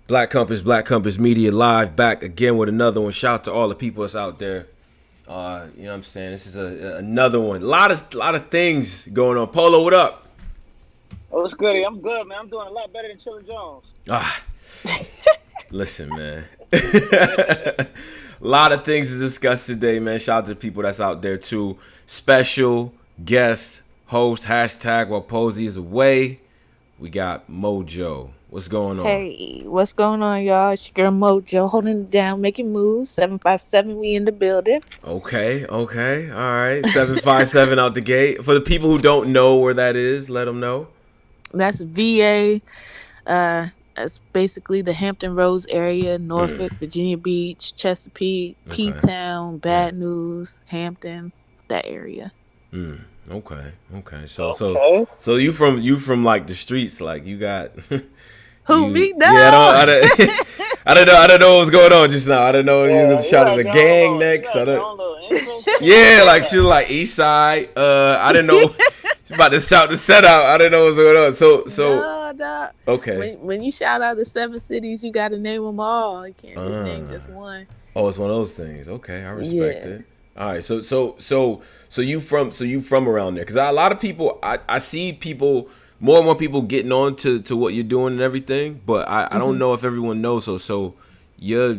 Black Compass Media live back again with another one. Shout out to all the people that's out there. You know what I'm saying? This is another one. A lot of things going on. Polo, what up? Oh, what's good? I'm good, man. I'm doing a lot better than Chilla Jones. Ah, listen, man. A lot of things to discuss today, man. Shout out to the people that's out there too. Special guest host hashtag while Posey is away. We got Mojo. What's going on? Hey, what's going on, y'all? It's your girl Mojo holding it down, making moves. 757, we in the building. Okay, all right. 757 out the gate. For the people who don't know where that is, let them know. That's VA. That's basically the Hampton Roads area, Norfolk, Virginia Beach, Chesapeake, P Okay. Town, Yeah. Bad News, Hampton, that area. Okay. So so Okay. so you from like the streets, like you got Who, you me? No! yeah, I don't know what was going on just now. I don't know if you Yeah, was shouting a gang you next. I had your don't own little intro song. Yeah, I like like she that. was like East Side. I didn't know she's about to shout the set out. I didn't know what was going on. So No. okay. When you shout out the 7 cities, you got to name them all. You can't just name Uh just one. Oh, it's one of those things. Okay, I respect Yeah. it. All right, so you from around there? Because a lot of people, I see people, more and more people getting on to what you're doing and everything, but I don't hmm know if everyone knows. So you're,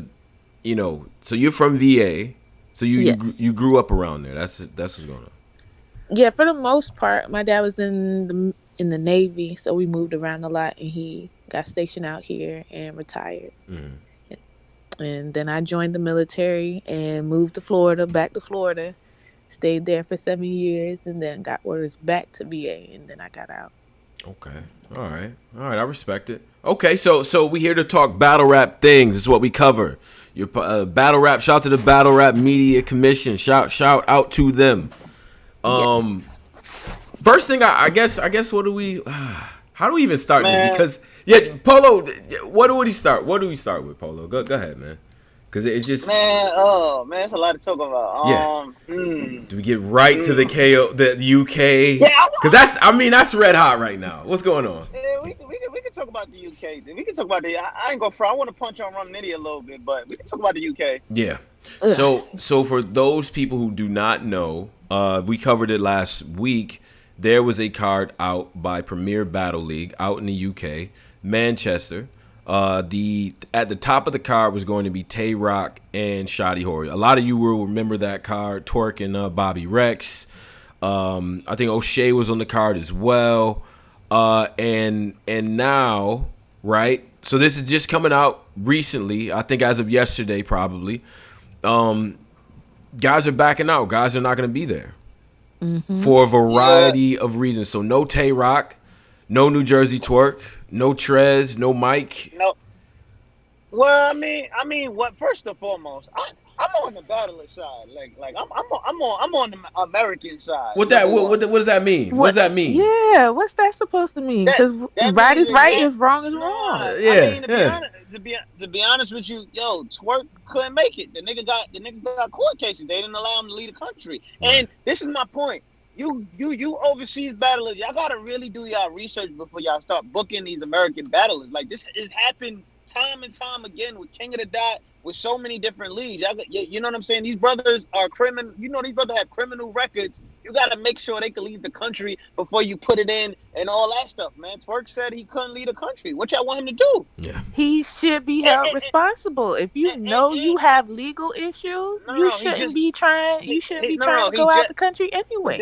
so you're from VA, so Yes. you grew up around there. That's what's going on. Yeah, for the most part, my dad was in the Navy, so we moved around a lot, and he got stationed out here and retired. And then I joined the military and moved to Florida, back to Florida, stayed there for 7 years, and then got orders back to VA, and then I got out. Okay. All right. I respect it. Okay. So we here to talk battle rap things. This is what we cover. Your battle rap. Shout out to the Battle Rap Media Commission. Shout out to them. Um, Yes. First thing, I guess. What do we? How do we even start this? Man, Because yeah, Polo. What do we start? What do we start with, Polo? Go ahead, man. Because it's just man, it's a lot to talk about. yeah. Do we get right to the Hmm. KO the UK? Yeah, Because that's red hot right now. What's going on? yeah, we can talk about the UK. We can talk about I ain't gonna front. I want to punch on Rum Nitty a little bit, but we can talk about the UK. Yeah. Ugh. So for those people who do not know, we covered it last week. There was a card out by Premier Battle League out in the UK, Manchester. The at the top of the card was going to be Tay Rock and Shoddy Horry. A lot of you will remember that card. Twerk and Bobby Rex. I think O'Shea was on the card as well. And now, right? So this is just coming out recently. I think as of yesterday, probably. Um, Guys are backing out. Guys are not going to be there for a Yeah, variety of reasons. So no Tay Rock, no New Jersey Twerk, no Trez, no Mike. no. Well, what? First and foremost, I'm on the battler side. I'm on the American side. What that? Number What, one. what, what does that mean? What does What? that mean? Yeah, what's that supposed to mean? That Because that right means is right, exact. is wrong is wrong. Nah, Yeah, to be yeah. honest, to be honest with you, yo, Twerk couldn't make it. The nigga got court cases. They didn't allow him to leave the country. Right. And this is my point. You overseas battlers, y'all gotta really do y'all research before y'all start booking these American battlers. Like this has happened time and time again with King of the Dot, with so many different leagues. You know what I'm saying? These brothers are criminal. You know these brothers have criminal records. You got to make sure they can leave the country before you put it in and all that stuff, man. Twerk said he couldn't leave the country. What y'all want him to do? Yeah. He should be And, held and, responsible. If you know and, you have legal issues, no, you no, he shouldn't just be trying. You shouldn't be no, trying no, to he go out just. the country But anyway.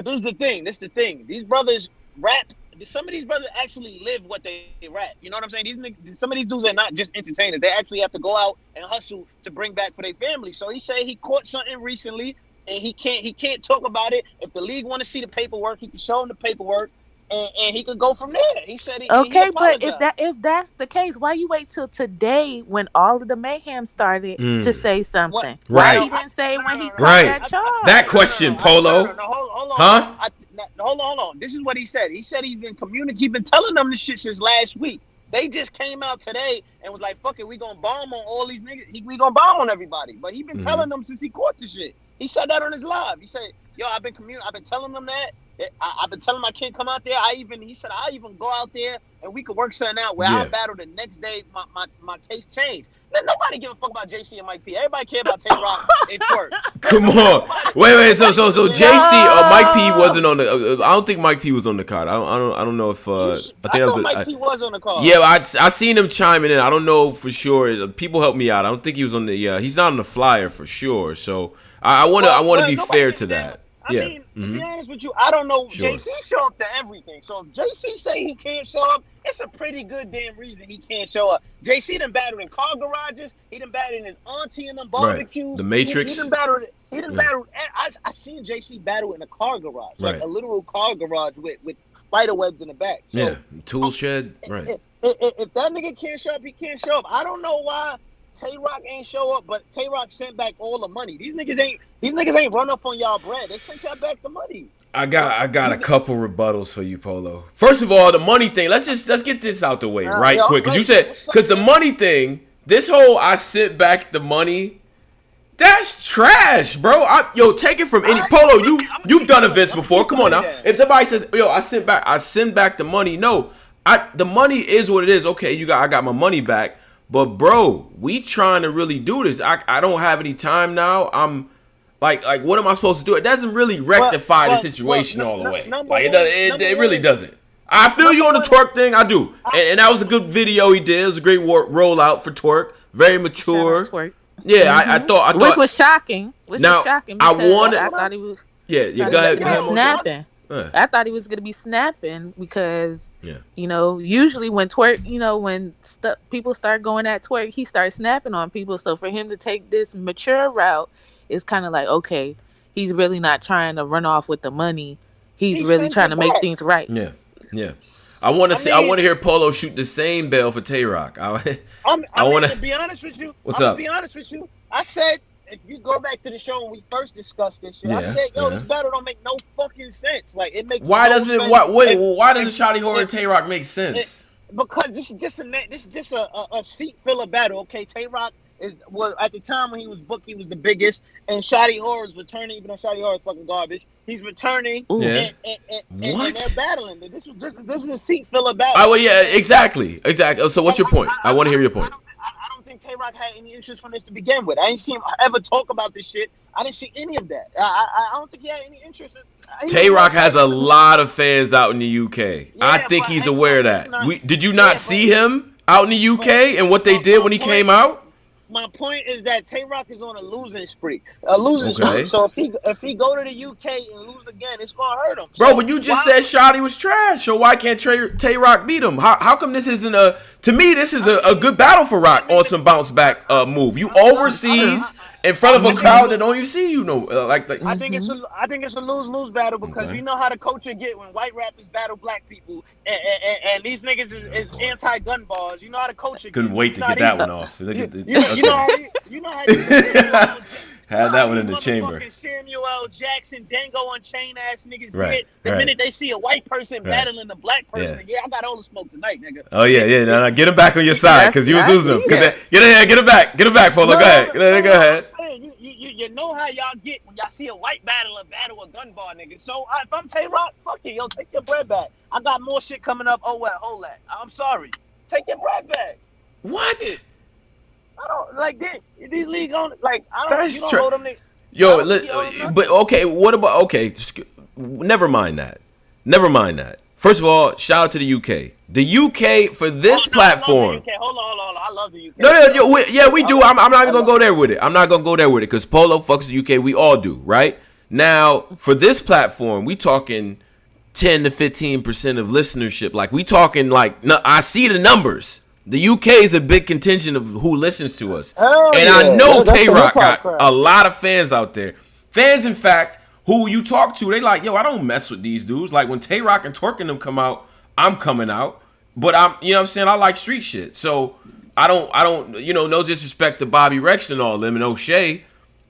this is the thing. This is the thing. These brothers rap. Some of these brothers actually live what they rap. You know what I'm saying? Some of these dudes are not just entertainers. They actually have to go out and hustle to bring back for their family. So he said he caught something recently, and he can't talk about it. If the league want to see the paperwork, he can show them the paperwork, and he could go from there. He said he Okay, but if apologized. that's the case, why you wait till today when all of the mayhem started to say What? something? Why No, he Right. didn't say it no, no, when no, he no. caught Right. that That No, no, no, question, no. charge? No, no, Polo. no. Hold on. Huh? No, hold on. This is what he said. He said he's been communicating. He been telling them this shit since last week. They just came out today and was like, "Fuck it, we gonna bomb on all these niggas. We gonna bomb on everybody." But he been telling them since he caught the shit. He said that on his live. He said, "Yo, I've been telling them that. I've been telling my kid come out there. He said I even go out there and we could work something out where Yeah. I battle the next day. My case changed. Man, nobody give a fuck about JC and Mike P. Everybody care about Tay Rock and Twerk. Come on, wait. So JC, Mike P wasn't on the. I don't think Mike P was on the card. I don't know if. I think that was. Mike P was on the card. Yeah, I seen him chiming in. I don't know for sure. People help me out. I don't think he was on the. He's not on the flyer for sure. So I want to be fair to that. I mean, to be honest with you, I don't know. Sure. JC show up to everything. So if JC say he can't show up, it's a pretty good damn reason he can't show up. JC done battled in car garages. He done battled in his auntie and them barbecues. Right. The Matrix. He done battled. I seen JC battle in a car garage, like a literal car garage with spider webs in the back. So, tool shed. Right. If that nigga can't show up, he can't show up. I don't know why Tay Rock ain't show up, but Tay Rock sent back all the money. These niggas ain't run up on y'all bread. They sent y'all back the money. I got a couple rebuttals for you, Polo. First of all, the money thing. Let's get this out the way right quick, because you said the money thing. This whole I sent back the money. That's trash, bro. Take it from any Polo. You've done events before. Come on now. If somebody says, I send back the money. No, the money is what it is. Okay, I got my money back. But bro, we trying to really do this. I don't have any time now. I'm like what am I supposed to do? It doesn't really rectify the situation all the way. It really doesn't. I feel you on the Twerk thing. I do. And that was a good video he did. It was a great rollout for Twerk. Very mature. Yeah, I thought which was shocking. I thought he was. Yeah, go ahead. Snapping. I thought he was gonna be snapping because usually when Twerk, when people start going at Twerk, he starts snapping on people. So for him to take this mature route is kind of like, okay, he's really not trying to run off with the money. He's really trying to make things right. Yeah. I want to hear Polo shoot the same bell for Tay Rock. I want to be honest with you. What's up? To be honest with you, I said, if you go back to the show when we first discussed this shit, I said, this battle don't make no fucking sense. Like, it makes why no doesn't sense. Why doesn't Shotty Horror and Tay Rock make sense? Because this is just a seat filler battle. Okay, Tay Rock was at the time when he was booked, he was the biggest, and Shotty Horror's returning. Even though Shotty Horror's fucking garbage, he's returning. And they're battling. This is a seat filler battle. Oh well, yeah, exactly. So what's your point? I want to hear your point. I don't think Tay Rock had any interest from this to begin with. I didn't see him ever talk about this shit. I didn't see any of that. I don't think he had any interest. Tay Rock has a lot of fans out in the UK. I think he's aware of that. Did you not see him out in the UK and what they did when he came out? My point is that Tay Rock is on a losing streak. So if he go to the UK and lose again, it's gonna hurt him. Bro, but you just said Shotty was trash. So why can't Tay Rock beat him? How come this isn't to me, this is a good battle for Rock on some bounce back move. You overseas in front of a crowd that don't even see you. I think it's a lose-lose battle because you know how the culture get when white rappers battle black people and these niggas is anti-gun bars. You know how the culture couldn't wait to get that one off. You know how had that one in the chamber. Samuel L. Jackson, Dango Unchained ass niggas get the minute they see a white person battling a black person. Yeah, I got all the smoke tonight, nigga. Oh yeah. No, get him back on your side because you was losing him. Get him back, Polo. Go ahead. You know how y'all get when y'all see a white battler battle a gun bar nigga. So if I'm Tay Rock, fuck it, take your bread back. I got more shit coming up. Oh well, hold that. I'm sorry. Take your bread back. What? I don't like this. These league on like I don't. You don't know them niggas. Yo, but okay. What about Never mind that. First of all, shout out to the UK. The UK for this platform. Hold on. I love the UK. No, we do. I'm not even gonna go there with it. Because Polo fucks the UK. We all do, right? Now, for this platform, we talking 10 to 15% of listenership. Like we talking I see the numbers. The UK is a big contingent of who listens to us. I know Tay Rock got a lot of fans out there. Fans, in fact, who you talk to, they like, I don't mess with these dudes. Like when Tay Rock and Twerk and them come out, I'm coming out. But I like street shit. So I don't, no disrespect to Bobby Rex and all them and O'Shea,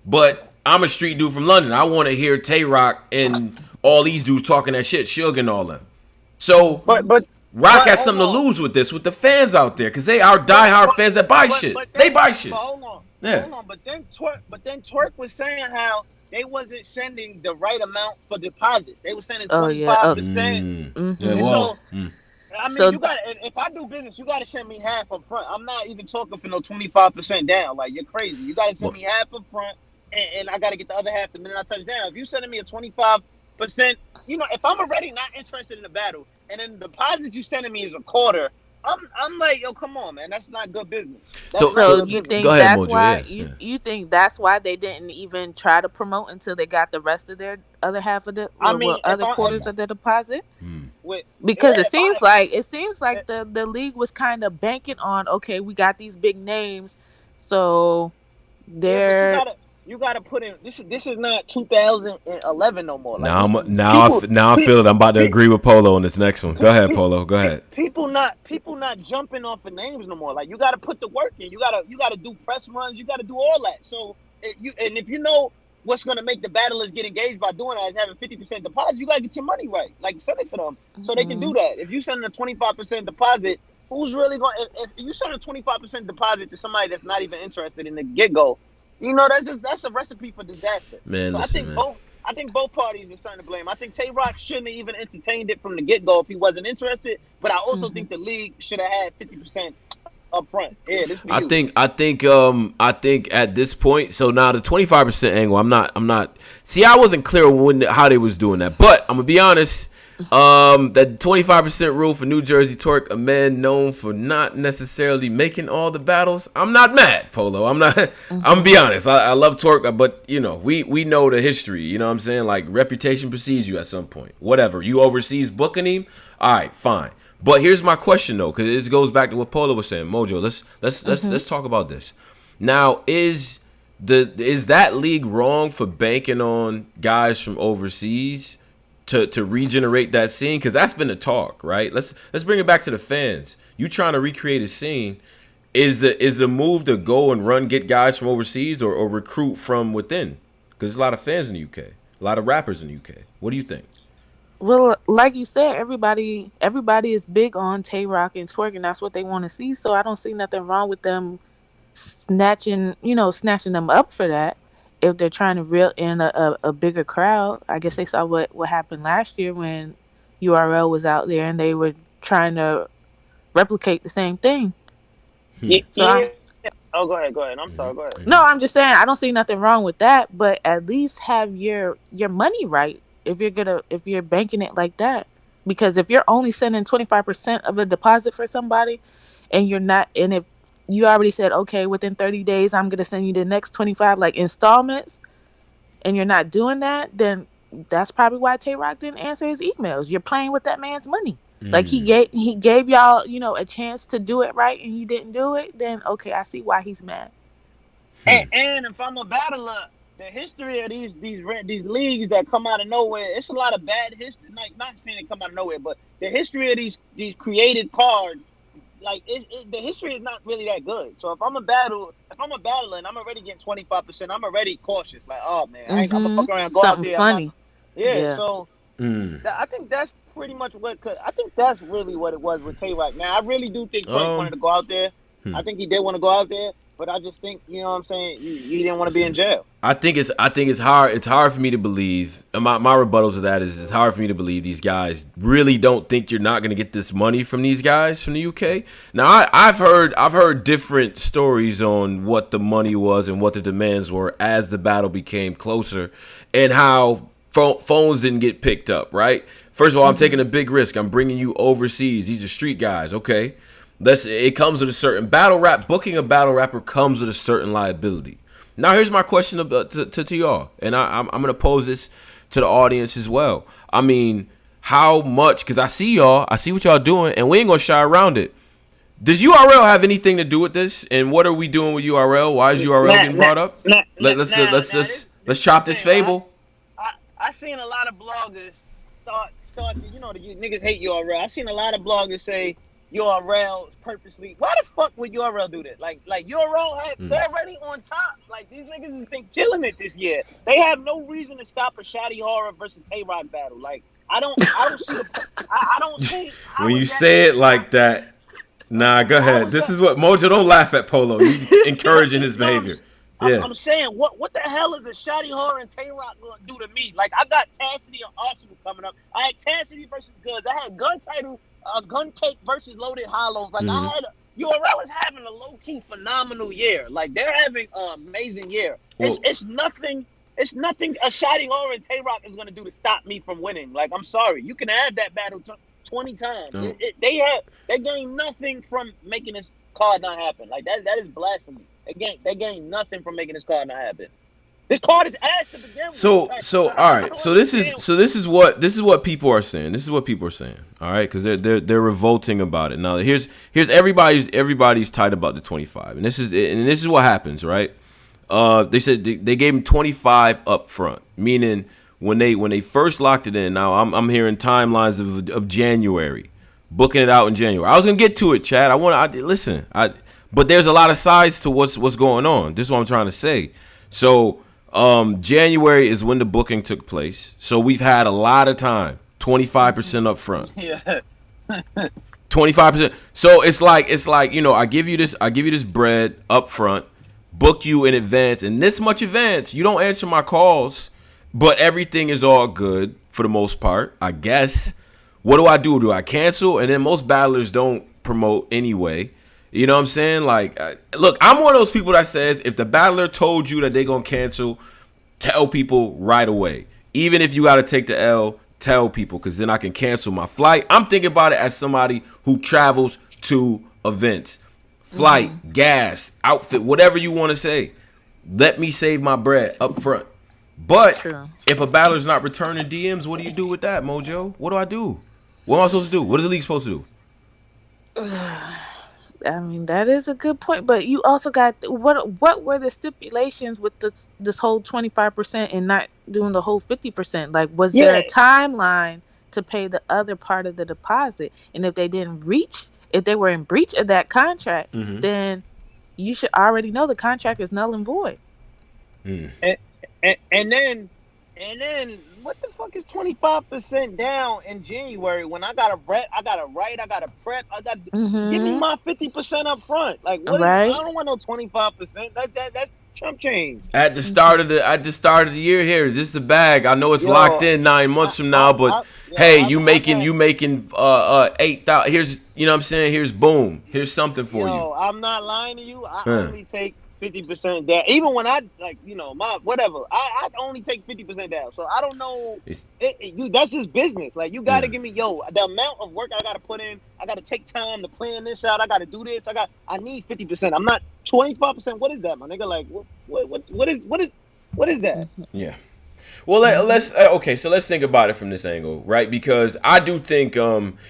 but I'm a street dude from London. I want to hear Tay Rock and all these dudes talking that shit, Suge and all them. So, but Rock has something to lose with this, with the fans out there, because they are diehard fans that buy shit. They buy shit. Hold on. But then Twerk was saying how they wasn't sending the right amount for deposits. They were sending Oh yeah. Oh. 25%. Yeah, And Mm-hmm. well, so, I mean, So you got if I do business, you got to send me half up front. I'm not even talking for no 25% down. Like, you're crazy. You got to send well, me half up front, and I got to get the other half the minute I touch down. If you sending me a 25%, if I'm already not interested in the battle, and then the deposit you sending me is a quarter, I'm like, yo, come on, man, that's not good business. That's so not so so good you business. go think ahead, that's Mojo. why Yeah, yeah. you think that's why they didn't even try to promote until they got the rest of their other half of the I well mean, other quarters of the deposit? with Because yeah, if I it seems like the league was kind of banking on, okay, we got these big names, so Yeah, but they're you gotta put in this is not 2011 no more. Like Now this I'm is now I people f- now I pe, feel it. I'm about to pe, agree with Polo on this next one. Go pe, ahead, pe, Polo. Go ahead. people not jumping off of names no more. Like you gotta put the work in. You gotta do press runs. You gotta do all that. So if you know what's gonna make the battlers get engaged by doing that is having 50% deposit, you gotta get your money right. Like send it to them so they can do mhm. that. If you send a 25% deposit, who's really going? If you send a 25% deposit to somebody that's not even interested in the get go, that's a recipe for disaster. Man, So listen, man. I think both parties are starting to blame. I think Tay Rock shouldn't have even entertained it from the get go if he wasn't interested. But I also Mhm. think the league should have had 50% up front. Yeah, this for I you. think I think I think at this point, so now the 25% angle, I'm not see, I wasn't clear when how they was doing that. But I'm gonna be honest, that 25% rule for New Jersey Twerk, a man known for not necessarily making all the battles. I'm not mad, Polo. I'm not I'm gonna Mhm. be honest. I love Twerk, but we know the history, you know what I'm saying? Like reputation precedes you at some point. Whatever. You overseas booking him, all right, fine. But here's my question though, because this goes back to what Polo was saying. Mojo, let's Mhm. talk about this. Now, is that league wrong for banking on guys from overseas to regenerate that scene? Because that's been the talk, right? Let's bring it back to the fans. You trying to recreate a scene. Is the move to go and get guys from overseas or recruit from within? Because there's a lot of fans in the UK, a lot of rappers in the UK. What do you think? Well, like you said, everybody is big on Tay Rock and twerk, and that's what they want to see. So I don't see nothing wrong with them snatching them up for that. If they're trying to reel in a bigger crowd, I guess they saw what happened last year when URL was out there and they were trying to replicate the same thing. So Yeah. Oh, go ahead. Go ahead. I'm sorry. Go ahead. no, I'm just saying I don't see nothing wrong with that, but at least have your money right if you're banking it like that. Because if you're only sending 25% of a deposit for somebody and you're not and if you already said, okay, within 30 days I'm gonna send you the next 25 like installments and you're not doing that, then that's probably why Tay Rock didn't answer his emails. You're playing with that man's money. Like he gave y'all, a chance to do it right and you didn't do it, then okay, I see why he's mad. And if I'm a battler, the history of these leagues that come out of nowhere, it's a lot of bad history. Like not saying they come out of nowhere, but the history of these created cards, like the history is not really that good. So if I'm a battler and I'm already getting 25%, I'm already cautious. Like, oh man, I'm gonna Mm-hmm. fuck around, and go out Something there. I'm not. funny. Yeah. Yeah. So I think that's pretty much I think that's really what it was with Tay Rock. Now I really do think Twerk wanted Um, to go out there. I think he did want to go out there, but I just think what I'm saying. He didn't want to be in Listen, jail. I think it's hard. It's hard for me to believe. And my rebuttals to that is it's hard for me to believe these guys really don't think you're not going to get this money from these guys from the UK. Now I've heard different stories on what the money was and what the demands were as the battle became closer, and how phones didn't get picked up. Right. First of all, I'm taking Mm-hmm. a big risk. I'm bringing you overseas. These are street guys. Okay. It comes with a certain battle rap. Booking a battle rapper comes with a certain liability. Now, here's my question to y'all, and I'm gonna pose this to the audience as well. I mean, how much? Because I see y'all, I see what y'all doing, and we ain't gonna shy around it. Does URL have anything to do with this? And what are we doing with URL? Why is URL Now, getting now, brought up? now, Let, let's uh, now, let's now let's this let's is the chop this thing, right? fable. I seen a lot of bloggers start the niggas hate URL. I seen a lot of bloggers say URL purposely. Why the fuck would URL do that? Like URL they're already on top. Like these niggas has been killing it this year. They have no reason to stop a Shotty Horror versus Tay Rock battle. Like I don't see I don't see When how you is that say gonna it like stop. that, nah, go How ahead. is This that? is what Mojo. Don't laugh at Polo. You encouraging his No, behavior. Yeah. I'm saying, what the hell is a Shotty Horror and Tay Rock gonna do to me? Like, I got Cassidy and Arsenal coming up. I had Cassidy versus Goods. I had Gun Title, Gun Cake versus Loaded Hollows. Like, Mm-hmm. I had URL is having a low key phenomenal year. Like, they're having an amazing year. Well, It's nothing. It's nothing a Shotty Horror and Tay Rock is gonna do to stop me from winning. Like, I'm sorry, you can have that battle 20 times. no. They gain nothing from making this card not happen. Like, that is blasphemy. They gain nothing from making this card not happen. This card is ass to begin with. So Like, all I right. don't So this understand. is what people are saying. This is what people are saying. All right, because they're revolting about it. Now here's everybody's tight about the 25, and this is what happens, right? They said they gave him 25 up front, meaning when they first locked it in. Now I'm hearing timelines of January, booking it out in January. I was gonna get to it, Chad. But there's a lot of sides to what's going on. This is what I'm trying to say. So January is when the booking took place. So we've had a lot of time. 25% up front. Yeah. 25%. So it's like I give you this bread up front, book you in advance, and this much advance, you don't answer my calls, but everything is all good for the most part, I guess. What do? Do I cancel? And then most battlers don't promote anyway. You know what I'm saying? Like, look, I'm one of those people that says if the battler told you that they gonna cancel, tell people right away. Even if you got to take the L, tell people, because then I can cancel my flight. I'm thinking about it as somebody who travels to events. Flight, gas, outfit, whatever you want to say. Let me save my bread up front. But True. if a battler's not returning DMs, what do you do with that, Mojo? What do I do? What am I supposed to do? What is the league supposed to do? I mean, that is a good point, but you also got what were the stipulations with this whole 25% and not doing the whole 50%? Like, was there a timeline to pay the other part of the deposit? And if they were in breach of that contract, then you should already know the contract is null and void. And then what the fuck is 25% down in January when I gotta write, I gotta prep, give me my 50% up front. Like, what? Right. I don't want no 25%. That's chump change. At the start of the year, here, this is the bag. I know it's locked in 9 months from now, but you making 8,000. Here's, you know what I'm saying. Here's boom. Here's something for you. I'm not lying to you. I only take 50% down. Even when I my whatever, I only take 50% down. So I don't know. That's just business. Like, you got to give me the amount of work I got to put in. I got to take time to plan this out. I got to do this. I need 50%. I'm not 25%. What is that, my nigga? Like, what is that? Yeah. Well, so let's think about it from this angle, right? Because I do think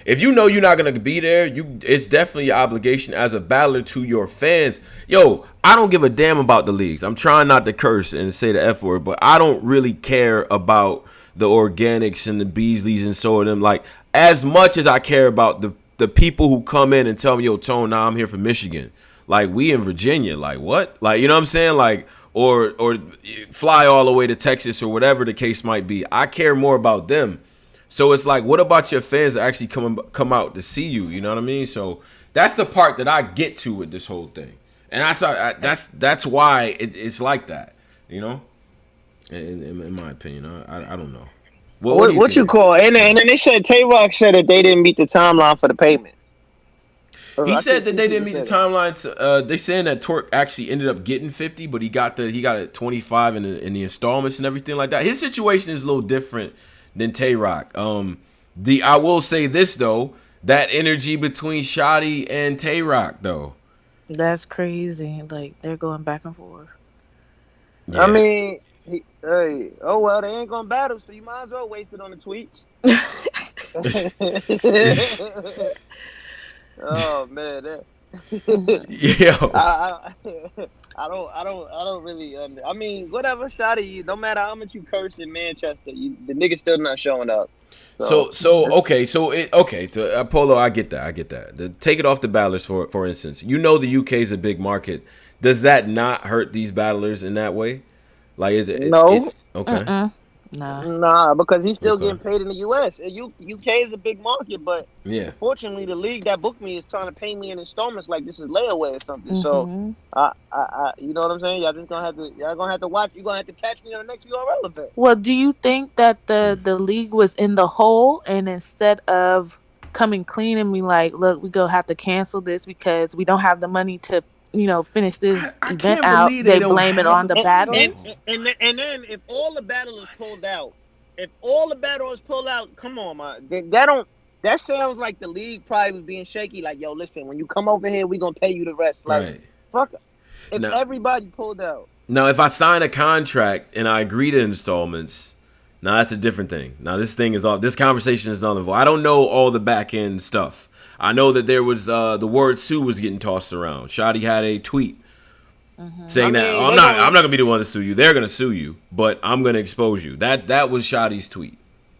if you know you're not gonna be there, it's definitely your obligation as a battler to your fans. Yo, I don't give a damn about the leagues. I'm trying not to curse and say the F word, but I don't really care about the Organics and the Beasleys and so of them, like, as much as I care about the people who come in and tell me, yo, Tone, I'm here from Michigan. Like, we in Virginia. Like, what? Like, you know what I'm saying? Like, or fly all the way to Texas or whatever the case might be. I care more about them. So it's like, what about your fans that actually come out to see you? You know what I mean? So that's the part that I get to with this whole thing, and that's why it's like that. You know, in my opinion, I don't know. What you call? And then they said Tay-Rock said that they didn't meet the timeline for the payment. He said that they didn't meet the timelines. They saying that Torque actually ended up getting 50, but he got it 25 in the installments and everything like that. His situation is a little different than Tay-Rock. I will say this though, that energy between Shotty and Tay-Rock though. That's crazy. Like, they're going back and forth. Yeah. I mean, they ain't gonna battle, so you might as well waste it on the tweets. Oh man, yeah. I don't really. I mean, whatever, Shotty. No matter how much you curse in Manchester, the nigga's still not showing up. So to Polo, I get that. Take it off the battlers for instance. You know the UK is a big market. Does that not hurt these battlers in that way? Like, is it? No. Okay. Nah. because he's still Okay. getting paid in the U.S. UK is a big market, but Yeah. unfortunately, the league that booked me is trying to pay me in installments like this is layaway or something. So, Mm-hmm. you know what I'm saying? Y'all gonna have to watch. You gonna have to catch me on the next URL event. Well, do you think that the league was in the hole, and instead of coming clean and be like, look, we gonna have to cancel this because we don't have the money to, finish this I event can't out, believe they they don't blame it have on the the money And though. battles? and then if all the battlers What? pulled out, if all the battlers pulled out, come on, man, that don't. That sounds like the league probably was being shaky. Like, yo, listen, when you come over here, we gonna pay you the rest. Like, Right. fuck. If Now, everybody pulled out, now, if I sign a contract and I agree to installments, now that's a different thing. Now this thing is all. This conversation is null and void. I don't know all the back end stuff. I know that there was the word "sue" was getting tossed around. Shotty had a tweet saying that mean, I'm not gonna be the one to sue you. They're gonna sue you, but I'm gonna expose you. That was Shotty's tweet.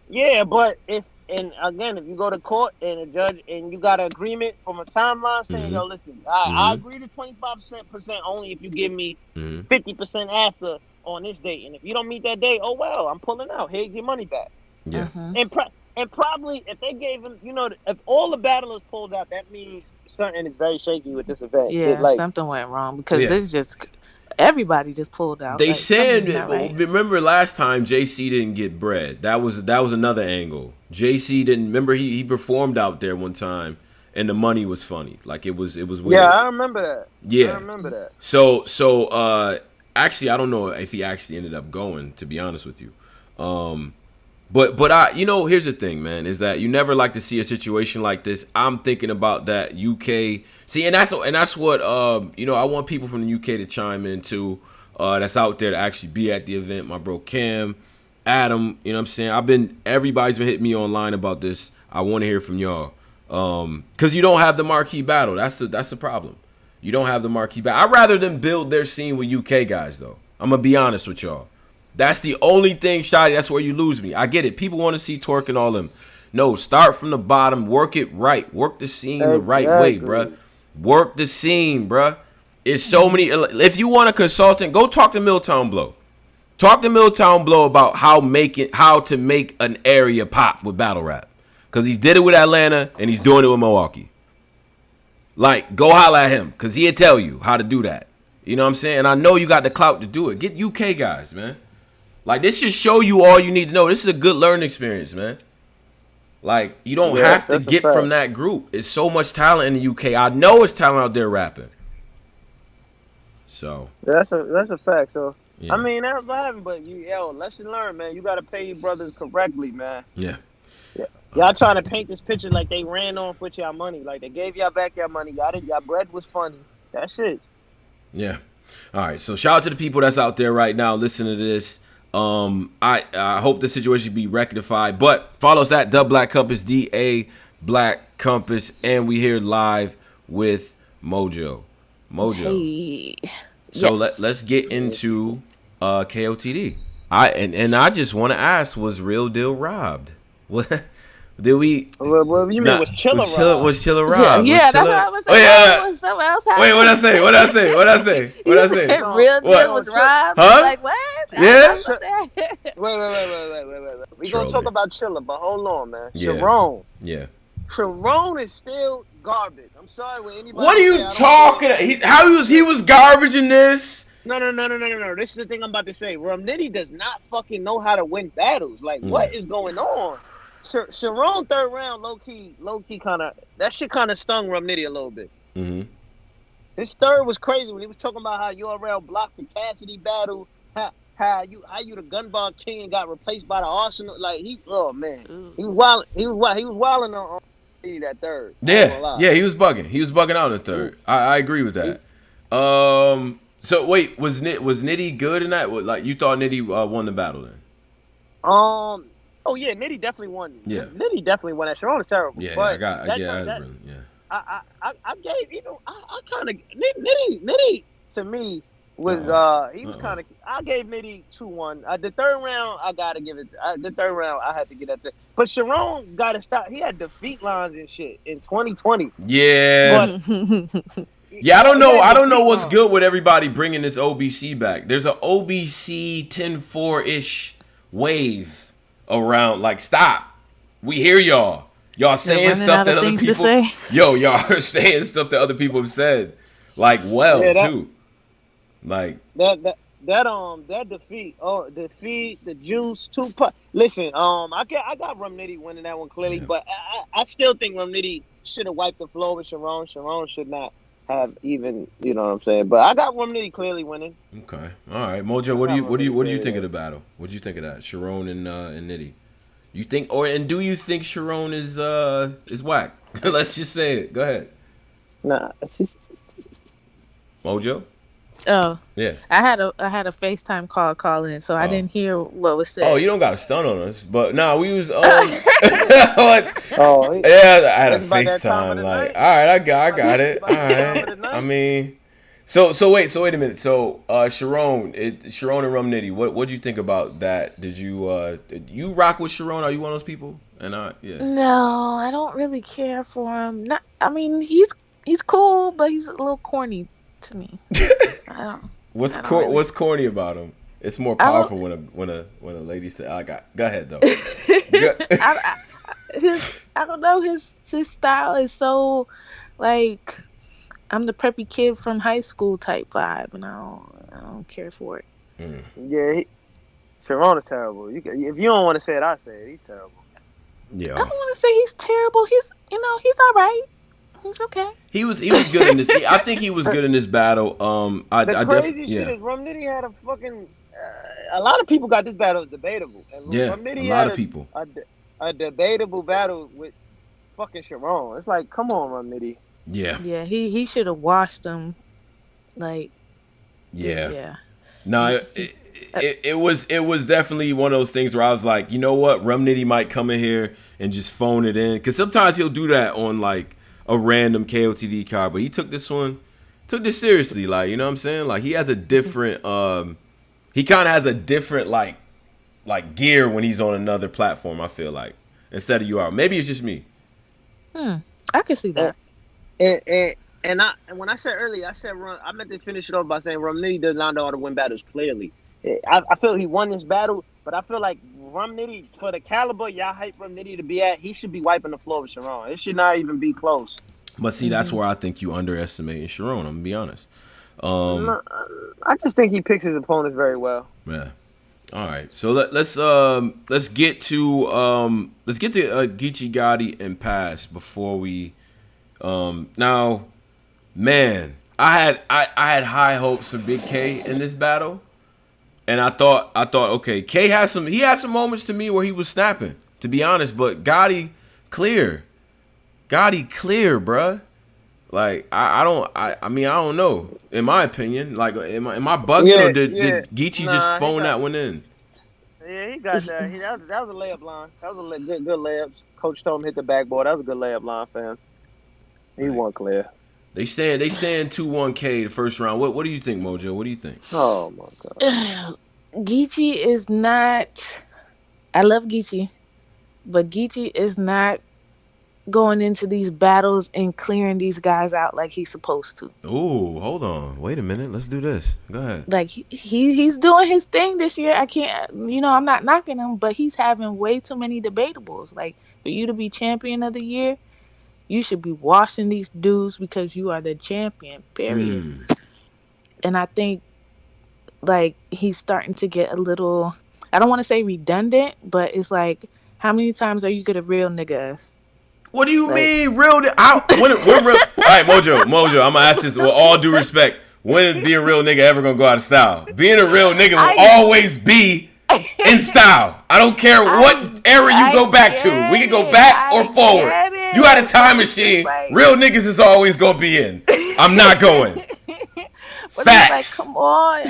yeah, but if you go to court and a judge and you got an agreement from a timeline saying, Mm-hmm. yo, listen, I Mm-hmm. agree to 25% only if you give me Mm-hmm. 50% after on this date, and if you don't meet that date, oh well, I'm pulling out. Here's your money back. Yeah. Mm-hmm. And probably if they gave him, if all the battlers pulled out, that means something is very shaky with this event. Yeah, Like, something went wrong because Yeah. it's just everybody just pulled out. They Like something's said, not right. remember last time JC didn't get bread. That was another angle. JC didn't remember he performed out there one time and the money was funny. Like it was yeah, weird. I remember that. I Yeah. remember that. So actually I don't know if he actually ended up going, to be honest with you. But here's the thing, man, is that you never like to see a situation like this. I'm thinking about that UK. See, and that's what I want people from the UK to chime in too. That's out there to actually be at the event. My bro Cam, Adam, you know what I'm saying? Everybody's been hitting me online about this. I want to hear from y'all. Cause you don't have the marquee battle. That's the problem. You don't have the marquee battle. I'd rather them build their scene with UK guys though. I'm gonna be honest with y'all. That's the only thing, Shotty. That's where you lose me. I get it. People want to see Twerk and all them. No, start from the bottom. Work it right. Work the scene the right way, bruh. Work the scene, bruh. It's so many. If you want a consultant, go talk to Milltown Blow. Talk to Milltown Blow about how to make an area pop with battle rap. Because he did it with Atlanta and he's doing it with Milwaukee. Like, go holla at him because he'll tell you how to do that. You know what I'm saying? And I know you got the clout to do it. Get UK guys, man. Like, this should show you all you need to know. This is a good learning experience, man. Like, you don't have to get from that group. It's so much talent in the UK. I know it's talent out there rapping. So that's a fact. So yeah. I mean, that's vibing, but lesson learned, man. You gotta pay your brothers correctly, man. Yeah. Y'all trying to paint this picture like they ran off with y'all money, like they gave y'all back your money. Y'all bread was funny. That's it. Yeah. All right. So shout out to the people that's out there right now listening to this. I hope the situation be rectified. But follow us at The Black Compass, DA Black Compass, and we here live with Mojo. Hey. So Yes. let's get into KOTD. I just want to ask, was Real Deal robbed? What did we? What you mean was Chilla robbed? Was Chilla robbed? Yeah, was that's Chilla, what I was oh, saying. yeah. Was something else happening? Wait, what I say? What I say? What I say? What I say? Real Deal was robbed. Huh? Like what? Yeah. Wait. We gonna talk about Chilla, but hold on, man. Yeah. Sharon. Yeah. Sharon is still garbage. I'm sorry with anybody. What are you talking? He was garbage in this. No. This is the thing I'm about to say. Rum Nitty does not fucking know how to win battles. Like, what is going on? Sharon third round, low key kind of, that shit kind of stung Rum Nitty a little bit. Mm-hmm. His third was crazy when he was talking about how URL blocked the Cassidy battle, how you the gun bar king and got replaced by the Arsenal. Like he was wilding on that third. Yeah, he was bugging. He was bugging out in the third. I agree with that. So wait, was Nitty good in that? Like you thought Nitty won the battle then? Oh yeah, Nitty definitely won. Yeah, Nitty definitely won that. Sharon is terrible. Yeah, but I gave I kind of Nitty to me was he was kind of I gave Nitty 2-1. The third round I gotta give it. The third round I had to get that. But Sharon got to stop. He had defeat lines and shit in 2020. Yeah. But, yeah, I don't know what's good with everybody bringing this OBC back. There's an OBC 10-4 ish wave around. Like, stop. We hear y'all. Y'all saying stuff that other people. Y'all are saying stuff that other people have said. Like, too. Like that defeat. The Juice Tupac. Listen, I got Rum Nitty winning that one clearly, but I still think Rum Nitty should have wiped the floor with Sharon. Sharon should not have even, you know what I'm saying. But I got Rum Nitty clearly winning. Okay, all right, Mojo. What do you think of the battle? What do you think of that, Sharon and Nitty? You think, do you think Sharon is whack? Let's just say it. Go ahead. Nah. Mojo. Oh yeah, I had a FaceTime call in, so I didn't hear what was said. Oh, you don't got to stun on us, but we was yeah, I had a FaceTime. Like, all right, I got it. All right, I mean, so wait a minute. So Sharon and Rum Nitty, what do you think about that? Did you rock with Sharon? Are you one of those people? And No, I don't really care for him. I mean, he's cool, but he's a little corny to me. What's corny about him? It's more powerful when a lady says, go ahead though. I don't know, his style is so like I'm the preppy kid from high school type vibe, and I don't care for it. Yeah, Sharon is terrible. If you don't want to say it, I say it. He's terrible. Yeah, I don't want to say he's terrible. He's he's all right. He's okay. He was good in this. I think he was good in this battle. The crazy shit is Rum Nitty had a fucking. A lot of people got this battle debatable. And Rum Nitty a lot of people. A debatable battle with fucking Sharon. It's like, come on, Rum Nitty. Yeah. Yeah, he should have washed them. Like. Yeah. No, it was definitely one of those things where I was like, you know what, Rum Nitty might come in here and just phone it in, because sometimes he'll do that on like a random KOTD card, but he took this seriously, like, you know what I'm saying? Like, he has a different he kind of has a different like gear when he's on another platform, I feel like, instead of UR. Maybe it's just me. I can see that. And when I said earlier, I meant to finish it off by saying Rum Nitty does not know how to win battles clearly. I feel he won this battle, but I feel like Rum Nitty, for the caliber y'all hype Rum Nitty to be at, he should be wiping the floor with Sharon. It should not even be close. But see, that's where I think you underestimating Sharon. I'm gonna be honest. I just think he picks his opponents very well. Yeah. All right. So let's get to Geechee Gotti and Pass before we now, man, I had high hopes for Big K in this battle. And I thought, okay, K had some moments to me where he was snapping, to be honest. But Gotti clear, bruh. Like, I don't know. In my opinion, like, am I bugging, or did Geechee just phone that one in? Yeah, he got that. That was a layup line. That was a good layup. Coach told him hit the backboard. That was a good layup line for him. He won clear. They saying 2-1 K the first round. What do you think, Mojo? What do you think? Oh my god. Geechee is not. I love Geechee, but Geechee is not going into these battles and clearing these guys out like he's supposed to. Ooh, hold on. Wait a minute. Let's do this. Go ahead. Like, he's doing his thing this year. I can't, I'm not knocking him, but he's having way too many debatables. Like, for you to be champion of the year, you should be washing these dudes because you are the champion, period. And I think, like, he's starting to get a little, I don't want to say redundant, but it's like, how many times are you going to real nigga us? What do you mean, real? When real? All right, Mojo, I'm gonna ask this with all due respect. When is being a real nigga ever gonna go out of style? Being a real nigga will always be in style. I don't care what era you go back to. We can go back or forward. You got a time machine. Real niggas is always gonna be in. I'm not going. Facts. Like, come on,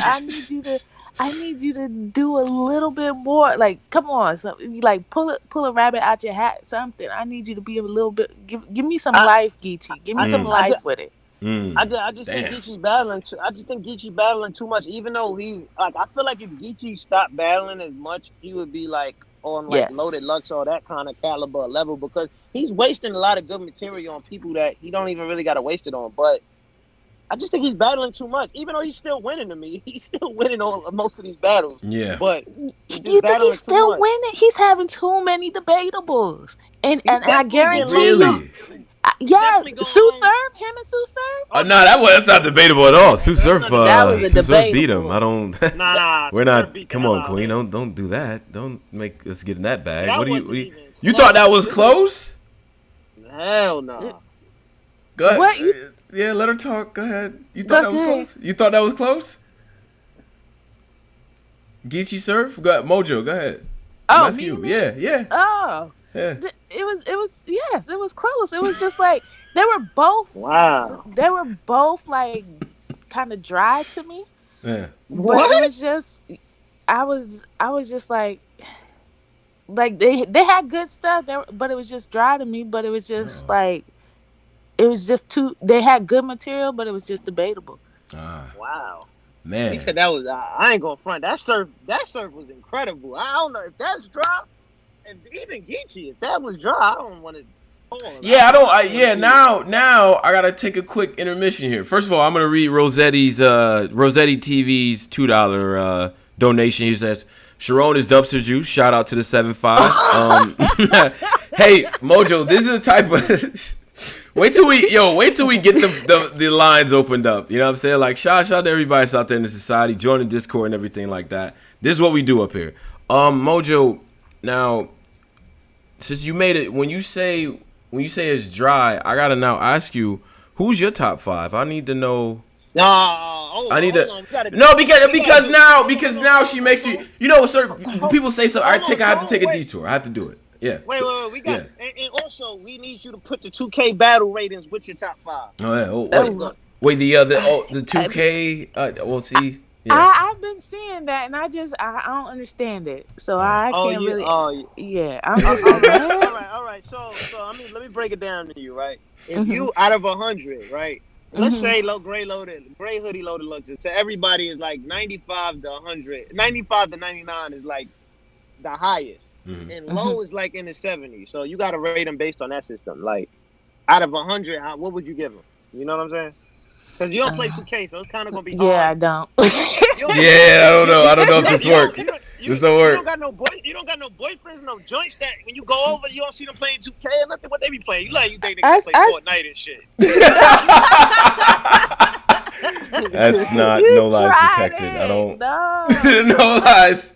I need you to do a little bit more. Like, come on, like pull a rabbit out your hat, something. I need you to be a little bit. Give me some life, Geechee. Give me some life with it. I just think Geechee battling. I just think Geechee battling too much. Even though he, like, I feel like if Geechee stopped battling as much, he would be like on like Loaded Lux or that kind of caliber level, because he's wasting a lot of good material on people that he don't even really got to waste it on. But I just think he's battling too much. Even though he's still winning to me, he's still winning most of these battles. Yeah. But he's just You think battling he's too still much. winning? He's having too many debateables, and He's I definitely getting guarantee locked you, up. yeah, Definitely going Sue home. Surf, him and Sue Surf. Oh, No, that's not debatable at all. Sue Surf, That was a Sue Surf beat debatable. him. I don't. Nah, We're Sue Surf not. beat the Come hell on, out of Queen. him. Don't do that. Don't make us get in that bag. That What do wasn't you? even You close. thought that was close? Hell no. Go ahead. What? Yeah, let her talk. Go ahead. You thought that was Okay. close? You thought that was close? Geechee Surf? Go ahead. Mojo, go ahead. Oh, That's you. Yeah. Oh, Yeah. yes, it was close. It was just like they were both Wow. like kind of dry to me, Yeah. but it was just I was just like they had good stuff there, but it was just dry to me. But it was just like it was just too. They had good material, but it was just debatable. Wow. Man. He said that was. I ain't gonna front. That surf was incredible. I don't know if that's dry. And even Geechee, if that was dry, I don't want to. Yeah, now I gotta take a quick intermission here. First of all, I'm gonna read Rossetti TV's $2 donation. He says, Sharon is dumpster juice. Shout out to the 7-5. Hey, Mojo, this is the type of wait till we get the lines opened up. You know what I'm saying? Like shout out to everybody that's out there in the society, join the Discord and everything like that. This is what we do up here. Mojo, now since you made it, when you say it's dry, I gotta now ask you, who's your top 5? I need to know. Because now she makes me. You know, certain people say something. I have to take a detour. I have to do it. Yeah. Wait. We got, and also we need you to put the 2K battle ratings with your top 5. Oh yeah. Wait. The 2K. We'll see. Yeah. I've been seeing that, and I don't understand it, so I can't really. Yeah, I'm just like, all right. So I mean, let me break it down to you, right? If you out of 100, right? Let's say gray hoodie loaded luxury. To everybody is like 95 to 100, 95 to 99 is like the highest, and low is like in the 70s. So you got to rate them based on that system. Like out of 100, what would you give them? You know what I'm saying? Because you don't play 2K, so it's kind of gonna be hard. Yeah, I don't. I don't know. I don't know if this works. This don't work. You don't got no boyfriends, no joints that when you go over, you don't see them playing 2K or nothing. What they be playing? You think niggas play Fortnite and shit? That's not no lies detected. I don't. No lies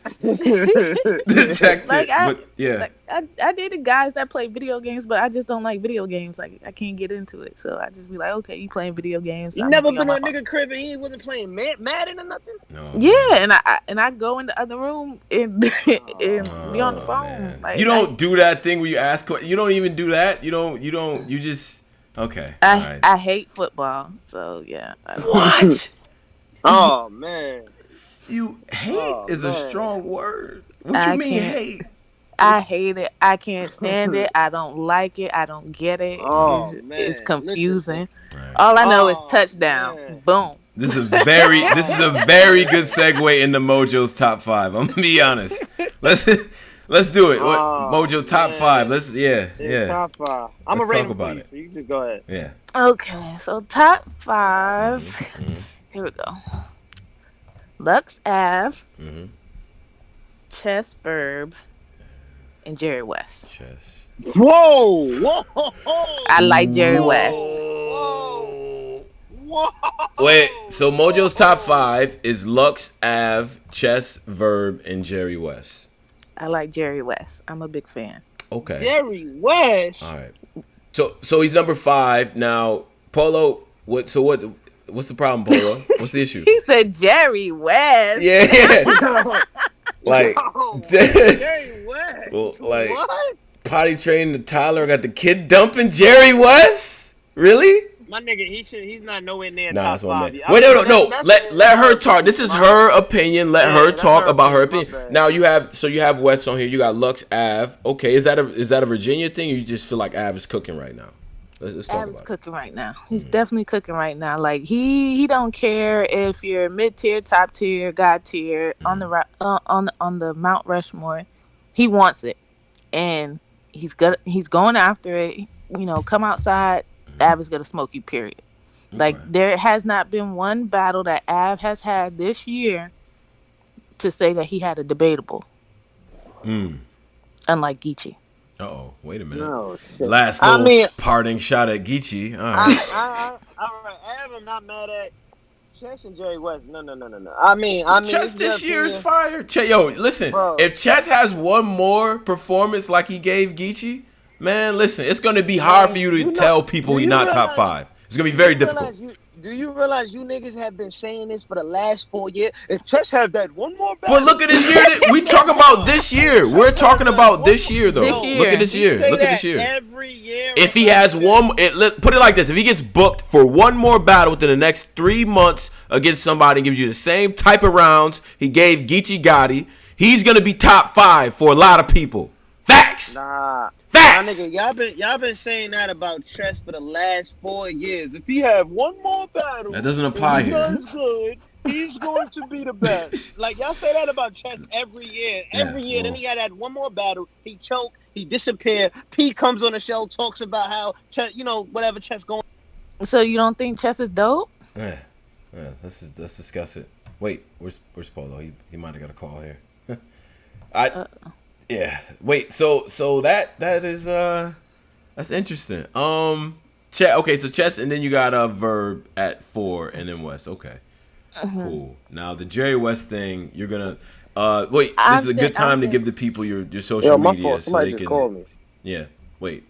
detected. But yeah. I dated guys that play video games, but I just don't like video games. Like I can't get into it, so I just be like, okay, you playing video games? You never been on a nigga crib and he wasn't playing Madden or nothing? No. Yeah, and I go in the other room and be on the phone. Like, you don't do that thing where you ask. You don't even do that. You don't. You just. Okay. I hate football, so yeah. What? Oh man. You hate is a strong word. What you mean hate? I hate it. I can't stand it. I don't like it. I don't get it. It's confusing. Right. All I know is touchdown. Man. Boom. This is a very good segue into Mojo's top 5. I'm gonna be honest. Let's do it. Mojo top 5. Let's top 5. I'm gonna talk about it. So you just go ahead. Yeah. Okay. So top 5. Here we go. Lux Ave. Chess Verb. And Jerry West. Chess. Whoa! I like Jerry West. Whoa! Wait, so Mojo's top 5 is Lux Ave, Chess Verb, and Jerry West. I like Jerry West. I'm a big fan. Okay. Jerry West. All right. So he's number 5 now. Polo. What's the problem, Polo? What's the issue? He said Jerry West. Yeah. Like Jerry West. Like what? Potty training the toddler, got the kid dumping Jerry West? Really? My nigga, he's not nowhere near top 5. Wait, no. Let her talk. This is her opinion. Let her talk about her opinion. Now you have West on here. You got Lux Ave. Okay, is that a Virginia thing, or you just feel like Ave is cooking right now? Let's talk about it. Cooking right now. He's definitely cooking right now. Like he don't care if you're mid tier, top tier, god tier on the Mount Rushmore. He wants it, and he's going after it. You know, come outside. Ab is gonna smoke you. Period. Like, Okay. there has not been one battle that Av has had this year to say that he had a debatable, unlike Geechee. Uh-oh. Wait a minute. No shit. Last I little mean, parting shot at Geechee. All right. all right. I'm not mad at Chess and Jerry West. No. Chess It's your this year is opinion, fire. Yo, listen. bro. If Chess has one more performance like he gave Geechee, man, listen. It's gonna be hard for Man, you to you know, tell people do he's you not top realize? 5. It's gonna be Do very you difficult. realize you? Do you realize you niggas have been saying this for the last 4 years? If Chess had that one more But battle, look at this year. We talking about no. this If year. We're Chess had talking that about one this more, year, This though. no, Look at year. this he year. say Look at that this year. every year. If he has one, put it like this: if he gets booked for one more battle within the next 3 months against somebody and gives you the same type of rounds he gave Geechee Gotti, he's gonna be top 5 for a lot of people. Facts. Nah, my Facts. nigga, y'all been saying that about Chess for the last 4 years. If he have one more That battle doesn't and apply he here. does good, he's going to be the best. Like y'all say that about Chess every year. Yeah. Every year. Then Well. he had that one more battle. He choked. He disappeared. P comes on the show, talks about how Chess, whatever Chess going. So you don't think Chess is dope? Yeah. Let's discuss it. Wait. Where's Polo? He might have got a call here. I. Yeah. Wait. So that is that's interesting. Okay. So Chess, and then you got a Verb at 4, and then West. Okay. Cool. Now the Jerry West thing, you're gonna. Wait. This is a good time to give the people your social Yo, my media fault. so Somebody they just can. called me. Yeah. Wait.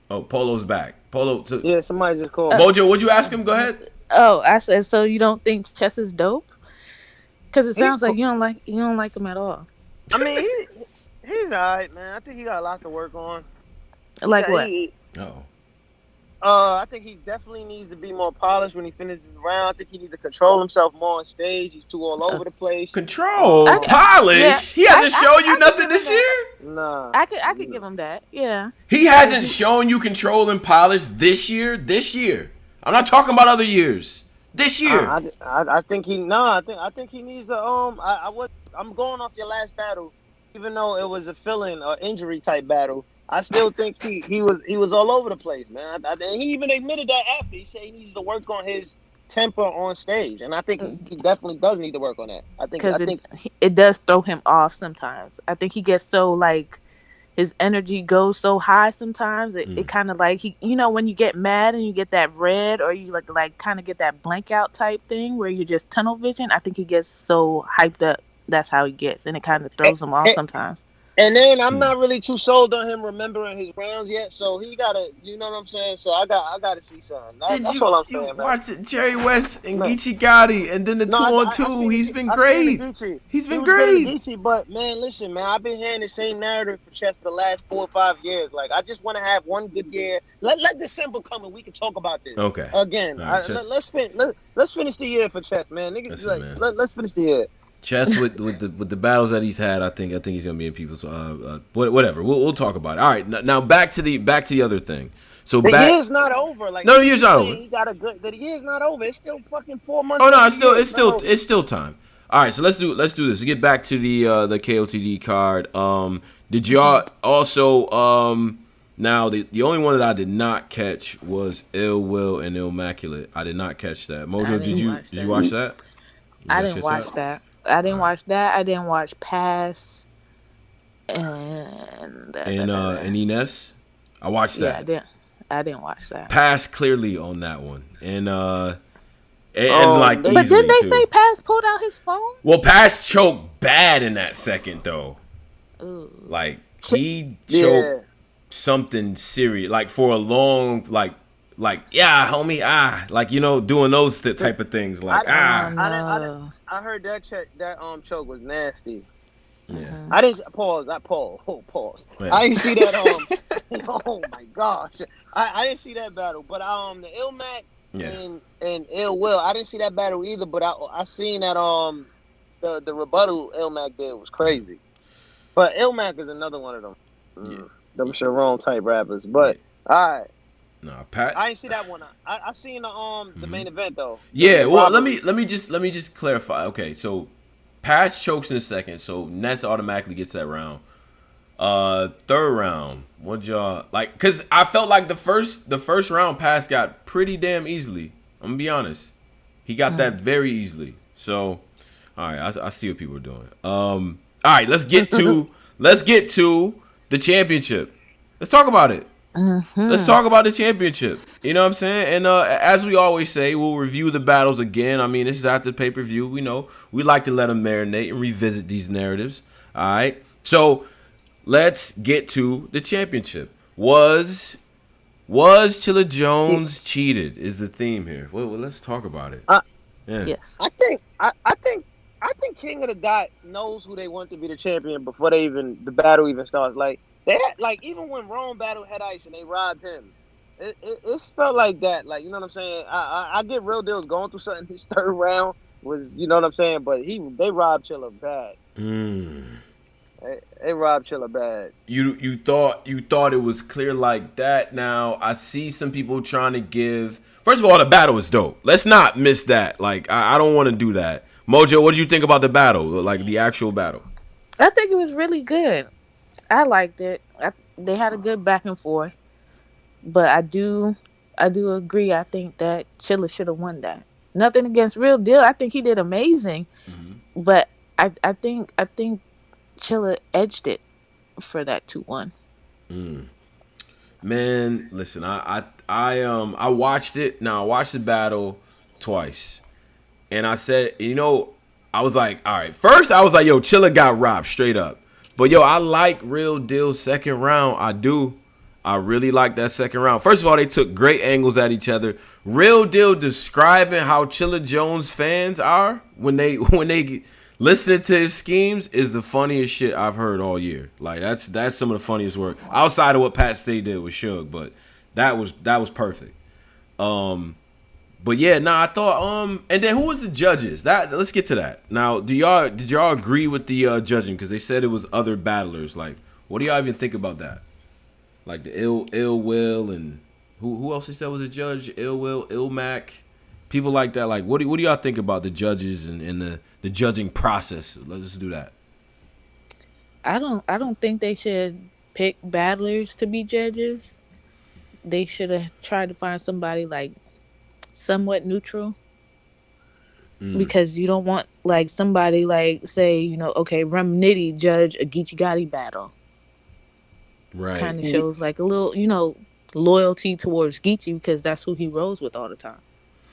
Oh, Polo's back. Polo. So, Yeah, somebody just called me. Mojo, what'd you ask him? Go ahead. Oh, I said, so you don't think Chess is dope? Because it He's sounds like cool. you don't like him at all. I mean, he's alright, man. I think he got a lot to work on. Like what? Oh. I think he definitely needs to be more polished when he finishes the round. I think he needs to control himself more on stage. He's too all over the place. Control, polish. Yeah, He hasn't shown you I nothing could this give him year. Nah. I could give him that. Yeah. He hasn't shown you control and polish this year. This year. I'm not talking about other years. This year. I think he I think he needs to I'm going off your last battle, even though it was a fill-in or injury type battle. I still think he was all over the place, man. And he even admitted that after. He said he needs to work on his temper on stage, and I think he definitely does need to work on that. I think it does throw him off sometimes. I think he gets so like his energy goes so high sometimes. It kind of like when you get mad and you get that red or you like kind of get that blank out type thing where you're just tunnel vision. I think he gets so hyped up. That's how he gets, and it kind of throws him off sometimes. And then I'm not really too sold on him remembering his rounds yet, so he gotta, you know what I'm saying? So I gotta see something. That's all I'm saying, man. Watch it, Jerry West and Geechee Gotti, and then the 2-on-2. He's been great. He's been great. Geechee, but man, listen, man, I've been hearing the same narrative for Chess for the last 4 or 5 years. Like, I just want to have one good year. Let December come and we can talk about this. Okay. Again, right, let's finish the year for Chess, man. Niggas, listen, man. Let's finish the year. Chess with the battles that he's had, I think he's gonna be in people's whatever. We'll talk about it. All right, now back to the other thing. So the year's not over. Like, no, the year's not over. He got a good. The year's not over. It's still fucking 4 months. Oh no, it's still time. All right, so let's do this. Let's get back to the KOTD card. Did y'all also now the only one that I did not catch was Ill Will and Immaculate. I did not catch that. Mojo, did you watch that? I didn't watch that. I didn't watch that. I didn't watch Pass and Ines. I watched that. Yeah, I didn't watch that. Pass clearly on that one, and but did they say Pass pulled out his phone? Well, Pass choked bad in that second though. Ooh. Like he choked something serious, like for a long yeah, homie, like doing those type of things, like I heard that choke was nasty. Yeah. I didn't pause. Pause. Yeah. I didn't see that. Oh my gosh, I didn't see that battle. But the Ilmac and Ill Will, I didn't see that battle either. But I seen that the rebuttal Ilmac did was crazy. But Ilmac is another one of them. Them Sharon type rappers. But all right. No, Pat. I didn't see that one. I seen the main event though. Yeah, well, let me just clarify. Okay, so Pat chokes in a second, so Ness automatically gets that round. Third round, what y'all like? Cause I felt like the first round Pass got pretty damn easily. I'm gonna be honest. He got that very easily. So, all right, I see what people are doing. All right, let's get to the championship. Let's talk about it. Let's talk about the championship. You know what I'm saying? And as we always say, we'll review the battles again. I mean, this is after the pay-per-view. We know we like to let them marinate and revisit these narratives. All right. So let's get to the championship. Was Chilla Jones cheated? Is the theme here? Well, let's talk about it. Yeah. Yes. I think King of the Dot knows who they want to be the champion before the battle even starts. Like they had, like even when Rome battled Head Ice and they robbed him, it felt like that. Like, you know what I'm saying? I get Real Deal's going through something. His third round was, you know what I'm saying, but they robbed Chilla bad. They robbed Chilla bad. You thought it was clear like that. Now I see some people trying to give. First of all, the battle is dope. Let's not miss that. Like I don't want to do that. Mojo, what did you think about the battle? Like the actual battle? I think it was really good. I liked it. They had a good back and forth, but I do agree. I think that Chilla should have won that. Nothing against Real Deal. I think he did amazing, but I think Chilla edged it for that 2-1. Man, listen, I watched it. Now I watched the battle twice, and I said, I was like, all right. First, I was like, yo, Chilla got robbed straight up. But yo, I like Real Deal's second round. I do. I really like that second round. First of all, they took great angles at each other. Real Deal describing how Chilla Jones fans are when they listening to his schemes is the funniest shit I've heard all year. Like that's some of the funniest work outside of what Pat Stay did with Suge, but that was perfect. But yeah, I thought and then who was the judges? Let's get to that. Now, did y'all agree with the judging? Because they said it was other battlers. Like, what do y'all even think about that? Like the Ill Will and who else they said was a judge? Ill Will, Ill Mac, people like that. Like, what do y'all think about the judges and the judging process? Let's just do that. I don't think they should pick battlers to be judges. They should have tried to find somebody like somewhat neutral, because you don't want like somebody like, say, okay, Rum Nitty judge a Geechee Gotti battle. Right. Kind of shows like a little, loyalty towards Geechee because that's who he rolls with all the time.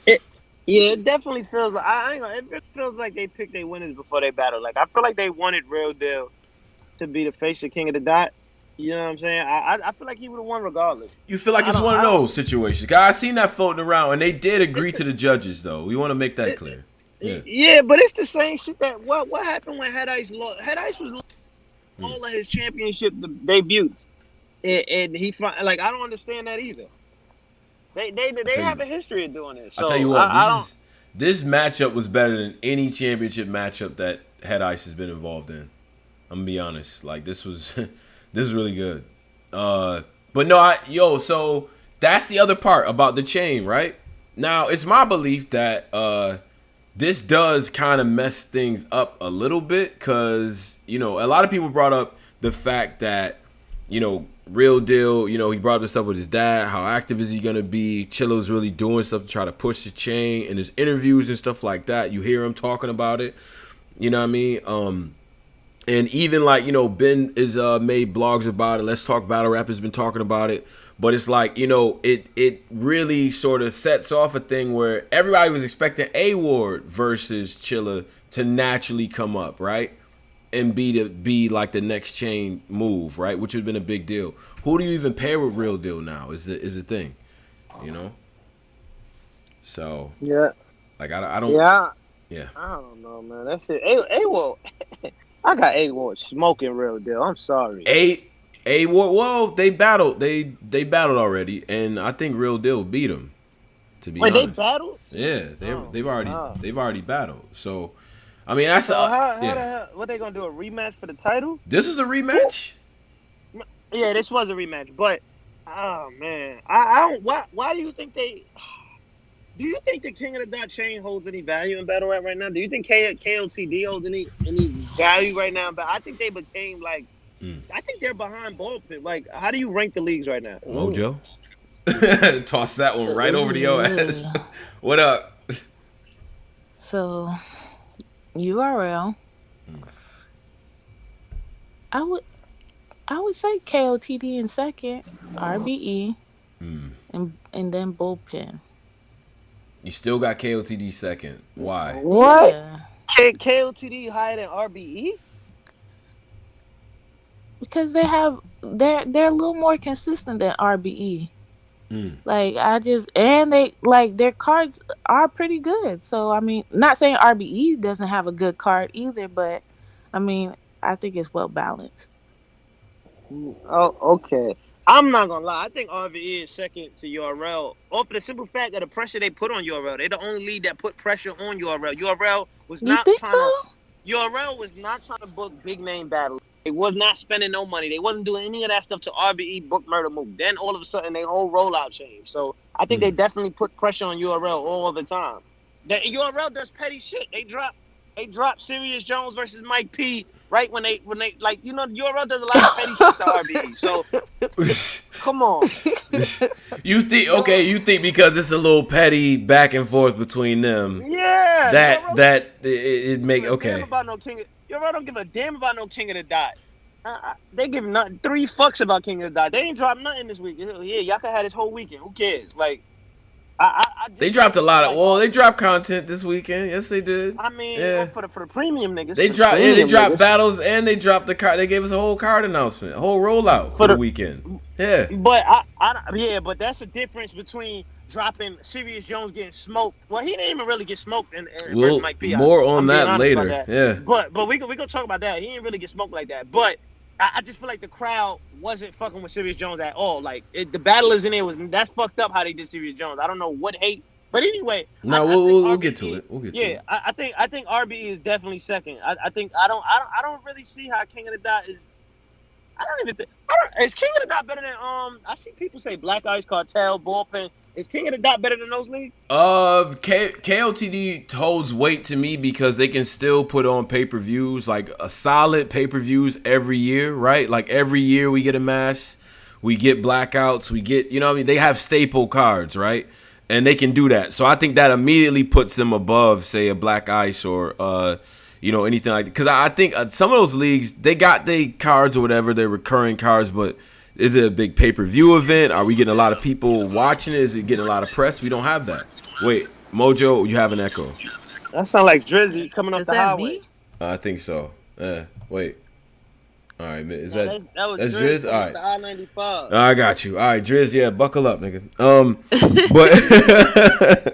It definitely feels like I ain't gonna, it feels like they picked their winners before they battle. Like I feel like they wanted Real Deal to be the face of King of the Dot. You know what I'm saying? I feel like he would have won regardless. You feel like it's one of those situations. Guys, I seen that floating around, and they did agree to the judges, though. We want to make that clear. Yeah, but it's the same shit that what happened when Head Ice lost. Head Ice was all of his championship debuts, and he like I don't understand that either. They have a history of doing this. So I'll tell you what, this matchup was better than any championship matchup that Head Ice has been involved in. I'm gonna be honest. Like this was really good. But no, so that's the other part about the chain, right? Now it's my belief that this does kind of mess things up a little bit, because a lot of people brought up the fact that Real Deal, he brought this up with his dad. How active is he gonna be? Chilla's really doing stuff to try to push the chain in his interviews and stuff like that. You hear him talking about it. You know what I mean? And even like Ben is made blogs about it. Let's Talk Battle Rap has been talking about it. But it's like it really sort of sets off a thing where everybody was expecting A Ward versus Chilla to naturally come up, right? And be like the next chain move, right? Which would have been a big deal. Who do you even pair with Real Deal now? Is the thing, So yeah, like I don't. Yeah. I don't know, man. That shit. A-Ward. I got A-Ward smoking Real Deal. I'm sorry. A-Ward. Well, they battled. They battled already, and I think Real Deal beat him. To be honest. Wait, they battled? Yeah, they've already battled. So. I mean, that's how the hell, what they gonna do, a rematch for the title? This is a rematch. Yeah, this was a rematch, but oh man, I don't. Why do you think they? Do you think the King of the Dot chain holds any value in battle rap right now? Do you think KOTD holds any value right now? But I think they became like, I think they're behind Ball Pit. Like, how do you rank the leagues right now? Mojo. Toss that one right over to your ass. What up? So URL, I would I would say KOTD in second, RBE, and then bullpen. You still got KOTD second. Why? What? Yeah, KOTD higher than RBE? because they're a little more consistent than RBE. Like and they like their cards are pretty good. So I mean, not saying RBE doesn't have a good card either, but I mean, I think it's well balanced. Oh, okay. I'm not gonna lie. I think RVE is second to URL. Off the simple fact of the pressure they put on URL. They're the only league that put pressure on URL. You think so? URL was not trying to book big name battles. They was not spending no money. They wasn't doing any of that stuff to RBE book Murder Move. Then all of a sudden their whole rollout changed. So I think they definitely put pressure on URL all the time. The URL does petty shit. They dropped Sirius Jones versus Mike P right when they like URL does a lot of petty shit to RBE. So come on. You think because it's a little petty back and forth between them. Yeah. It make okay. URL don't give a damn about no King of the Dot. They give nothing 3 fucks about King of the Dot. They ain't dropped nothing this week. Yeah, y'all can have this whole weekend. Who cares? Like they dropped a lot of they dropped content this weekend. Yes, they did. I mean, for the premium niggas. They dropped battles and they dropped the card. They gave us a whole card announcement, a whole rollout for the weekend. Yeah. But but that's the difference between dropping Sirius Jones getting smoked. Well, he didn't even really get smoked versus Mike P. More on that later. That. Yeah. But we gonna talk about that. He didn't really get smoked like that. But I just feel like the crowd wasn't fucking with Sirius Jones at all. Like the battlers in there that's fucked up how they did Sirius Jones. I don't know what hate, but anyway. No, we'll get to it. We'll get to it. I think RBE is definitely second. I think I don't really see how King of the Dot is. I don't even think. Is King of the Dot better than I see people say Black Ice Cartel, Bullpen. Is King of the Dot better than those leagues? KOTD holds weight to me because they can still put on pay-per-views, like a solid pay-per-views every year, right? Like every year we get a match, we get blackouts, we get, you know what I mean? They have staple cards, right? And they can do that. So I think that immediately puts them above, say, a Black Ice or anything like that. Because I think some of those leagues, they got their cards or whatever, their recurring cards, but is it a big pay-per-view event? Are we getting a lot of people watching it? Is it getting a lot of press? We don't have that. Wait, Mojo, you have an echo. That sounds like DRIZZ coming up the highway. I think so. Wait. All right, man. That's DRIZZ? All right. The I-95. I got you. All right, DRIZZ, yeah, buckle up, nigga.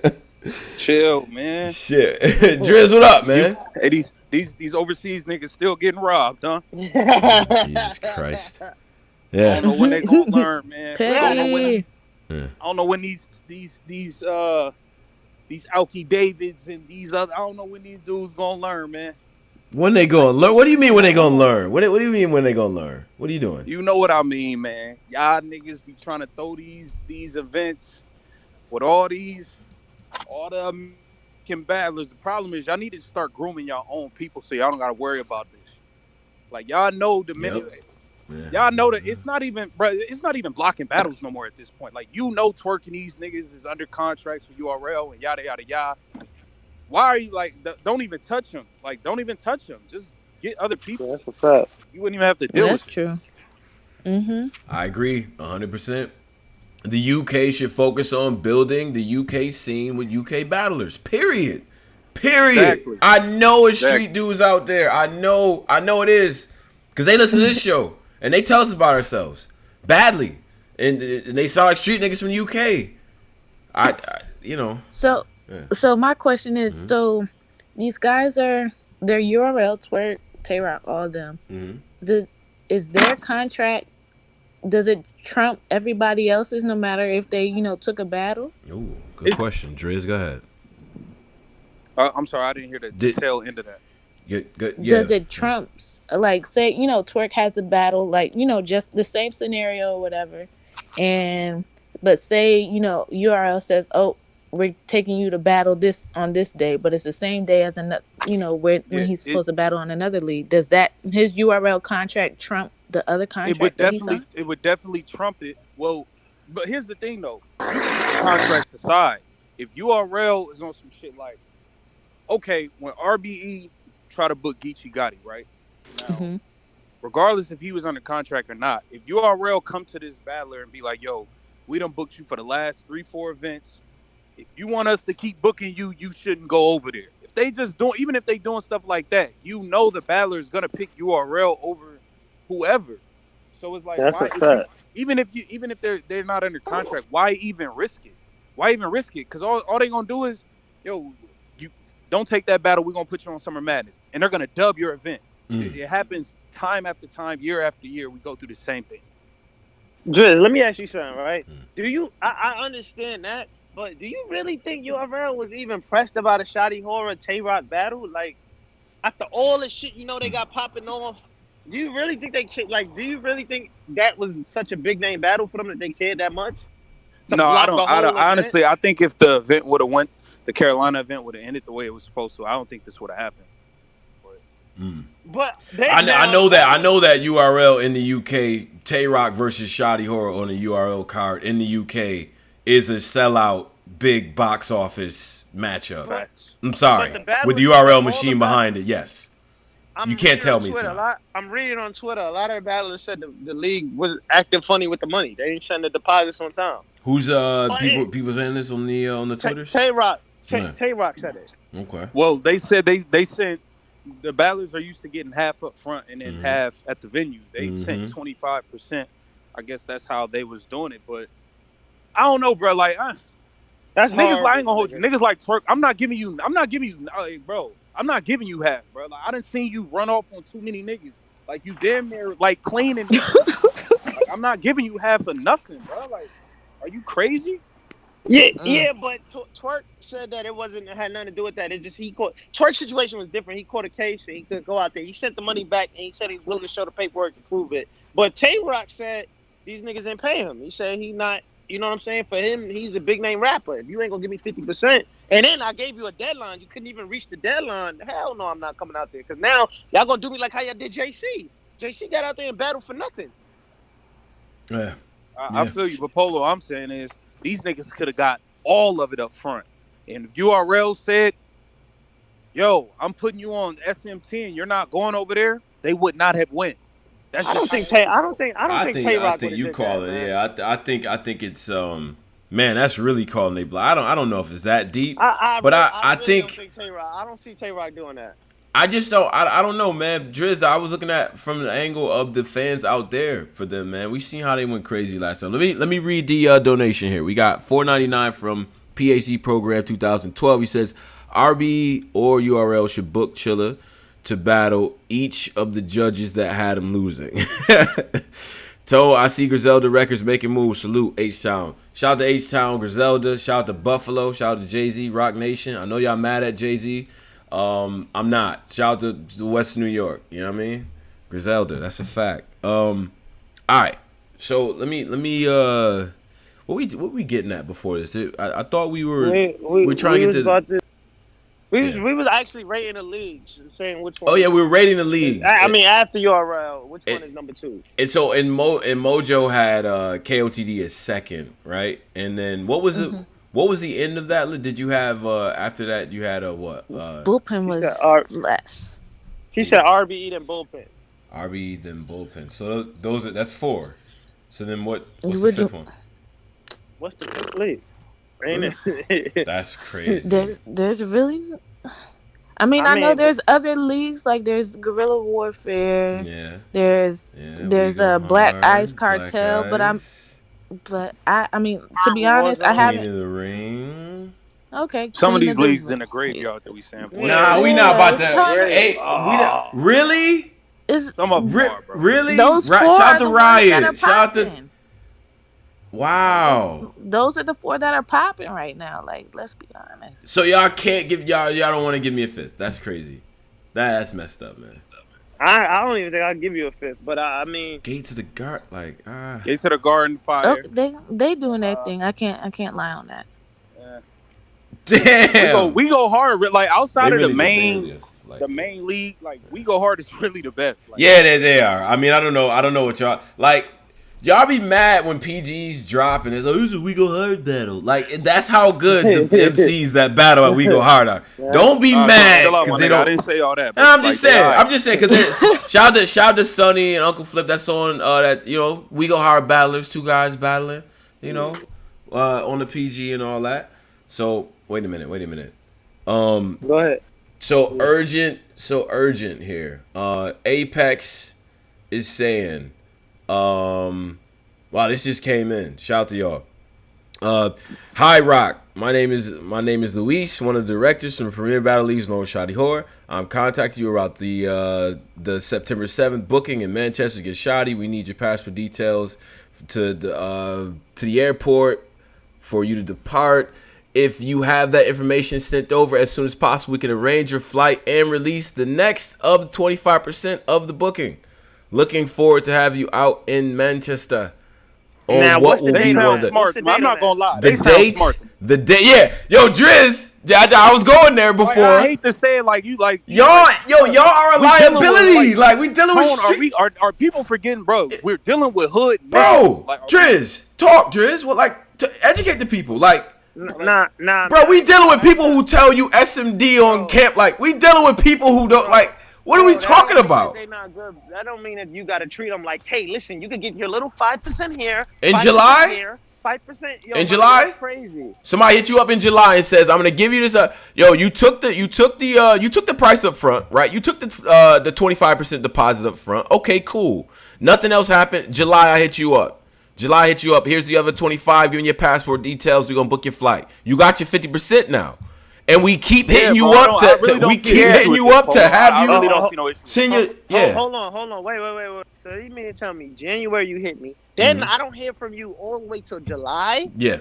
But chill, man. Shit. DRIZZ, what up, man? Hey, these overseas niggas still getting robbed, huh? Jesus Christ. Yeah. I don't know when they gonna learn, man. I don't know when these Alki Davids and these other. I don't know when these dudes gonna learn, man. When they gonna learn? What do you mean when they gonna learn? What do you mean when they gonna learn? What are you doing? You know what I mean, man. Y'all niggas be trying to throw these events with all the American battlers. The problem is y'all need to start grooming y'all own people so y'all don't gotta worry about this. Like y'all know the minute. Yep. Yeah. Y'all know that it's not even blocking battles no more at this point. Like twerking these niggas is under contracts for URL and yada yada yada. Why are you like? Don't even touch them. Like don't even touch them. Just get other people. That's a fact. You wouldn't even have to deal with it. That's true. Mm-hmm. I agree 100%. The UK should focus on building the UK scene with UK battlers. Period. Exactly. I know it's street dudes out there. I know it is because they listen to this show. And they tell us about ourselves badly, and they sound like street niggas from the UK. So my question is, so these guys they're URL, Twerk, Tay-Rock, all of them. Is their contract? Does it trump everybody else's, no matter if they took a battle? Ooh, good question, DRIZZ. Go ahead. I'm sorry, I didn't hear the tail end of that. Yeah. Does it trump, like, say, Twerk has a battle, like, just the same scenario or whatever, but say, URL says, oh, we're taking you to battle this on this day, but it's the same day as another, when he's supposed to battle on another league. Does that his URL contract trump the other contract? It would definitely trump it. Well, But here's the thing, though. You can put the contracts aside. If URL is on some shit like, okay, when RBE try to book Geechee Gotti, right? Now, regardless if he was under contract or not, if URL come to this battler and be like, yo, we done booked you for the last 3-4 events. If you want us to keep booking you, you shouldn't go over there. If they just don't, even if they doing stuff like that, you know the battler is gonna pick URL over whoever. So it's like, why? Even if they're not under contract, why even risk it? Why even risk it? Because all they gonna do is, yo, you don't take that battle. We're gonna put you on Summer Madness, and they're gonna dub your event. It happens time after time, year after year. We go through the same thing. DRIZZ, let me ask you something, right? Do you? I understand that, but do you really think URL was even pressed about a Shotty Horror Tay-Rock battle? Like, after all the shit they got popping off, do you really think do you really think that was such a big name battle for them that they cared that much? No, I don't. Honestly, I think if the event would have went, the Carolina event would have ended the way it was supposed to. I don't think this would have happened. But I know that URL in the UK, Tay-Rock versus Shotty Horror on the URL card in the UK is a sellout big box office matchup. I'm sorry, with the URL machine behind it. Yes, you can't tell me so. I'm reading on Twitter. A lot of the battlers said the league was acting funny with the money. They didn't send the deposits on time. Who's people saying this on the Twitters? Tay-Rock said it. Okay. Well, they said they sent. The battlers are used to getting half up front and then half at the venue. They sent 25%. I guess that's how they was doing it. But I don't know, bro. Like, that's niggas. I ain't gonna hold you. Niggas like Twerk. I'm not giving you, bro. I'm not giving you half, bro. Like, I done seen you run off on too many niggas. Like, you damn near like cleaning. Like, I'm not giving you half of nothing, bro. Like, are you crazy? Yeah, but Twerk said that it had nothing to do with that. It's just Twerk's situation was different. He caught a case and he could go out there. He sent the money back and he said he's willing to show the paperwork to prove it. But Tay-Rock said these niggas didn't pay him. He said he not, you know what I'm saying? For him, he's a big name rapper. If you ain't gonna give me 50%, and then I gave you a deadline, you couldn't even reach the deadline. Hell no, I'm not coming out there because now y'all gonna do me like how y'all did JC. JC got out there and battled for nothing. Yeah, I feel you, but Polo, I'm saying is, these niggas could have got all of it up front. And if URL said, yo, I'm putting you on SM10, you're not going over there, they would not have went. I don't think Tay-Rock. I think you call it. Yeah, I think it's man, that's really calling they block. I don't know if it's that deep, I really think don't think Tay-Rock. I don't see Tay-Rock doing that. I just don't. I don't know, man. DRIZZ, I was looking at from the angle of the fans out there for them, man. We seen how they went crazy last time. Let me read the donation here. We got $4.99 from PhD Program 2012. He says RB or URL should book Chilla to battle each of the judges that had him losing. I see Griselda Records making moves. Salute H-Town. Shout out to H-Town, Griselda. Shout out to Buffalo. Shout out to Jay-Z, Rock Nation. I know y'all mad at Jay-Z. I'm not. Shout out to West New York. You know what I mean? Griselda. That's a fact. All right. So let me. What we getting at before this? I thought we were trying to get this. We was actually rating the leagues, saying which one. Oh yeah, we were rating the leagues. I mean, after URL, which one is number 2? And so in MOJO had KOTD as second, right? And then what was it? What was the end of that? Did you have after that? You had a what? Bullpen was less. He said RBE then bullpen. RBE then bullpen. So that's 4. So then what's the 5th one? What's the 5th league? That's crazy. There's really. I mean, I know there's other leagues, like there's Guerrilla Warfare. Yeah. There's a Black Ice Cartel, but I mean, to be honest, I haven't. Queen of the Ring. Okay. Some of these leagues in the graveyard that we saying. Nah, we not about to. Hey, really? Some of them are, bro. Really? Those four Shout out to are Riot. Shout out to. popping. Wow. Those are the 4 that are popping right now. Like, let's be honest. So y'all can't give y'all don't want to give me a 5th. That's crazy. That's messed up, man. I don't even think I'll give you a 5th, but I mean, Gates of the Garden, Gates of the Garden Fire. Oh, they doing their thing. I can't lie on that. Damn. We go hard. Like outside They of really the main, like the main league, like we go hard is really the best. Like, yeah, they are. I mean, I don't know what y'all like. Y'all be mad when PGs drop and it's like, this is a We Go Hard battle. Like, that's how good the MCs that battle at We Go Hard are. Don't be mad because they don't. I didn't say all that. Nah, I'm just saying because shout out to Sonny and Uncle Flip. That's on that We Go Hard battlers, 2 guys battling, on the PG and all that. So wait a minute. Go ahead. So urgent here. Apex is saying. Wow, this just came in. Shout out to y'all. Hi Rock. My name is Luis, one of the directors from the Premier Battle Leagues, known as Shoddy Horror. I'm contacting you about the September 7th booking in Manchester. Get Shoddy. We need your passport details to the airport for you to depart. If you have that information sent over as soon as possible, we can arrange your flight and release the next of the 25% of the booking. Looking forward to have you out in Manchester. Now, what's the date on that? I'm not gonna lie. The date, yeah. Yo, DRIZZ, I was going there before. I hate to say it like y'all are a liability. Like we dealing with. Are people forgetting, bro? We're dealing with hood, bro. DRIZZ, talk, DRIZZ. What, to educate the people, like. Nah. Bro, we dealing with people who tell you SMD on camp. Like we dealing with people who don't like. What are we talking about? They not good. That don't mean that you got to treat them like, hey, listen, you can get your little 5% here. In July? Here, 5%. Yo, in July? That's crazy. Somebody hit you up in July and says, I'm gonna give you this. You took the price up front, right? You took the 25% deposit up front. Okay, cool. Nothing else happened. July, I hit you up. Here's the other 25. Giving your passport details. We're gonna book your flight. You got your 50% now. And we keep hitting you up to have you send your Hold on. Wait. So you mean to tell me January you hit me, then I don't hear from you all the way till July? Yeah.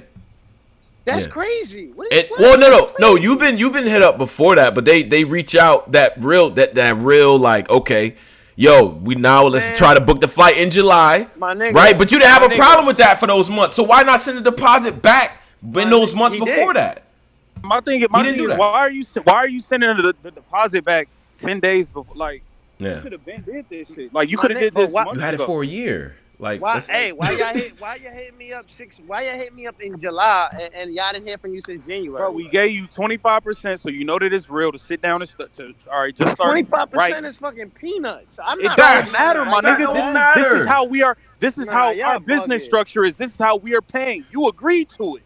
That's crazy. No. You've been hit up before that, but they reach out that real like, okay, let's try to book the flight in July. My nigga, right? But you didn't have a problem with that for those months. So why not send the deposit back in those months before that? My thing is, why are you sending the deposit back 10 days before? Like, you should have been did this shit. Like, you could have did this. You had it for a year. Like, why you hitting me up Why you hitting me up in July and y'all didn't hear from you since January? Bro, we gave you 25%, so you know that it's real to sit down and all right, just start. 25% is fucking peanuts. It doesn't matter, my nigga. This is how we are. This is how our business structure is. This is how we are paying. You agreed to it.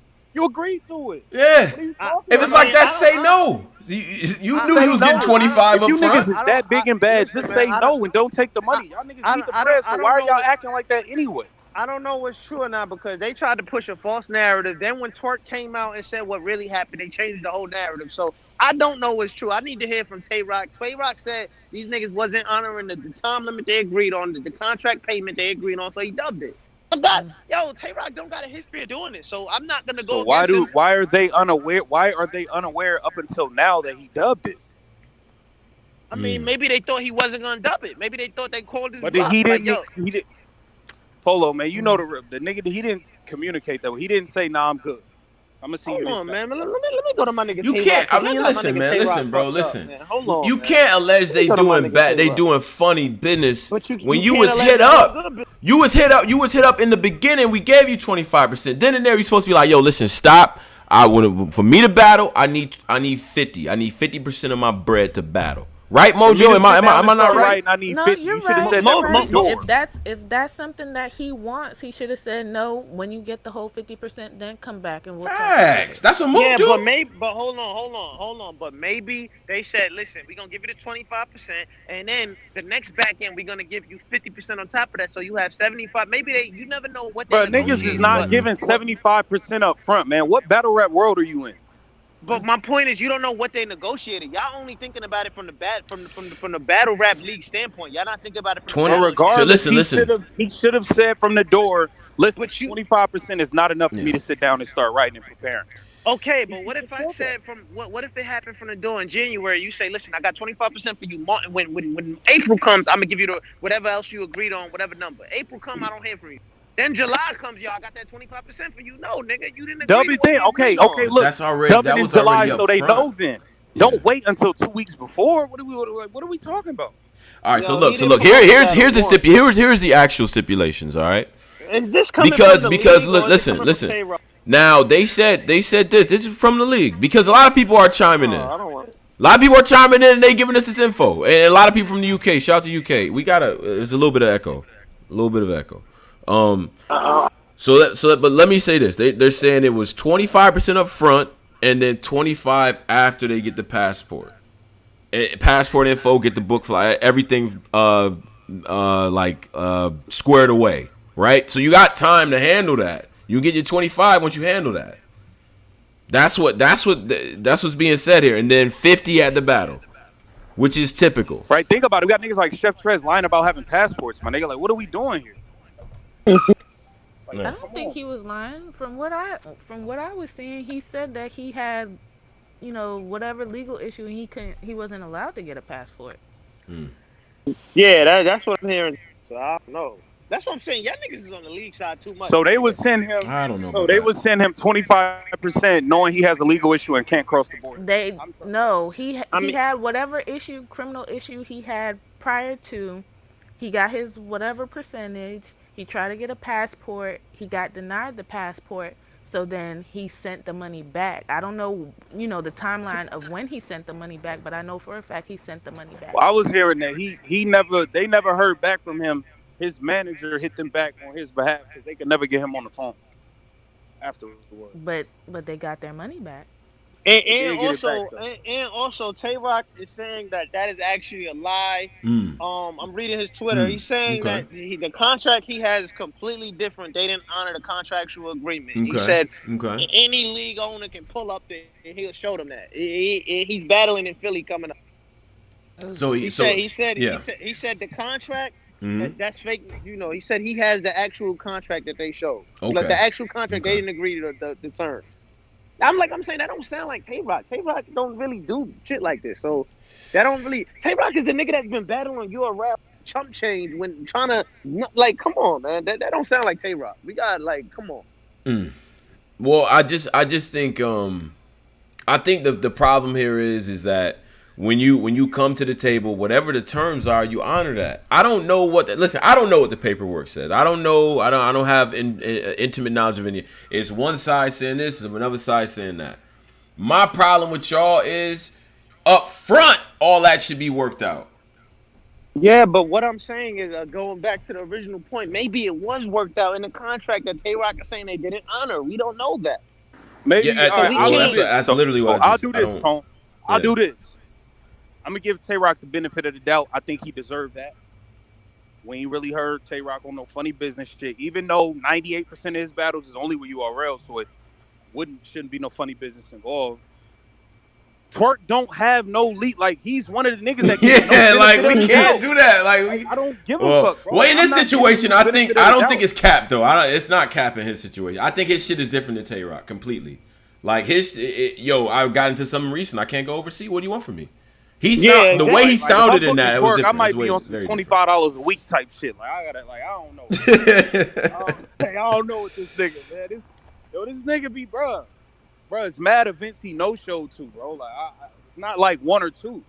Yeah. If it's like that, say no. You knew he was getting 25 up front. You niggas is that big and bad. Just say no and don't take the money. Y'all niggas need the bread, so why are y'all acting like that anyway? I don't know what's true or not because they tried to push a false narrative. Then when Twerk came out and said what really happened, they changed the whole narrative. So I don't know what's true. I need to hear from Tay Rock. Tay Rock said these niggas wasn't honoring the time limit they agreed on, the contract payment they agreed on, so he dubbed it. Tay Rock don't got a history of doing this, so I'm not gonna go. So why are they unaware? Why are they unaware up until now that he dubbed it? I mean, maybe they thought he wasn't gonna dub it. Maybe they thought they called his. But he didn't. He did. Polo, man, you know the nigga. He didn't communicate that. He didn't say, "Nah, I'm good. I'm gonna see you." Hold on, man. Let me go to my nigga. You can't. I mean, listen, man. Listen, bro. Listen. Hold on. You can't allege they doing bad. They doing funny business. When you was hit up, you was hit up in the beginning. We gave you 25%. Then and there, you supposed to be like, yo, listen, stop. For me to battle, I need 50. I need 50% of my bread to battle. Right, Mojo? Am I not right? I need no, 50. You're you should have right. said that If that's something that he wants, he should have said no. When you get the whole 50%, then come back and we'll Facts. That's what Mojo do. But hold on. But maybe they said, listen, we're gonna give you the 25%, and then the next back end we're gonna give you 50% on top of that, so you have 75. Maybe you never know what. But niggas is not giving 75% up front, man. What battle rap world are you in? But my point is, you don't know what they negotiated. Y'all only thinking about it from the battle rap league standpoint. Y'all not thinking about it from the regardless. So listen. He should have said from the door, listen, 25% is not enough for me to sit down and start writing and preparing. Okay, but what if I said what if it happened from the door in January? You say, listen, I got 25% for you. When April comes, I'm gonna give you the whatever else you agreed on, whatever number. April come, I don't hear from you. Then July comes, y'all. I got that 25% for you. No, nigga, you didn't agree. Dub it then. Okay, look. That's already. Dub That it was in July, already so they upfront. know. Then don't wait until 2 weeks before. What are we talking about? All right, so look. Here's the actual stipulations. All right. Is this coming from the because league or is it coming listen. from Tay-Rock? Now they said this. This is from the league because a lot of people are chiming in. I don't want it. A lot of people are chiming in and they giving us this info. And a lot of people from the UK. Shout out to UK. There's a little bit of echo. A little bit of echo. But let me say this. They're saying it was 25% up front and then 25 after they get the passport. Passport info, get the book fly, everything squared away, right? So you got time to handle that. You get your 25 once you handle that. That's what's being said here, and then 50 at the battle, which is typical. Right? Think about it. We got niggas like Chef Trez lying about having passports, my nigga. Like, what are we doing here? I don't think he was lying. From what I was seeing, he said that he had, whatever legal issue, he wasn't allowed to get a passport. Yeah, that's what I'm hearing. So I don't know. That's what I'm saying. Y'all niggas is on the league side too much. So they would send him. I don't know. So they would send him 25%, knowing he has a legal issue and can't cross the border. He had whatever criminal issue he had prior to. He got his whatever percentage. He tried to get a passport. He got denied the passport. So then he sent the money back. I don't know, the timeline of when he sent the money back, but I know for a fact he sent the money back. Well, I was hearing that they never heard back from him. His manager hit them back on his behalf because they could never get him on the phone afterwards. But they got their money back. And also, Tay-Rock is saying that is actually a lie. I'm reading his Twitter. He's saying that the contract he has is completely different. They didn't honor the contractual agreement. He said any league owner can pull up there and he'll show them that. He's battling in Philly coming up. So he said the contract. That's fake. He said he has the actual contract that they showed. Okay. Like the actual contract, they didn't agree to the terms. I'm saying that don't sound like Tay-Rock. Tay-Rock don't really do shit like this. So that don't really. Tay-Rock is the nigga that's been battling URL chump change when trying to come on, man. That don't sound like Tay-Rock. We got come on. Well, I just think I think the problem here is that when you come to the table, whatever the terms are, you honor that. I don't know what the paperwork says. I don't know. I don't have intimate knowledge of any. It's one side saying this and another side saying that. My problem with y'all is up front, all that should be worked out. Yeah, but what I'm saying is going back to the original point. Maybe it was worked out in the contract that Tay-Rock is saying they didn't honor. We don't know that. Maybe that's literally what I'll do this, Tone. I'll do this. I'm going to give Tay-Rock the benefit of the doubt. I think he deserved that. We ain't really heard Tay-Rock on no funny business shit, even though 98% of his battles is only with URL, so it shouldn't be no funny business involved. Twerk don't have no lead. Like, he's one of the niggas that we can't do that. I don't give a fuck, bro. Well, in this situation, I don't think it's capped, though. It's not capped in his situation. I think his shit is different than Tay-Rock completely. Like, I got into something recent. I can't go overseas. What do you want from me? The way he sounded in that, it was different. I might be on some $25 a week type shit. Like, I don't know. I don't know what this nigga, man. This nigga be, bro, it's mad events he no-show to, bro. Like, it's not like one or two.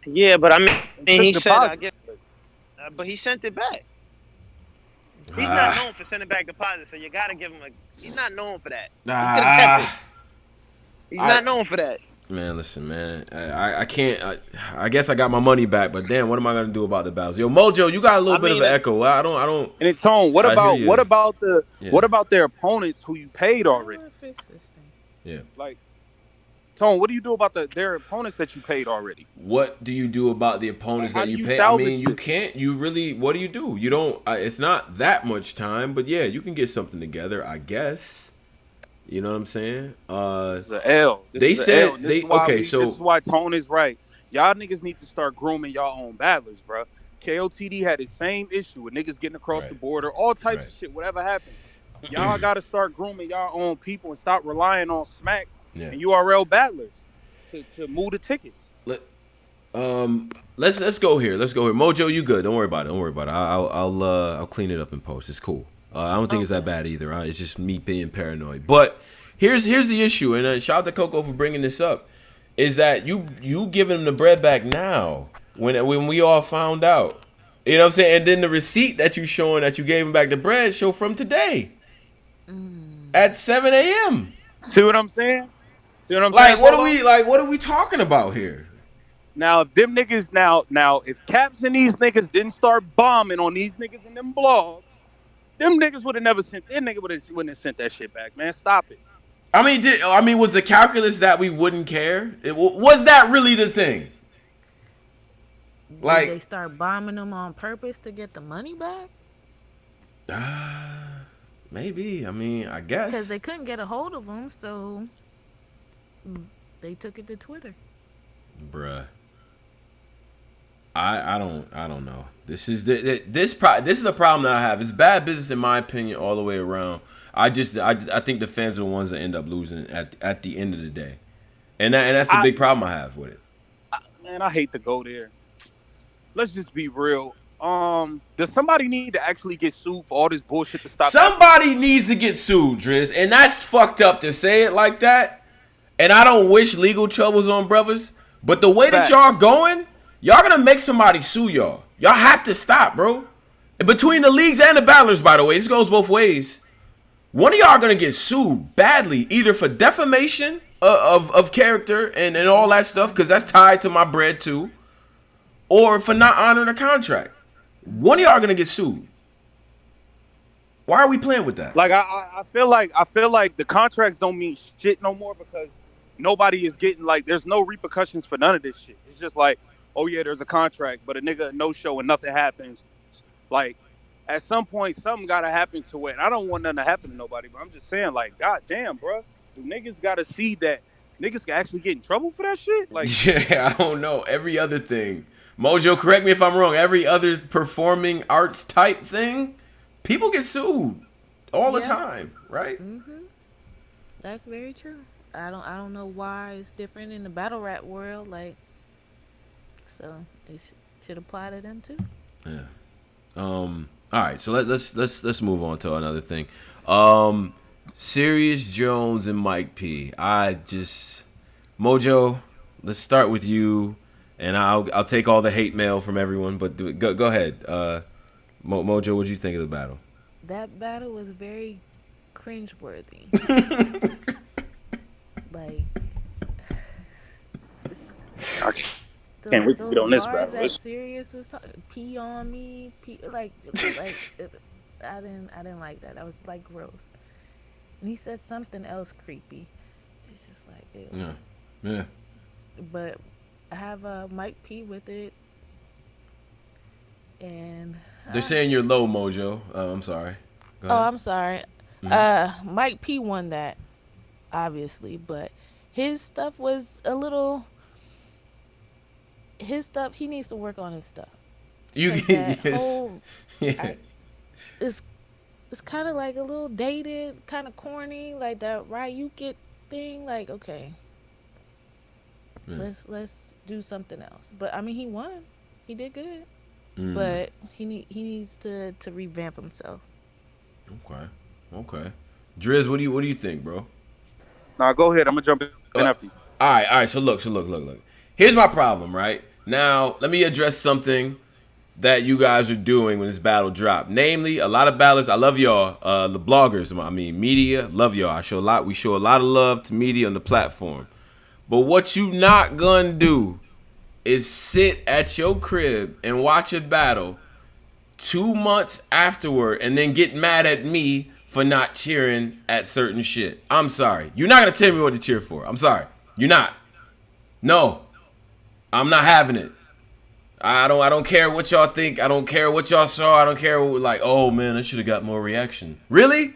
Yeah, but I mean, he said, but he sent it back. He's not known for sending back deposits, so you gotta give him he's not known for that. He could have kept it. He's not known for that. Man, listen, man. I can't. I guess I got my money back, but damn, what am I gonna do about the battles? Yo, Mojo, you got a little bit of an echo. I don't. And it's Tone. What about their opponents who you paid already? Yeah. Like, Tone, what do you do about their opponents that you paid already? What do you do about the opponents that you paid? I mean, you can't. You really. What do you do? You don't. It's not that much time, but yeah, you can get something together, I guess. You know what I'm saying? This is an L. This is why Tone is right. Y'all niggas need to start grooming y'all own battlers, bro. KOTD had the same issue with niggas getting across the border, all types of shit, whatever happens. Y'all got to start grooming y'all own people and stop relying on Smack and URL battlers to move the tickets. Let's go here. Mojo, you good? Don't worry about it. I'll clean it up in post. It's cool. I don't think it's that bad either. It's just me being paranoid. But here's the issue, and shout out to Coco for bringing this up, is that you giving them the bread back now when we all found out. You know what I'm saying? And then the receipt that you showing that you gave him back the bread show from today at 7 a.m. See what I'm saying? See what I'm Like, saying? what Polo? what are we talking about here? Now, if them niggas now, if Caps and these niggas didn't start bombing on these niggas in them blogs, them niggas would have never sent. Them nigga wouldn't have sent that shit back, man. Stop it. I mean, was the calculus that we wouldn't care? Was that really the thing? Did they start bombing them on purpose to get the money back? Maybe. I mean, I guess because they couldn't get a hold of them, so they took it to Twitter. Bruh. I don't know. This is this is a problem that I have. It's bad business in my opinion all the way around. I think the fans are the ones that end up losing at the end of the day, and that's the big problem I have with it. Man, I hate to go there. Let's just be real. Does somebody need to actually get sued for all this bullshit to stop? Somebody needs to get sued, Drizz, and that's fucked up to say it like that. And I don't wish legal troubles on brothers, but the way that y'all going, y'all gonna make somebody sue y'all. Y'all have to stop, bro. Between the leagues and the battlers, by the way, this goes both ways. One of y'all gonna get sued badly, either for defamation of character and all that stuff, because that's tied to my bread too, or for not honoring a contract. One of y'all gonna get sued. Why are we playing with that? Like I feel like the contracts don't mean shit no more because nobody is getting there's no repercussions for none of this shit. It's just like, oh yeah, there's a contract, but a nigga no show and nothing happens. Like at some point something gotta happen to it. And I don't want nothing to happen to nobody, but I'm just saying, like, goddamn, bro, do niggas gotta see that niggas can actually get in trouble for that shit? Like, yeah, I don't know. Every other thing. Mojo, correct me if I'm wrong. Every other performing arts type thing, people get sued all the time, right? Mm-hmm. That's very true. I don't know why it's different in the battle rap world. Like, so it should apply to them too. Yeah. All right. So let's move on to another thing. Sirius Jones and Mike P. Mojo, let's start with you. And I'll take all the hate mail from everyone, but go ahead. Mojo, what'd you think of the battle? That battle was very cringeworthy. Like, I can't wait to get on this battle. That Sirius was talking, pee on me, I didn't like that. That was like gross. And he said something else creepy. It's just like, ew. Yeah. But I have Mike P with it, and they're saying you're low, Mojo. I'm sorry. I'm sorry. Mm-hmm. Mike P won that, obviously, but his stuff was a little. His stuff, he needs to work on his stuff. It's kind of like a little dated, kind of corny, like that Ryukit thing. Like, okay, let's do something else. But I mean, he won. He did good. But he needs to revamp himself. Okay. Drizz, what do you think, bro? Nah, go ahead. I'm gonna jump in after you. All right. So look. Here's my problem, right? Now, let me address something that you guys are doing when this battle dropped. Namely, a lot of battlers, I love y'all, the bloggers, media, love y'all. We show a lot of love to media on the platform. But what you not gonna do is sit at your crib and watch a battle 2 months afterward and then get mad at me for not cheering at certain shit. I'm sorry. You're not gonna tell me what to cheer for. I'm sorry. You're not. No. I'm not having it. I don't care what y'all think. I don't care what y'all saw. I don't care oh man, I should have got more reaction. Really?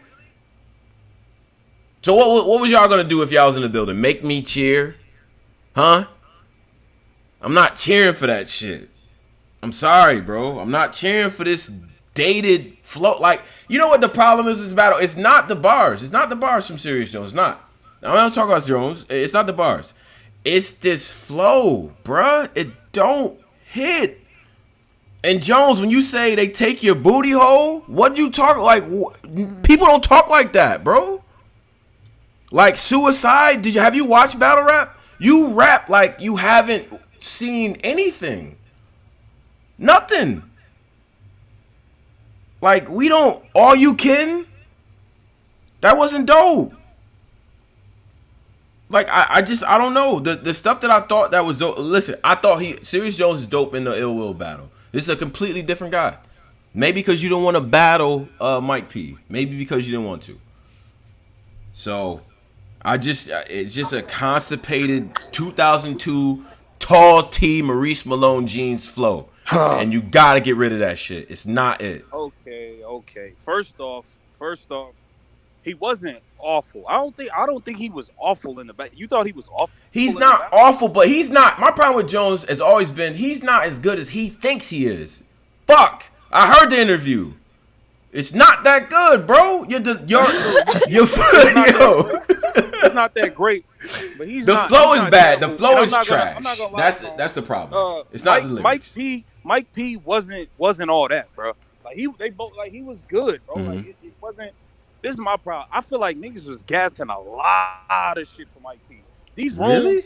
So what was y'all gonna do if y'all was in the building? Make me cheer? Huh? I'm not cheering for that shit. I'm sorry, bro. I'm not cheering for this dated flow. Like, you know what the problem is with this battle? It's not the bars. It's not the bars from Sirius Jones. It's not. I'm not talking about Jones. It's not the bars. It's this flow, bruh. It don't hit. And Jones, when you say they take your booty hole, what you talk like? People don't talk like that, bro. Like suicide. Have you watched battle rap? You rap like you haven't seen anything. Nothing. Like, we don't. All You Can? That wasn't dope. Like, I don't know. The stuff that I thought that was dope. Listen, I thought Serious Jones is dope in the Ill Will battle. This is a completely different guy. Maybe because you don't want to battle Mike P. Maybe because you didn't want to. So, it's just a constipated 2002 tall T Maurice Malone jeans flow. And you gotta get rid of that shit. It's not it. Okay. First off, he wasn't awful. I don't think he was awful in the back. You thought he was awful? He's not awful, but he's not. My problem with Jones has always been he's not as good as he thinks he is. Fuck. I heard the interview. It's not that good, bro. It's not that great. But he's the not, flow he's is not bad. terrible. The flow is I'm trash. not gonna lie, That's the problem. It's not the lyrics. Mike P wasn't all that, bro. Like he was good, bro. Mm-hmm. Like it wasn't. This is my problem. I feel like niggas was gassing a lot of shit for Mike P. These rooms, really?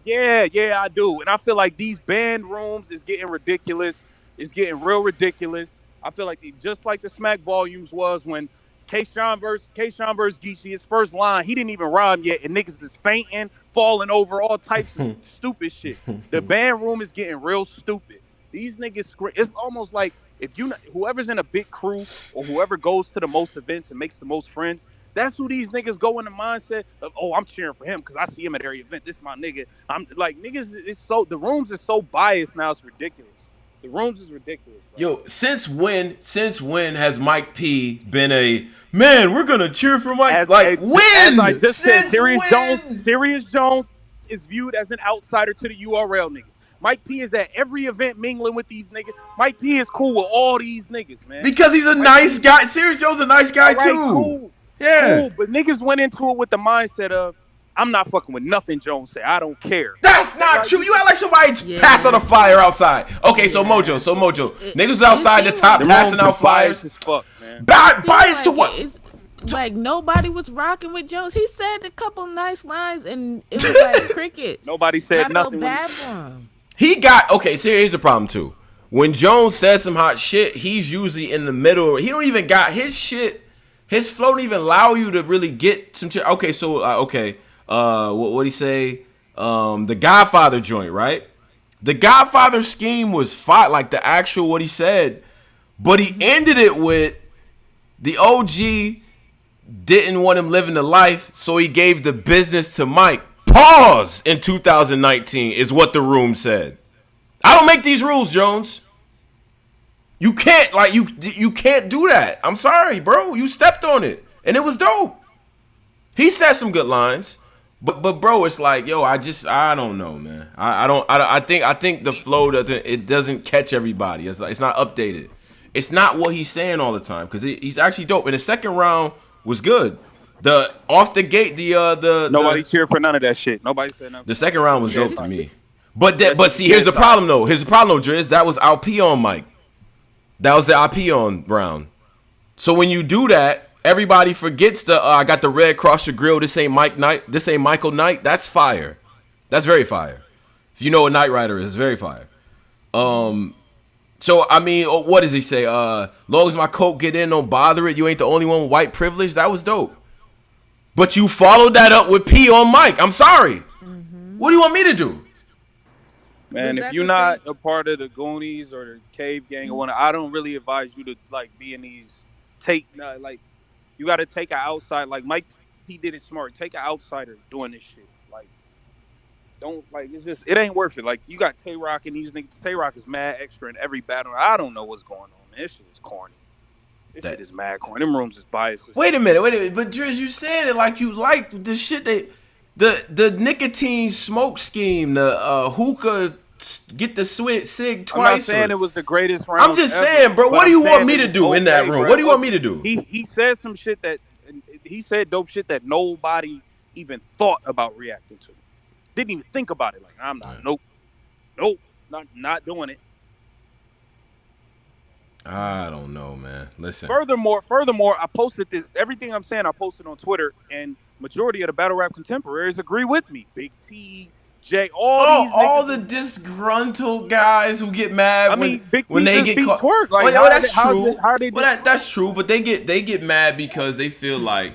Yeah, I do. And I feel like these band rooms is getting ridiculous. It's getting real ridiculous. I feel like just like the Smack Volumes was when K-Sean versus Geechee, his first line, he didn't even rhyme yet, and niggas is fainting, falling over, all types of stupid shit. The band room is getting real stupid. These niggas, it's almost like if whoever's in a big crew or whoever goes to the most events and makes the most friends, that's who these niggas go in the mindset of, oh, I'm cheering for him because I see him at every event. This is my nigga. I'm like, niggas, the rooms is so biased now, it's ridiculous. The rooms is ridiculous, bro. Yo, since when has Mike P been a man? We're gonna cheer for Mike. When? As I just said, Serious Jones is viewed as an outsider to the URL niggas. Mike P is at every event mingling with these niggas. Mike P is cool with all these niggas, man. Because he's a nice guy. Serious Jones is a nice guy too. Cool. Yeah. Cool. But niggas went into it with the mindset of, I'm not fucking with nothing Jones said. I don't care. That's not true. You act like somebody passed out a flyer outside. Okay, so Mojo. Niggas was outside the top passing out flyers. As fuck, man. Biased to what? Like nobody was rocking with Jones. He said a couple nice lines and it was like crickets. Nobody said nothing. Bad for him. He got so here's the problem too. When Jones says some hot shit, he's usually in the middle. He don't even got his shit. His flow don't even allow you to really get some shit. Okay, so what he say? The Godfather joint, right? The Godfather scheme was fought like the actual what he said, but he ended it with the OG didn't want him living the life, so he gave the business to Mike. Pause in 2019 is what the room said. I don't make these rules, Jones. You can't you can't do that. I'm sorry, bro. You stepped on it, and it was dope. He said some good lines, but bro, it's like, yo, I don't know, man. I think the flow doesn't catch everybody. It's not updated. It's not what he's saying all the time because he's actually dope. And the second round was good. The off the gate, nobody cheered for none of that shit. Nobody said nothing. The second round was dope to me. But see, here's the problem though. Drizz. That was IP on Mike. That was the IP on round. So when you do that, everybody forgets I got the red across your grill. This ain't Mike Knight. This ain't Michael Knight. That's fire. That's very fire. If you know what Knight Rider is, it's very fire. So I mean, what does he say? Long as my coat get in, don't bother it. You ain't the only one with white privilege. That was dope. But you followed that up with P on Mike. I'm sorry. Mm-hmm. What do you want me to do? Man, if you're not a part of the Goonies or the Cave Gang or whatnot, I don't really advise you to be in these you got to take an outside. Like Mike, he did it smart. Take an outsider doing this shit. It's just, it ain't worth it. Like you got Tay Rock and these niggas. Tay Rock is mad extra in every battle. I don't know what's going on, man. This shit is corny. This shit is mad corny. Them rooms is biased. Wait a minute. But Drizz, you said it like you liked the shit the nicotine smoke scheme, the hookah, get the cig twice. I'm not saying it was the greatest round. I'm just saying, bro. What do you want me to do in that room? What do you want me to do? He said some shit he said dope shit that nobody even thought about reacting to. Didn't even think about it. Like I'm not. Nope. Not doing it. I don't know, man. Listen. Furthermore, I posted this. Everything I'm saying, I posted on Twitter, and majority of the battle rap contemporaries agree with me. Big T, Jay, all Oh, these all niggas the is. disgruntled guys who get I mad mean, Big when T they just get beat caught. Twerk. Well, Like, yeah, well, that's true. how are they Well, just? that's true. But they get mad because they feel like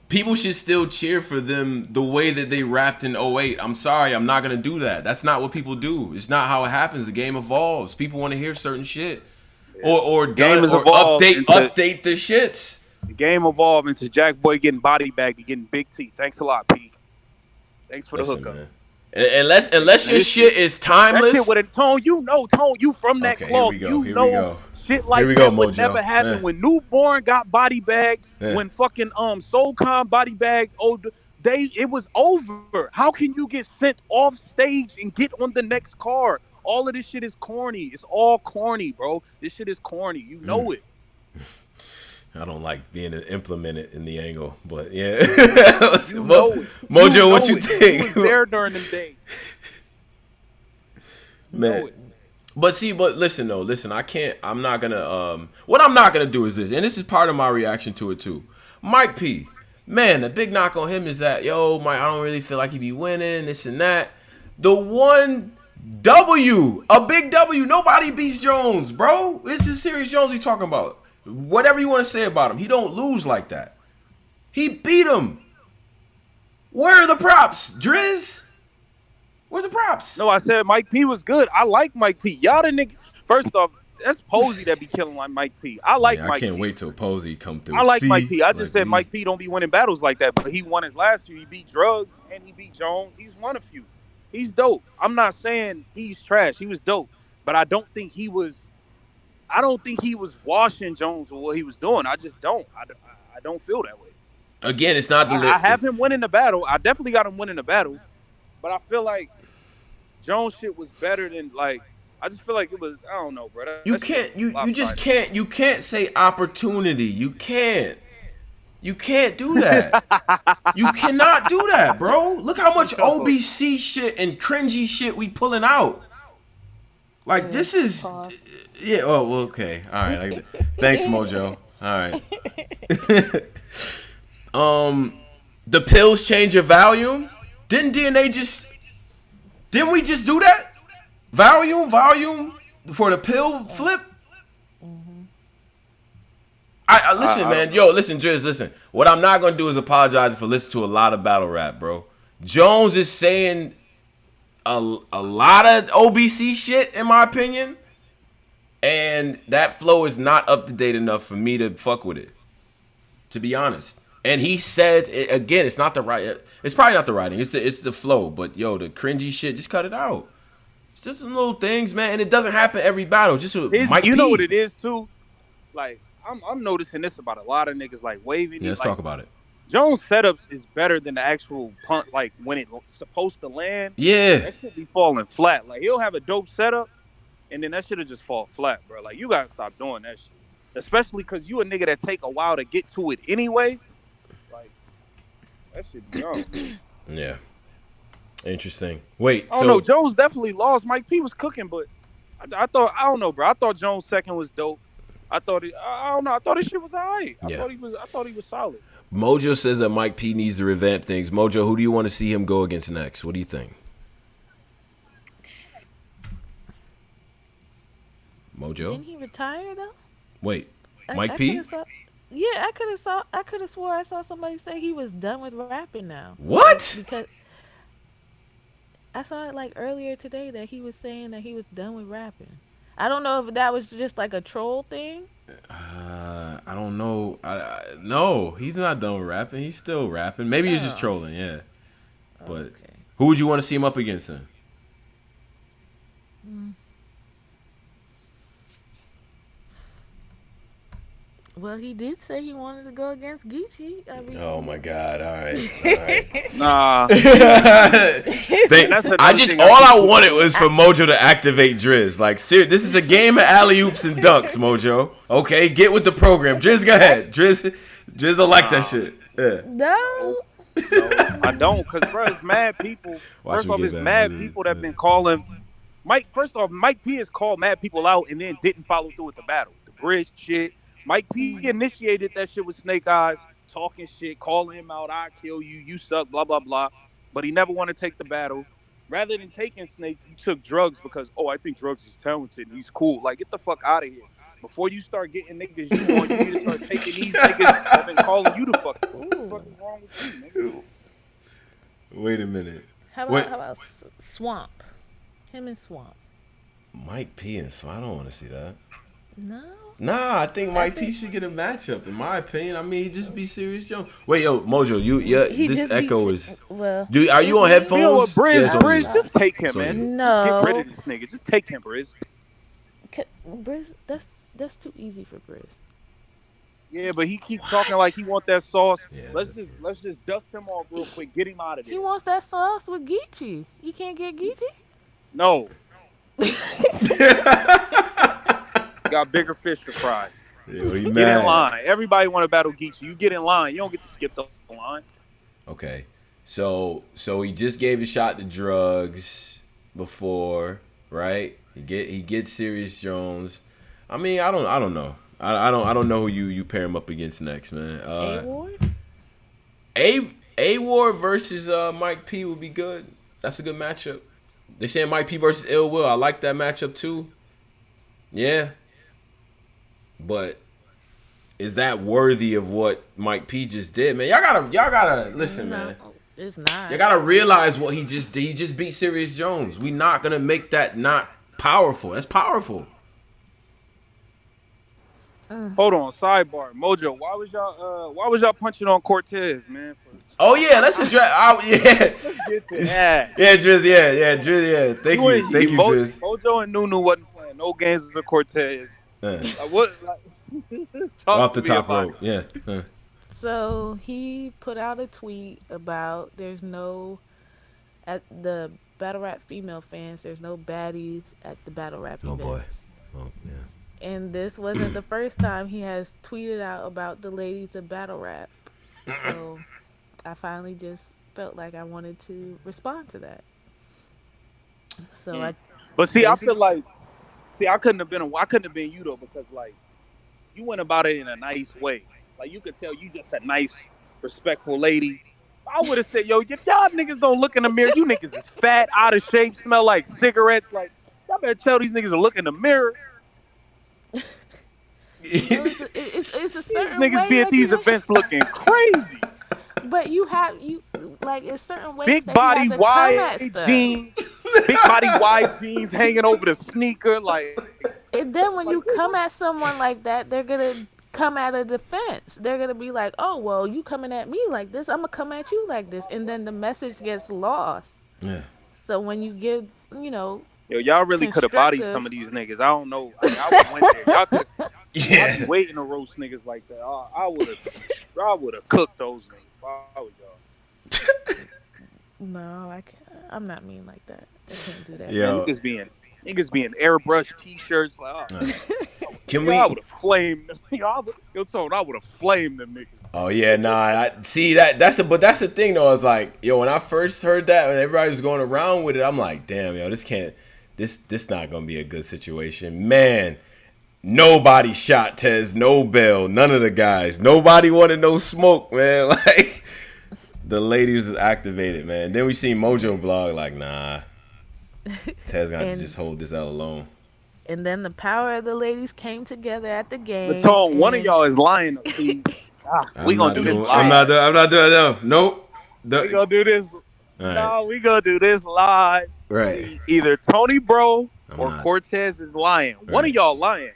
people should still cheer for them the way that they rapped in '08. I'm sorry, I'm not gonna do that. That's not what people do. It's not how it happens. The game evolves. People want to hear certain shit, or The game done has or evolved into update the shits. the game evolved into Jack Boy getting body bagged and getting Big T. Thanks a lot, P. Thanks for the Listen, hookup. man. Unless And your this shit, shit is that shit timeless. with a Tone, you from that Okay, here cloth. we go. You Here we know go. shit Here like we go, that would Mojo. never happen. When Newborn got body bagged, Eh. when fucking Soulcon body bagged, it was over. How can you get sent off stage and get on the next card? All of this shit is corny. It's all corny, bro. This shit is corny. You know it. I don't like being implemented in the angle, but yeah. You know it. Mojo, what you it. think? You was there during them days. You Man. know it. But listen though, I can't. I'm not gonna. What I'm not gonna do is this, and this is part of my reaction to it too. Mike P, man, the big knock on him is that Mike, I don't really feel like he be winning this and that. The one W, a big W. Nobody beats Jones, bro. It's a Serious Jones he talking about. Whatever you want to say about him, he don't lose like that. He beat him. Where are the props, DRIZZ? Where's the props? No, I said Mike P was good. I like Mike P. Y'all the nigga. First off, that's Posey that be killing like Mike P. I like I Mike can't P. wait till Posey come through. I like See? Mike P. I just Like, said Mike P don't be winning battles like that, but he won his last two. He beat Drugs and he beat Jones. He's won a few. He's dope. I'm not saying he's trash. He was dope, but I don't think he was. I don't think he was washing Jones with what he was doing. I just don't. I don't feel that way. Again, it's not the. I have him winning the battle. I definitely got him winning the battle, but I feel like Jones shit was better than like. I just feel like it was. I don't know, bro. You can't. You just can't. You can't say opportunity. You can't. You can't do that. You cannot do that, bro. Look how much OBC shit and cringy shit we pulling out. Like this is. Pause. Yeah. Oh. Well, okay. All right. Thanks, Mojo. All right. The pills change your volume. Didn't DNA just? Didn't we just do that? Volume for the pill flip. I listen, man. Yo, listen, DRIZZ, listen. What I'm not gonna do is apologize for listening to a lot of battle rap, bro. Jones is saying a lot of OBC shit, in my opinion, and that flow is not up to date enough for me to fuck with it. To be honest, and he says it, again, it's not the right. It's probably not the writing. It's the flow. But yo, the cringy shit, just cut it out. It's just some little things, man, and it doesn't happen every battle. Just Mike P. You know what it is too. Like I'm noticing this about a lot of niggas. Like Wavy. Yeah, let's talk about it. Jones setups is better than the actual punt. Like when it's supposed to land. Yeah. That shit be falling flat. Like he'll have a dope setup, and then that shit'll just fall flat, bro. Like you gotta stop doing that shit. Especially because you a nigga that take a while to get to it anyway. Like that shit be wrong. Yeah. Interesting. Wait. I don't know. Jones definitely lost. Mike P was cooking, but I thought I don't know, bro. I thought Jones' second was dope. I don't know. I thought his shit was alright. I thought he was solid. Mojo says that Mike P needs to revamp things. Mojo, who do you want to see him go against next? What do you think? Mojo? Didn't he retire though? Wait, Mike P? I could have swore I saw somebody say he was done with rapping now. What? Because I saw it like earlier today that he was saying that he was done with rapping. I don't know if that was just like a troll thing. I don't know. No, he's not done with rapping. He's still rapping. Maybe he's just trolling, yeah. But Okay. who would you want to see him up against then? Well, he did say he wanted to go against Geechee. I mean, Oh my God! All right. Nah. All I wanted was for Mojo to activate DRIZZ. Like, this is a game of alley oops and dunks, Mojo. Okay, get with the program. DRIZZ, go ahead. DRIZZ will like that shit. Yeah. No. No, I don't, cause bro, it's mad people. First off, it's mad people that been calling Mike. First off, Mike P has called mad people out and then didn't follow through with the battle. The bridge shit. Mike P initiated that shit with Snake Eyes, talking shit, calling him out. I kill you. You suck. Blah blah blah. But he never want to take the battle. Rather than taking Snake, you took Drugs because, oh, I think Drugs is talented and he's cool. Like, get the fuck out of here. Before you start getting niggas you want, you need to start taking these niggas that been calling you the fuck. What the fuck is wrong with you, nigga? Wait a minute. How Wait. about Swamp? Him and Swamp. Mike P and so I don't want to see that. No. Nah, I think Mike P should get a matchup. In my opinion, I mean, he just be Serious Jones. Wait, yo, Mojo, this echo is. Well, Are you on headphones? You know what, Briz? Yeah, Briz, just take him, man. No. Just get rid of this nigga. Just take him, Briz. Briz, that's too easy for Briz. Yeah, but he keeps talking like he want that sauce. Yeah, let's just dust him off real quick. Get him out of there. He wants that sauce with Geechee. You can't get Geechee? No. Got bigger fish to fry. Yeah, well, get in line. Everybody want to battle Geechee. You get in line. You don't get to skip the line. Okay. So he just gave a shot to Drugs before, right? He gets Serious Jones. I mean, I don't know. I don't know who you pair him up against next, man. A-Ward? A-Ward versus Mike P would be good. That's a good matchup. They saying Mike P versus Ill Will. I like that matchup too. Yeah. But is that worthy of what Mike P just did, man? Y'all gotta listen, man. It's not. You gotta realize what he just did. He just beat Serious Jones. We not gonna make that not powerful. That's powerful. Hold on, sidebar. Mojo, why was y'all punching on Cortez, man? Oh yeah, let's address. Yeah. Let's get to that. Yeah, Drizz. Yeah, Drizz. Yeah, thank you, Drizz. Mojo and Nunu wasn't playing no games with Cortez. Off the top rope. Yeah. So he put out a tweet about at the battle rap female fans, there's no baddies at the battle rap event. Oh boy. Oh yeah. And this wasn't the first time he has tweeted out about the ladies of battle rap. So I finally just felt like I wanted to respond to that. So I feel like I couldn't have been you though, because like you went about it in a nice way. Like you could tell you just a nice, respectful lady. I would have said, yo, y'all niggas don't look in the mirror. You niggas is fat, out of shape, smell like cigarettes. Like y'all better tell these niggas to look in the mirror. it's a certain these niggas be at these events looking crazy. But it's certain ways. Big body, wide jeans. Big body, wide jeans hanging over the sneaker, like. And then when you come at someone like that, they're gonna come at a defense. They're gonna be like, "Oh, well, you coming at me like this, I'm gonna come at you like this," and then the message gets lost. Yeah. So when you give, yo, y'all really could have bodied some of these niggas. I don't know. I went there. Y'all could. I'd be waiting to roast niggas like that. I would have cooked those niggas. If I was y'all. No, I can't. I'm not mean like that. I can't do that. Yo. Niggas being airbrush t-shirts like. I would have flamed them. I would have flamed them niggas. Oh yeah, nah. That's the thing though. It's like, yo, when I first heard that, when everybody was going around with it, I'm like, damn, yo, this not gonna be a good situation, man. Nobody shot Tez, no Bell, none of the guys. Nobody wanted no smoke, man. Like the ladies was activated, man. Then we seen Mojo blog like, nah, Tez got to just hold this out alone. And then the power of the ladies came together at the game. Matone, one of y'all is lying. We gonna do this live. I'm not doing it. Nope. We gonna do this. Right. No, we gonna do this live. Right. Either Tony Bro or Cortez is lying. Right. One of y'all lying.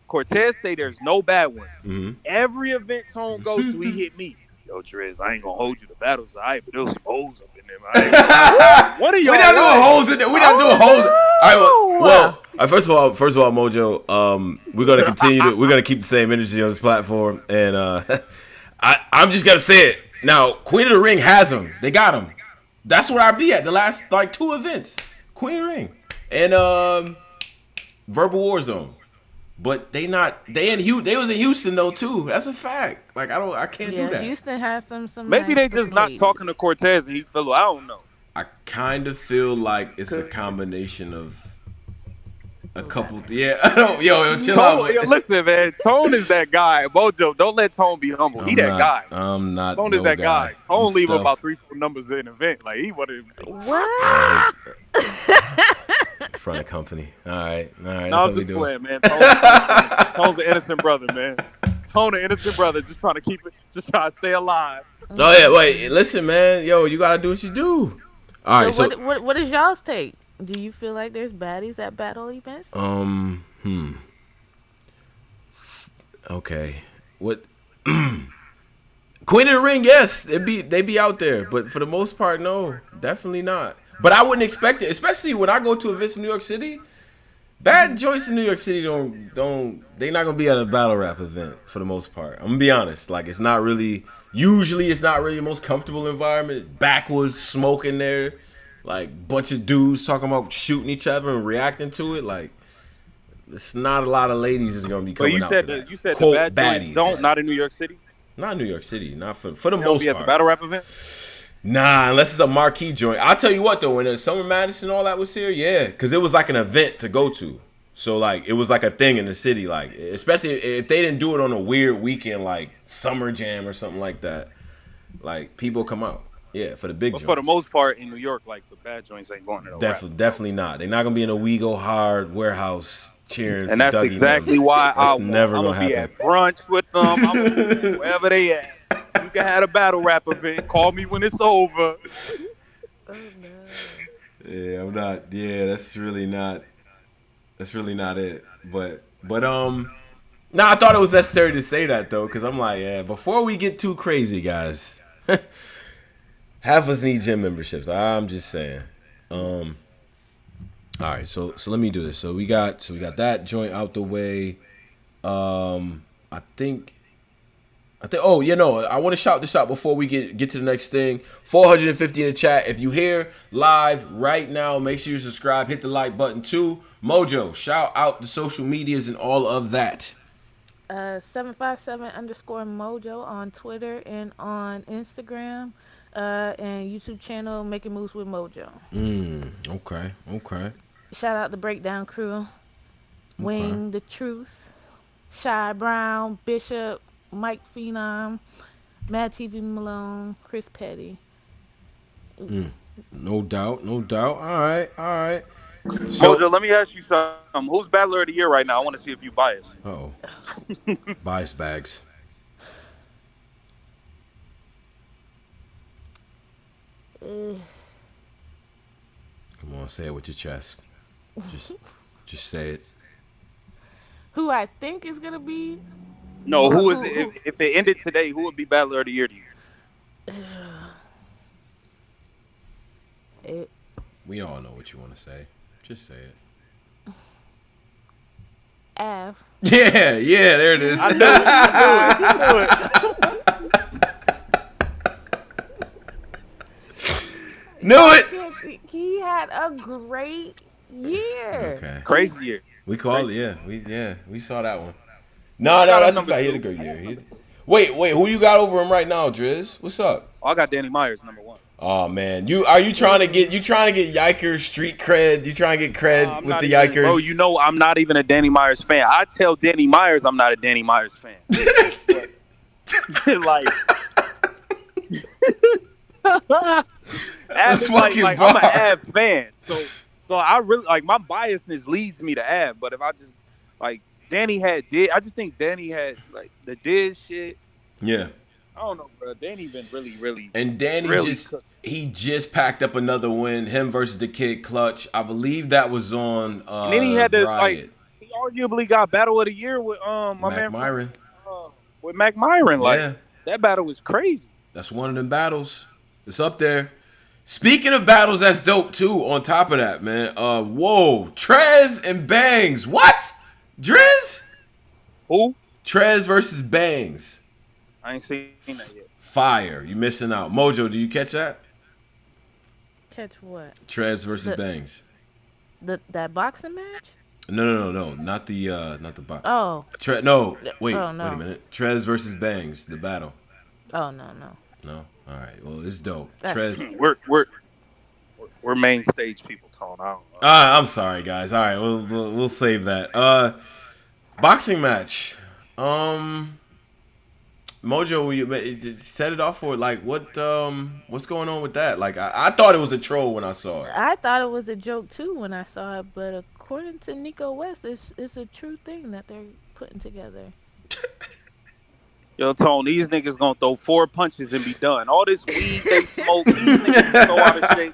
Cortez say there's no bad ones. Mm-hmm. Every event Tone goes to, he hit me. Yo, Driz, I ain't gonna hold you to battles. But there's some hoes up in there, man. What are y'all? We not doing hoes in there. We not doing hoes. All right. First of all, Mojo. We're gonna continue. We're gonna keep the same energy on this platform, and I'm just gonna say it now. Queen of the Ring has them. They got them. That's where I be at the last two events. Queen of the Ring and Verbal Warzone. But they was in Houston though too. That's a fact. Like I can't do that. Houston has some. Maybe they just not talking to Cortez and he feel. I don't know. I kind of feel like it's a combination of A about couple, it. yeah. I don't, yo, chill out. Tone, yo, listen, man. Tone is that guy. Mojo, don't let Tone be humble. He that guy. I'm not Tone is no that guy. guy. I'm Tone leave stealth. about 3-4 numbers in an event. Like he wanted. What? Front of company. All right. That's No, how I'm we just do. playing, man. Tone's an innocent brother, man. Tone an innocent brother, just trying to keep it, just trying to stay alive. Oh yeah, wait. Listen, man. Yo, you gotta do what you do. All So right. So what is y'all's take? Do you feel like there's baddies at battle events? Okay. What? Queen of the Ring, yes, they be out there, but for the most part, no, definitely not. But I wouldn't expect it, especially when I go to events in New York City. Bad joints in New York City don't they not gonna be at a battle rap event for the most part. I'm gonna be honest, like it's not really the most comfortable environment. Backwoods smoke in there, like bunch of dudes talking about shooting each other and reacting to it. Like it's not a lot of ladies is gonna be But coming you out said to that. you said the Quote bad joints baddies, don't like, not in New York City. not New York City, not for the They don't most be at the part. battle rap event. Nah, unless it's a marquee joint. I'll tell you what though, when the Summer Madison all that was here, yeah, because it was like an event to go to. So like it was like a thing in the city, like especially if they didn't do it on a weird weekend like Summer Jam or something like that. Like people come out, yeah, for the big But joints. for the most part in New York, like the bad joints ain't going to no rap. Definitely not. They're not gonna be in a We Go Hard warehouse cheering. And for that's Dougie exactly them. why That's I'm never gonna gonna be happen. at brunch with them. I'm gonna be wherever they at. You can have a battle rap event. Call me when it's over. Oh no. Yeah, I'm not. Yeah, that's really not. That's really not it. But nah, I thought it was necessary to say that though, because I'm like, yeah, before we get too crazy, guys, half of us need gym memberships. I'm just saying. All right, so let me do this. So we got that joint out the way. I think. Oh, you know, I want to shout this out before we get to the next thing. 450 in the chat. If you here live right now, make sure you subscribe. Hit the like button too. Mojo, shout out the social medias and all of that. 757_Mojo on Twitter and on Instagram, and YouTube channel Making Moves with Mojo. Okay. Shout out the Breakdown crew, Wing the Truth, Shy Brown, Bishop, Mike Phenom, Mad TV Malone, Chris Petty. No doubt. All right. So, Mojo, let me ask you something. Who's battler of the year right now? I want to see if you biased. oh, bias bags. Come on, say it with your chest. Just say it. Who I think is gonna be? No, who is it? If it ended today, who would be battler of the year to you? We all know what you want to say. Just say it. Av. Yeah, there it is. I knew it. Knew it. He had a great year. Okay. Crazy year. We called it, we saw that one. No, that's a fact. He had a good year. Wait, who you got over him right now, Drizz? What's up? I got Danny Myers number 1. Oh man, you trying to get Yikers street cred? You trying to get cred with the Yikers? Bro, you know I'm not even a Danny Myers fan. I tell Danny Myers I'm not a Danny Myers fan. Like, Av is like I'm an Av fan. So I really like my biasness leads me to Av. But if I just like Danny I just think Danny had like the DRIZZ shit. Yeah. I don't know, bro. Danny been really. And Danny just packed up another win. Him versus the Kid Clutch. I believe that was on. And then he had to Riot. he arguably got Battle of the Year with my Mac Myron. With Mac Myron. Like Yeah. that battle was crazy. That's one of them battles. It's up there. Speaking of battles, that's dope too. On top of that, man. Whoa, Trez and Bangs. What? DRIZZ? Who? Trez versus Bangs. I ain't seen that yet. Fire. You missing out. Mojo, do you catch that? Catch what? Trez versus Bangs. That boxing match? No. Not the box. Oh. Wait Oh, no. a minute. Trez versus Bangs, the battle. Oh no. No? Alright. Well, it's dope. That's- Trez. Work. We're main stage people, Tone. I don't know. I'm sorry, guys. All right, we'll save that. Boxing match. Mojo, you set it off for like what's going on with that? Like I thought it was a troll when I saw it. I thought it was a joke too when I saw it, but according to Nico West, it's a true thing that they're putting together. Yo, Tone, these niggas gonna throw 4 punches and be done. All this weed they smoke, these niggas is so out of shape.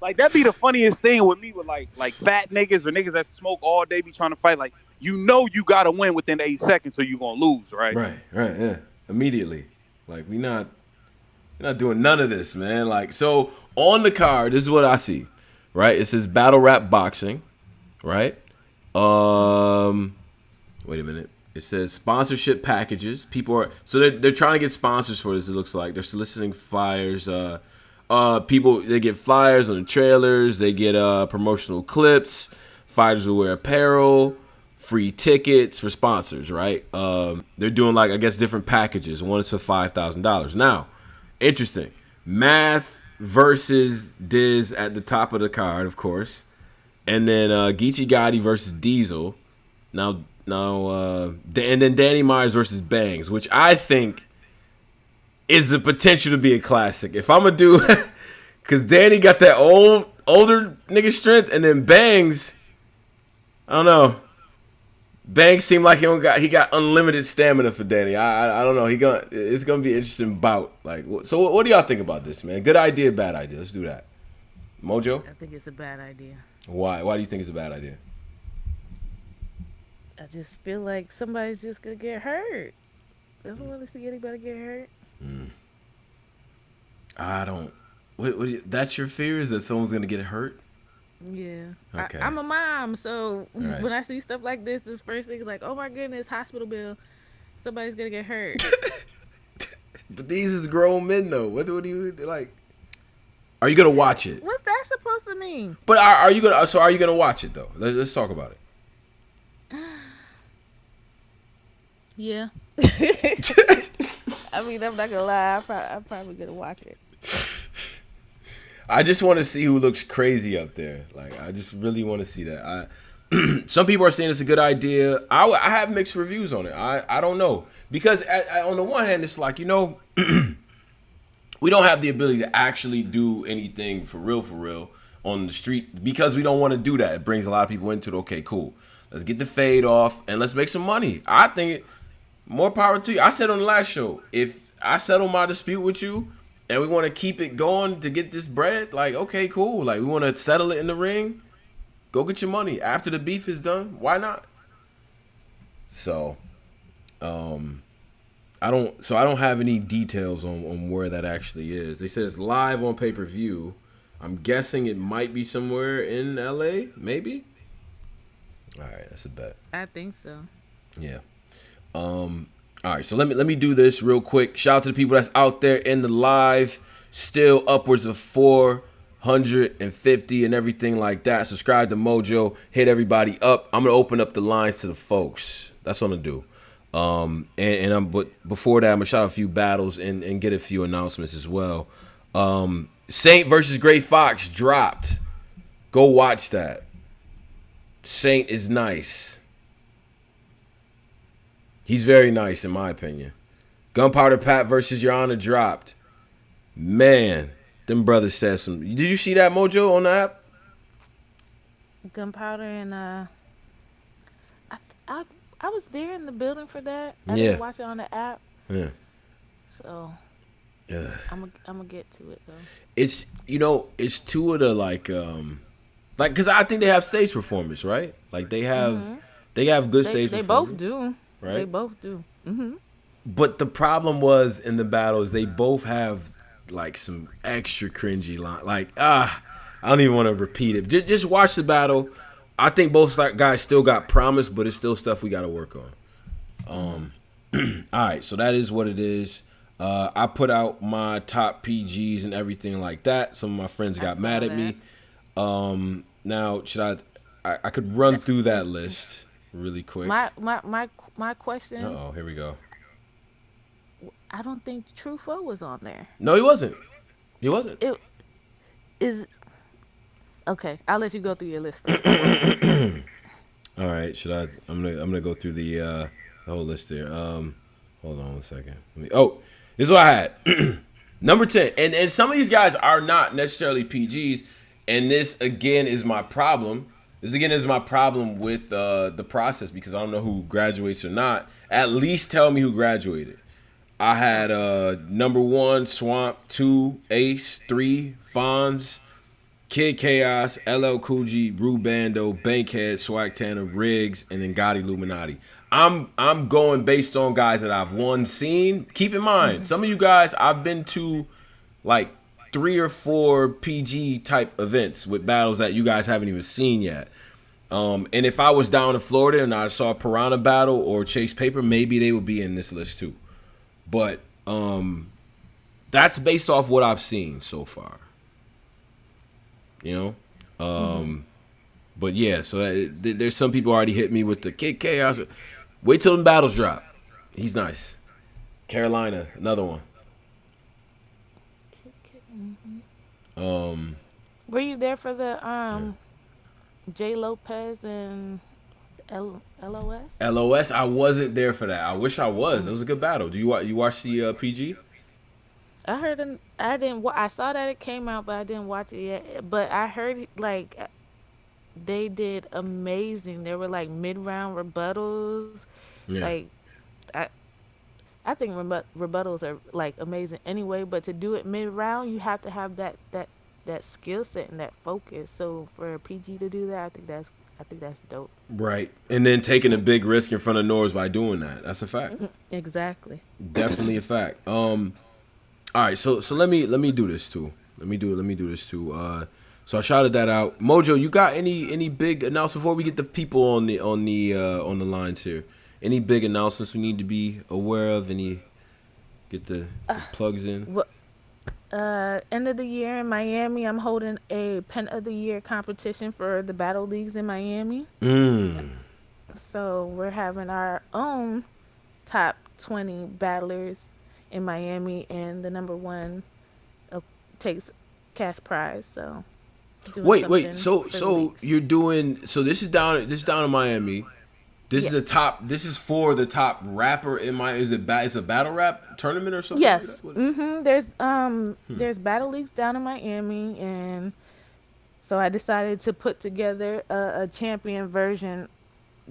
Like that be the funniest thing with me with like fat niggas or niggas that smoke all day be trying to fight. Like you gotta win within 8 seconds or you gonna lose, right? Right, yeah. Immediately. Like we're not doing none of this, man. Like so on the card, this is what I see. Right? It says battle rap boxing, right? Wait a minute. It says sponsorship packages. People are they're trying to get sponsors for this. It looks like they're soliciting flyers. People they get flyers on the trailers. They get promotional clips. Fighters will wear apparel. Free tickets for sponsors. Right? They're doing like I guess different packages. One is for $5,000. Now, interesting. Math versus Diz at the top of the card, of course, and then Geechee Gotti versus Diesel. Now, and then Danny Myers versus Bangs, which I think is the potential to be a classic. If I'm gonna do, because Danny got that older nigga strength, and then Bangs, I don't know. Bangs seemed like he got unlimited stamina for Danny. I don't know. It's gonna be an interesting bout. Like, so what do y'all think about this, man? Good idea, bad idea? Let's do that. Mojo? I think it's a bad idea. Why? Why do you think it's a bad idea? I just feel like somebody's just gonna get hurt. I don't want to see anybody get hurt. I don't. That's your fear? Is that someone's gonna get hurt? Yeah. Okay. I'm a mom, so Right. when I see stuff like this first thing is like, oh my goodness, hospital bill. Somebody's gonna get hurt. But these is grown men though. What do you like? Are you gonna watch it? What's that supposed to mean? But are you gonna? So are you gonna watch it though? Let's talk about it. Yeah. I mean, I'm not gonna lie. I'm probably gonna watch it. I just want to see who looks crazy up there. Like, I just really want to see that. Some people are saying it's a good idea. I have mixed reviews on it. I don't know. Because on the one hand, it's like, we don't have the ability to actually do anything for real on the street because we don't want to do that. It brings a lot of people into it. Okay, cool. Let's get the fade off and let's make some money. I think more power to you. I said on the last show, if I settle my dispute with you and we want to keep it going to get this bread, like, okay, cool. Like, we want to settle it in the ring. Go get your money. After the beef is done, why not? So, I don't have any details on where that actually is. They said it's live on pay-per-view. I'm guessing it might be somewhere in LA, maybe. All right, that's a bet. I think so. Yeah. All right, so let me do this real quick. Shout out to the people that's out there in the live. Still upwards of 450 and everything like that. Subscribe to Mojo. Hit everybody up. I'm gonna open up the lines to the folks. That's what I'm gonna do. But before that, I'm gonna shout out a few battles and get a few announcements as well. Saint versus Gray Fox dropped. Go watch that. Saint is nice. He's very nice in my opinion. Gunpowder Pat versus Your Honor dropped. Man, them brothers said some. Did you see that, Mojo, on the app? Gunpowder and I was there in the building for that. I Yeah. didn't watch it on the app. Yeah. So Yeah. I'm gonna get to it though. It's it's two of the like because I think they have stage performance, right? Like they have good stage They performance. both do. Right? They both do. Mm-hmm. But the problem was in the battles, they both have like some extra cringy line. Like, I don't even want to repeat it. Just watch the battle. I think both guys still got promise, but it's still stuff we got to work on. All right, so that is what it is. I put out my top PGs and everything like that. Some of my friends got mad at me. Now, should I could run through that list really quick. My question. Uh-oh, here we go. I don't think True Foe was on there. No, he wasn't. He wasn't. Is okay. I'll let you go through your list first before I say something. All right, should I? I'm gonna go through the whole list there. Hold on one second. This is what I had. Number 10, and some of these guys are not necessarily PGs, and this again is my problem. This again is my problem with the process because I don't know who graduates or not. At least tell me who graduated. I had number 1 Swamp, 2 Ace, 3 Fonz, Kid Chaos, LL Cool J, Rue Bando, Bankhead, Swag Tanner, Riggs, and then God Illuminati. I'm going based on guys that I've seen. Keep in mind, some of you guys I've been to like 3 or 4 PG type events with battles that you guys haven't even seen yet. And if I was down in Florida and I saw Piranha Battle or Chase Paper, maybe they would be in this list too. But that's based off what I've seen so far. You know, but yeah. So there's some people already hit me with the Kid Chaos. Wait till the battles drop. He's nice. Carolina, another one. Were you there for the J Lopez and LOS? LOS. I wasn't there for that. I wish I was. It was a good battle. Do you watch the PG? I heard I didn't. I saw that it came out, but I didn't watch it yet. But I heard like they did amazing. There were like mid round rebuttals. Yeah. Like I I think rebuttals are like amazing anyway. But to do it mid round, you have to have that skill set and that focus. So for a PG to do that, I think that's dope. Right. And then taking a big risk in front of Norris by doing that. That's a fact. Exactly. Definitely a fact. All right, so let me do this too. Let me do this too. So I shouted that out. Mojo, you got any big announcements before we get the people on the lines here? Any big announcements we need to be aware of? Any get the plugs in? What end of the year in Miami, I'm holding a Pen of the Year competition for the battle leagues in Miami. So we're having our own top 20 battlers in Miami, and the number one takes cash prize. So Wait. So you're doing this is down in Miami. This is Yeah. a top. This is for the top rapper in my. Is it It's a battle rap tournament or something like Yes. that? There's battle leagues down in Miami, and so I decided to put together a champion version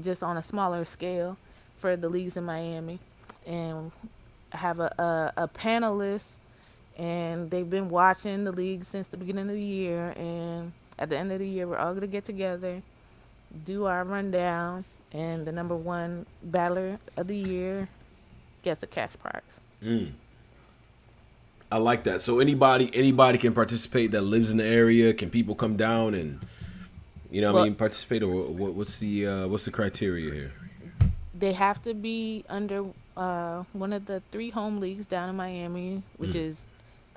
just on a smaller scale for the leagues in Miami, and I have a panelist, and they've been watching the league since the beginning of the year, and at the end of the year, we're all gonna get together, do our rundown, and the number one battler of the year gets a cash prize. I like that. So anybody can participate that lives in the area. Can people come down and what I Well, mean participate, or what's the criteria here? they have to be under one of the 3 home leagues down in Miami, which is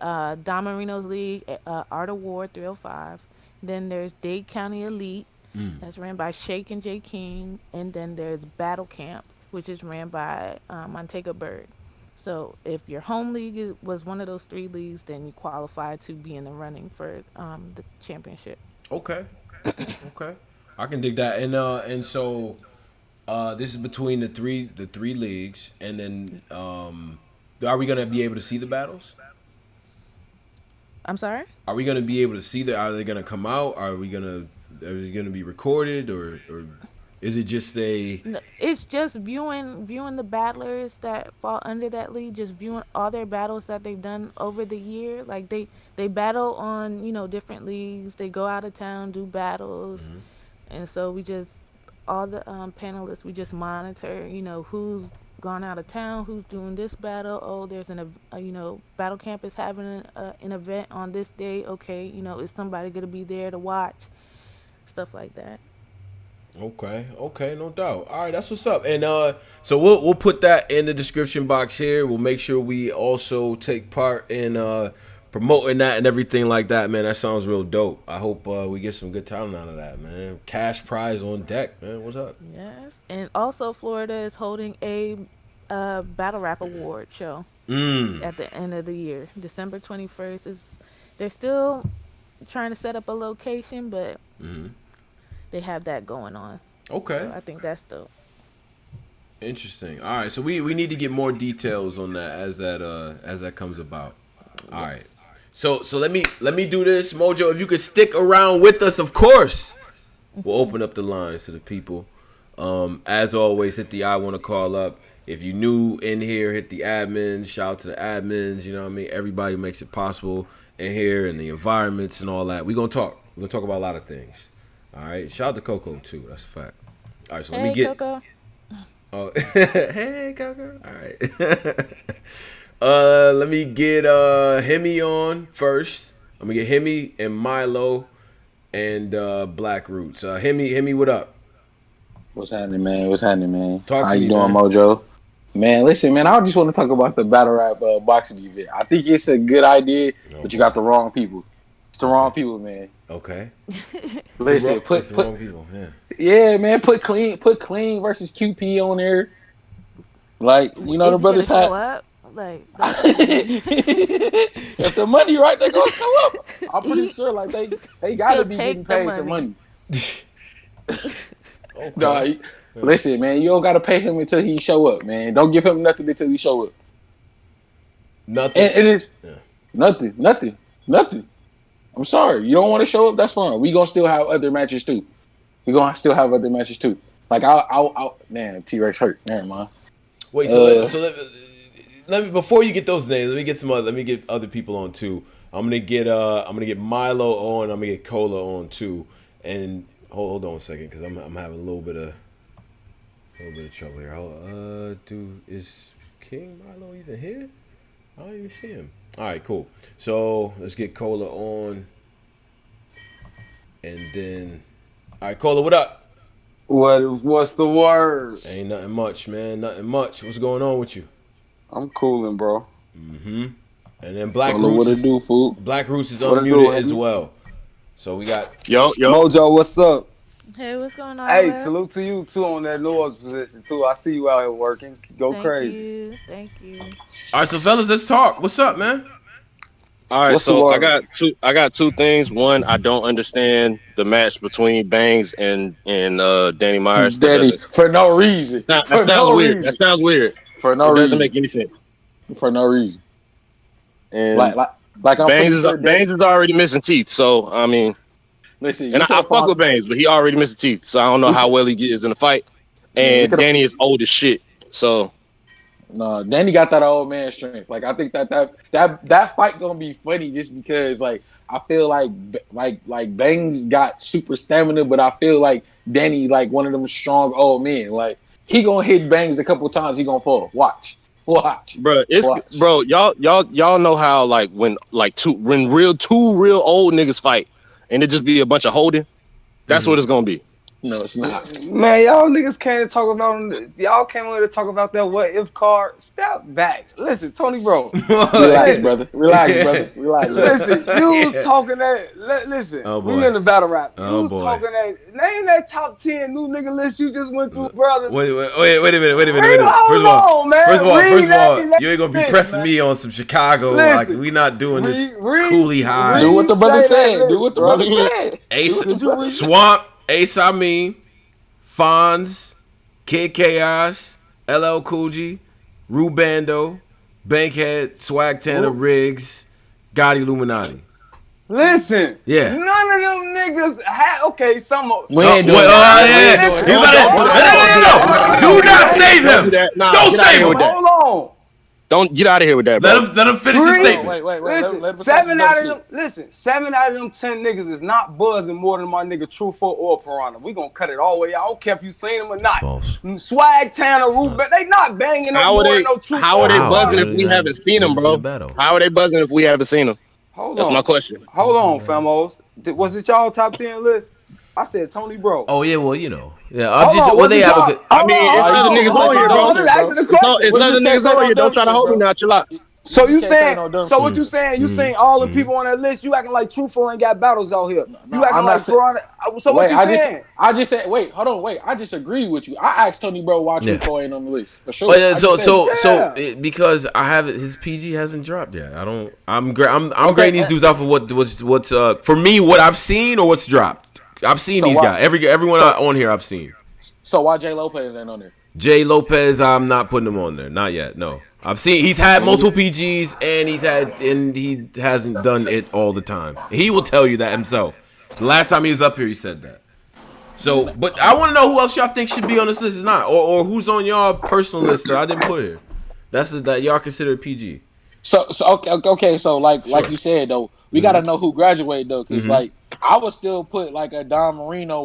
Don Marino's league, Art of War 305. Then there's Dade County Elite, that's ran by Shake and J King, and then there's Battle Camp, which is ran by Montega Bird. So if your home league was one of those 3 leagues, then you qualify to be in the running for the championship. Okay, okay, I can dig that. And so this is between the three leagues, and then are we gonna be able to see the battles? I'm sorry? Are we gonna be able to see the? Are they gonna come out? Are they gonna be recorded, or is it just a? It's just viewing the battlers that fall under that league, just viewing all their battles that they've done over the year. Like they battle on different leagues. They go out of town, do battles, and so we just all the panelists we just monitor. Who's gone out of town, who's doing this battle. Oh, there's battle camp is having an event on this day. Okay, is somebody gonna be there to watch? Stuff like that. Okay, no doubt. All right, that's what's up. And so we'll put that in the description box here. We'll make sure we also take part in promoting that and everything like that, man. That sounds real dope. I hope we get some good talent out of that, man. Cash prize on deck, man. What's up? Yes, and also Florida is holding a battle rap award show at the end of the year. December 21st is they're still trying to set up a location, but they have that going on. Okay. So I think that's dope. Interesting. All right, so we need to get more details on that as that comes about. All right. So let me do this, Mojo. If you could stick around with us, of course, we'll open up the lines to the people. As always, hit the I want to call up. If you new in here, hit the admins. Shout out to the admins. You know what I mean? Everybody makes it possible in here and the environments and all that. We're gonna talk. We're gonna talk about a lot of things. All right. Shout out to Coco too. That's a fact. All right. So let me get. Coco. Oh, hey, Coco. All right. Let me get Hemi on first. I'm gonna get Hemi and Milo and Black Roots. Hemi, what up? What's happening, man? Talk How to you me, doing, man. Mojo? Man, listen, man. I just want to talk about the battle rap boxing event. I think it's a good idea, but you got the wrong people. It's the wrong people, man. Okay. Listen, it's the wrong people. Yeah, man. Put clean versus QP on there. Like, you know, Is the brothers he gonna had. show up? Like, If the money right, they gonna show up. I'm pretty sure, like they gotta He'll be take getting the paid some money. money. Okay. Nah, listen, man. You don't gotta pay him until he show up, man. Don't give him nothing until he show up. Nothing. And it is nothing. I'm sorry. You don't want to show up? That's fine. We gonna still have other matches too. Like I'll man, T-Rex hurt. Never mind. Wait, let me before you get those names, let me get other people on too. I'm gonna get Milo on. I'm gonna get Cola on too. And hold on a second, because I'm having a little bit of trouble here. Dude, is King Milo even here? I don't even see him. All right, cool. So let's get Cola on, and then, all right, Cola, what up? What's the word? Ain't nothing much, man. Nothing much. What's going on with you? I'm cooling, bro. Mm-hmm. And then Black Don't know Roots what to do, fool. Black Roots is What it unmuted do, as homie? well. So we got Yo. Mojo, what's up? hey, what's going on? Hey, Lil? salute to you too on that Noah's position too. I see you out here working. Go crazy. Thank you. all right. So fellas, let's talk. What's up, man? All right, What's the so word? I got two things. One, I don't understand the match between Bangs and Danny Myers. Daddy, for no reason. That For sounds no weird. That reason. sounds weird. For no It doesn't reason. make any sense. For no reason. And Like I'm pretty sure Bangs is already missing teeth. So I mean, listen, and you could I have fuck found with Bangs, but he already missing teeth. So I don't know how well he is in the fight. man, we And could have Danny is old as shit. So no, Danny got that old man strength. Like I think that fight gonna be funny just because like I feel like Bangs got super stamina, but I feel like Danny like one of them strong old men. Like he gonna hit Bangs a couple times, he gonna fall. Watch. y'all know how like when two real old niggas fight and it just be a bunch of holding. That's what it's gonna be. No, it's not. Man, y'all niggas can't talk about. Y'all came over to talk about that what if card. Step back. Listen, Tony, bro. Relax, Listen. brother. Relax, brother. Listen, you was talking that. Listen, Oh, boy. we in the battle rap. You Oh, was boy. talking that. Name that top 10 new nigga list you just went through, brother. Wait a minute. Hold on, man. First of all, you ain't gonna be List, pressing man. me on some Chicago. Listen. Like we not doing this Read- Cooley High. Do what the brother Say that said. list, Do what the bro. brother said. Ace, Do what the brother said. Swamp, Ace Amin, Fonz, Kid Chaos, LL Cool J, Rubando, Bankhead, Swag Tanner, Riggs, God Illuminati. Listen. Yeah. None of them niggas had. Okay, some of. We ain't doing Wait, that. yeah. We ain't You doing better, that. no. Do not save Don't do him. that. Nah, Don't get outta save here him. with that. Hold on. Don't get out of here with that, bro. Let him finish his statement. Wait. Listen, Let him seven finish out of his them. Listen, 7 out of them 10 niggas is not buzzing more than my nigga Truthful or Piranha. We gonna cut it all the way out. I don't care if you seen them or not. False. Swag Tanner, Ruben, they not banging no How more are they? than no Truthful. How are they Wow. buzzing Really if we not haven't seen them, ready for bro? the battle. How are they buzzing if we haven't seen them? Hold That's on. my question. Hold on, famos. Was it y'all top 10 list? I said Tony Bro. Oh yeah, well you know, yeah. Hold on, Well, they have a good. I mean, it's other niggas on here, bro. I'm just asking the It's question. other niggas on here. Don't try to hold me now. Chill out. So you can't say saying? no dumb So shit. what you saying? You saying all the people on that list? You acting like Truthful ain't got battles out here. No, You acting I'm like not saying. Piranha. So what you saying? I just said. Wait, hold on. Wait, I just agree with you. I asked Tony Bro why Yeah. Truthful ain't on the list for sure. Oh yeah, I just said it. because I have his PG hasn't dropped yet. I don't. I'm Okay, grading these dudes off of what's for me what I've seen or what's dropped. I've seen So these why- guys. Everyone on here I've seen. So why Jay Lopez ain't on there? Jay Lopez, I'm not putting him on there. Not yet. No. I've seen he's had multiple PGs and he hasn't done it all the time. He will tell you that himself. The last time he was up here, he said that. So, but I want to know who else y'all think should be on this list is not, or who's on y'all personal list that I didn't put here. That y'all consider PG. So okay. So like you said though, we gotta know who graduated though, because like I would still put like a Don Marino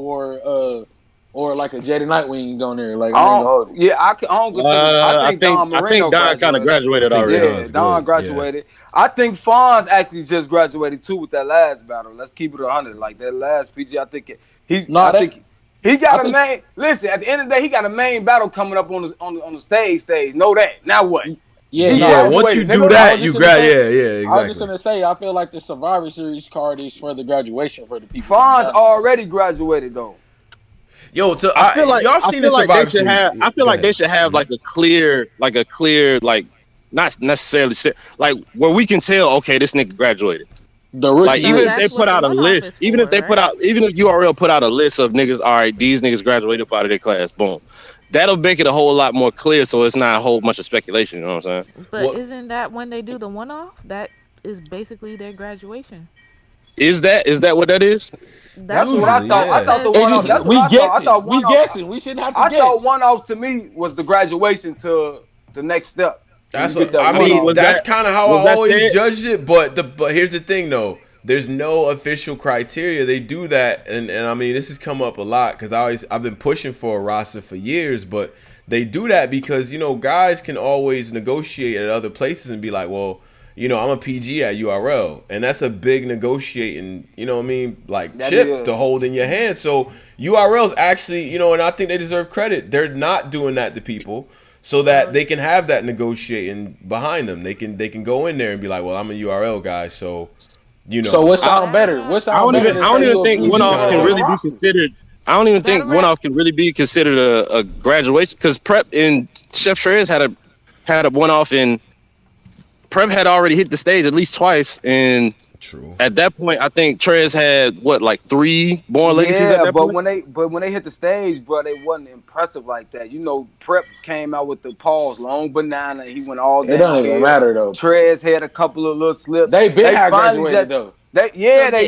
or like a Jada Nightwing on there. Like I ain't gonna hold you. Yeah, I don't consider. I think Don Marino Don kind of graduated already. Yeah, Don graduated. Yeah. I think Fonz actually just graduated too with that last battle. Let's keep it 100. Like that last PG, I think he got a main. Listen, at the end of the day, he got a main battle coming up on the stage. Know that. Now what? Yeah. Once you do that, you exactly. I was just gonna say, I feel like the Survivor Series card is for the graduation for the people. Fonz already graduated though. Yo, I feel like y'all seen the Survivor Series? I feel like they should have like a clear, like not necessarily like where we can tell, okay, this nigga graduated. The rookie like even if That's they put out a list, even if URL put out a list of niggas, all right, these niggas graduated out of their class, boom. That'll make it a whole lot more clear, so it's not a whole bunch of speculation. You know what I'm saying? But isn't that when they do the one-off? That is basically their graduation. Is that what that is? That's what I thought. Yeah. I thought the one-off. That's what I thought. I thought we guessing. We shouldn't have to guess. I thought one-off to me was the graduation to the next step. That's kind of how I always judged it. But here's the thing, though. There's no official criteria. They do that, and I mean, this has come up a lot because I've been pushing for a roster for years, but they do that because, you know, guys can always negotiate at other places and be like, well, you know, I'm a PG at URL, and that's a big negotiating, you know what I mean, like that chip to hold in your hand. So URL's actually, you know, and I think they deserve credit. They're not doing that to people so that they can have that negotiating behind them. They can go in there and be like, well, I'm a URL guy, so. You know. So what sound better? I don't even think one-off can really be considered. I don't even think one-off can really be considered a graduation because Prep and Chef Trez had a one-off, and Prep had already hit the stage at least twice, and at that point, I think Trez had like 3 Born Legacies at that point. When they hit the stage, bro, they wasn't impressive like that. You know, Prep came out with the pause, long banana. He went all down. It don't even matter though. Trez had a couple of little slips. They graduated though. They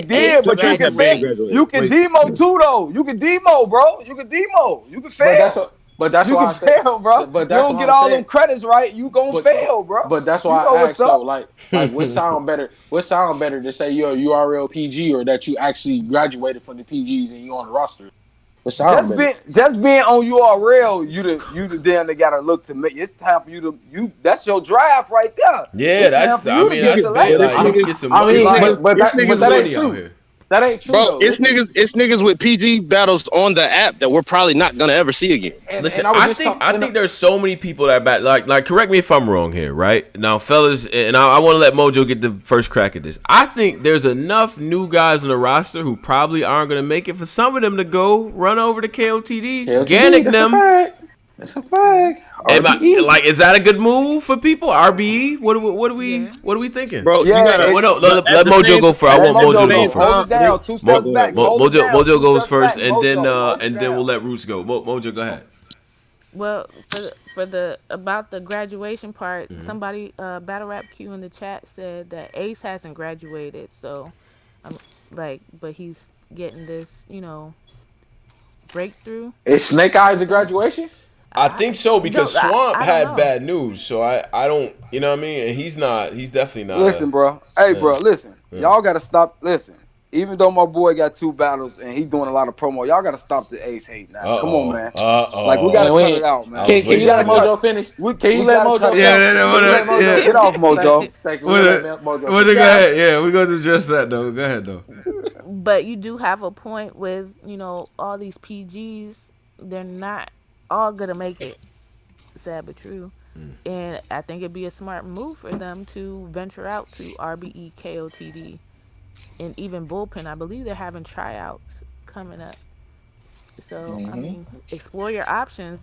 did, but you can demo too though. You can demo, bro. You can demo. You can fail. But that's you why can fail, bro. But you don't get all them credits right, you gonna fail, bro. But that's why I asked though, like what sound better? What sound better to say you're a URL PG or that you actually graduated from the PGs and you on the roster? Just being on URL, you the damn they gotta look to me. It's time for you. That's your draft right there. Yeah, that's big. Like, you get some money. But that ain't true. That ain't true, bro. Though. It's niggas with PG battles on the app that we're probably not gonna ever see again. Listen, I think there's so many people that like correct me if I'm wrong here, right? Now, fellas, and I want to let Mojo get the first crack at this. I think there's enough new guys on the roster who probably aren't gonna make it for some of them to go run over to KOTD, Gannick them. That's a fact. Is that a good move for people? RBE? What are we thinking? Bro, you gotta let Mojo go first. I want Mojo to go first. Hold it down, 2 steps back. Mojo goes first, and then we'll let Roots go. Mojo, go ahead. Well, for about the graduation part, somebody Battle Rap Q in the chat said that Ace hasn't graduated, so but he's getting this, you know, breakthrough. Is Snake Eyes a graduation? I think so because Swamp had bad news, so I don't, you know what I mean? And he's definitely not. Listen, bro. Hey, bro, listen. Y'all got to stop. Listen, even though my boy got 2 battles and he's doing a lot of promo, y'all got to stop the Ace hate now. Come on, man. Like, we got to cut it out, man. Can you let Mojo finish? Can you let Mojo finish? Yeah. Get off, Mojo. Thank you. Go ahead. Yeah, we're going to address that, though. Go ahead, though. But you do have a point with, you know, all these PGs. They're not all gonna make it. Sad but true. And I think it'd be a smart move for them to venture out to RBE, KOTD, and even Bullpen. I believe they're having tryouts coming up. So, I mean, explore your options.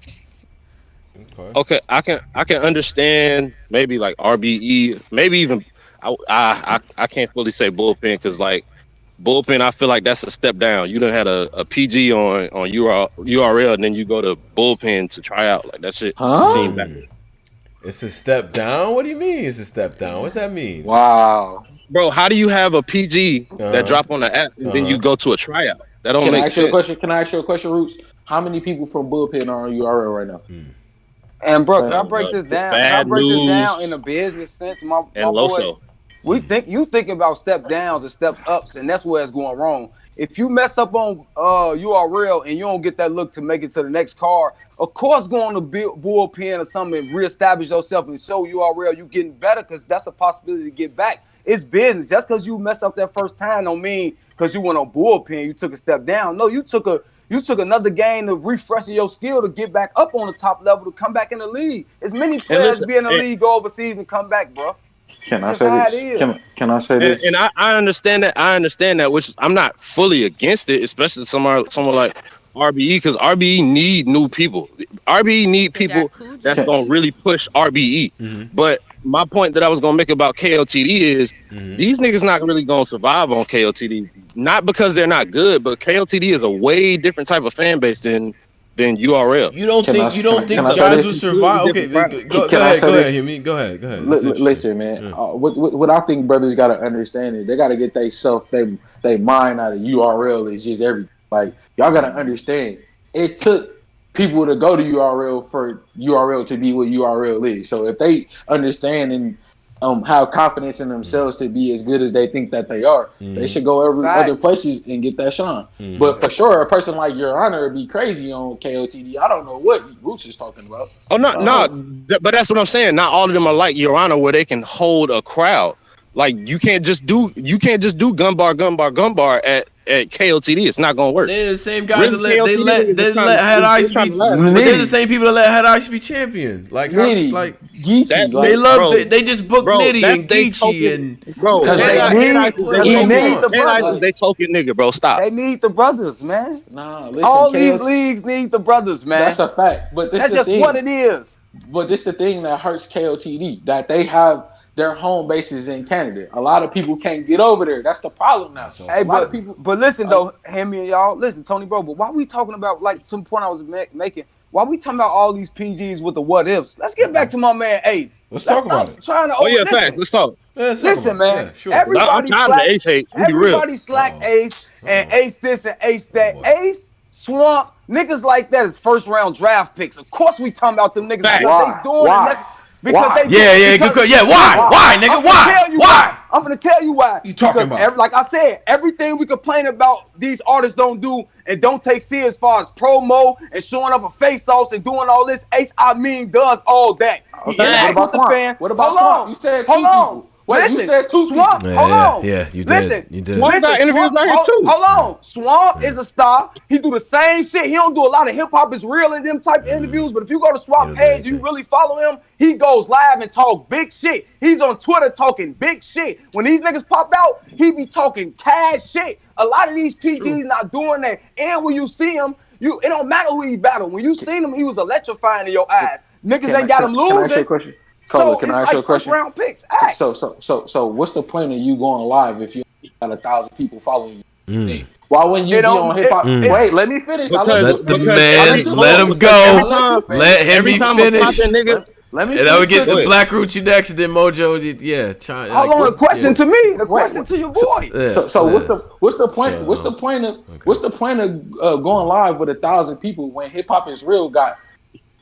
Okay, I can understand maybe like RBE, maybe even I can't fully say bullpen because like bullpen, I feel like that's a step down. You done had a PG on URL, and then you go to bullpen to try out. Like that shit seem bad. It's a step down. What do you mean? It's a step down. What's that mean? Wow. Bro, how do you have a PG that drop on the app and then you go to a tryout? That don't Can I make ask you a sense. question? Can I ask you a question, Roots? How many people from Bullpen are on URL right now? And bro, can I break this down? Can I Bad break this down news in a business sense, my and boy? Loso. You thinking about step downs and steps ups, and that's where it's going wrong. If you mess up on URL and you don't get that look to make it to the next card, of course, go on the bullpen or something and reestablish yourself and show URL you getting better because that's a possibility to get back. It's business. Just because you mess up that first time don't mean because you went on bullpen you took a step down. No, you took another game to refresh your skill to get back up on the top level to come back in the league. As many And players listen, be in the league, go overseas and come back, bro. Can I Just say how it this? is. Can I say this? and I understand that. I understand that, which I'm not fully against it, especially someone like RBE, because RBE need new people. RBE need They got people that's Coogee. gonna really push RBE. But my point that I was gonna make about KOTD is these niggas not really gonna survive on KOTD. Not because they're not good, but KOTD is a way different type of fan base than URL. You don't Can I think can I say guys will this? survive? Completely Okay, different product. go Can I ahead, say go this? ahead, Himi. Go ahead. That's interesting. Listen, man. What I think brothers got to understand is they got to get they mind out of URL is just everything. Like y'all got to understand. It took people to go to URL for URL to be what URL is. So if they understand and have confidence in themselves to be as good as they think that they are, they should go every other Facts. places and get that shine. But for sure, a person like Your Honor would be crazy on KOTD. I don't know what Roots is talking about. Oh no, but that's what I'm saying. Not all of them are like Your Honor, where they can hold a crowd. Like you can't just do gun bar at KOTD. It's not gonna work. They're the same guys Really, that let KOTD niggas is trying Head Ice trying be, to last. but they're the Nitty, same people that let Head Ice be champion. Like how Nitty, That Geechee, they like love bro, they just book bro, Nitty that's and they Geechee token, and bro. because They Head Ice need is what, they what do they you token. need the want? Head Ice is brothers. they token nigga, bro. Stop. They need the brothers, man. nah. Listen, All these KOT, leagues need the brothers, that's man. a fact. But this That's the just what thing. it is. But this the thing that hurts KOTD that they have their home bases in Canada. A lot of people can't get over there. That's the problem now. That's Hey, A lot also of but people. but listen Uh, though, Hammy and y'all, listen, Tony bro. But why we talking about like to the point I was making? Why we talking about all these PGs with the what ifs? Let's get back to my man Ace. let's Let's talk about stop it. trying to Oh over. yeah, facts. Listen, Let's talk. Yeah, let's talk listen, about it. man. Yeah, sure. I'm Everybody tired of the slack. Ace hate. We be real. Everybody slack Uh-oh. Ace and Ace this and Ace Oh that. boy. Ace Swamp niggas like that is first round draft picks. Of course we talking about them niggas Facts. because they why? doing it. And that's Why? because they Why? do Yeah, good. because Yeah, why? Why? Why, I'm nigga? gonna Why? tell you why. I'm gonna tell you why. You talking Because about? like I said, everything we complain about these artists don't do and don't take serious as far as promo and showing up for face offs and doing all this. Ace, I mean, does all that. He Okay. What interact about with the Swamp? fan. What about Hold Swamp? on. You said Hold two on. people. Wait, Listen, you said two Swamp, people. hold on. Yeah, you did. Listen, You did. Swamp listen, got interviews Swamp, out here too. hold on. Swamp is a star. He do the same shit. He don't do a lot of hip hop. Is real in them type of interviews. But if you go to He Swamp don't do page, you anything. really follow him. He goes live and talk big shit. He's on Twitter talking big shit. When these niggas pop out, he be talking cash shit. A lot of these PGs not doing that. And when you see him, it don't matter who he battled. When you seen him, he was electrifying in your eyes. Niggas ain't got him Can I ask you a losing. question? Cola, So can it's I ask you a like first question? round picks. Acts. So, what's the point of you going live if you got 1,000 people following you? Why wouldn't you It be don't. on hip hop? It, Wait, let me finish. I let Because you Let the finish. because I man, let you let finish. him because go. I let you finish. Let him every be time a finished. content nigga Let me And I would finish. get the Go ahead. Black Root you next, and then Mojo. Yeah, hold on. The question to me. The question to your boy. So what's the point? So, What's the point of going live with 1,000 people when Hip Hop Is Real got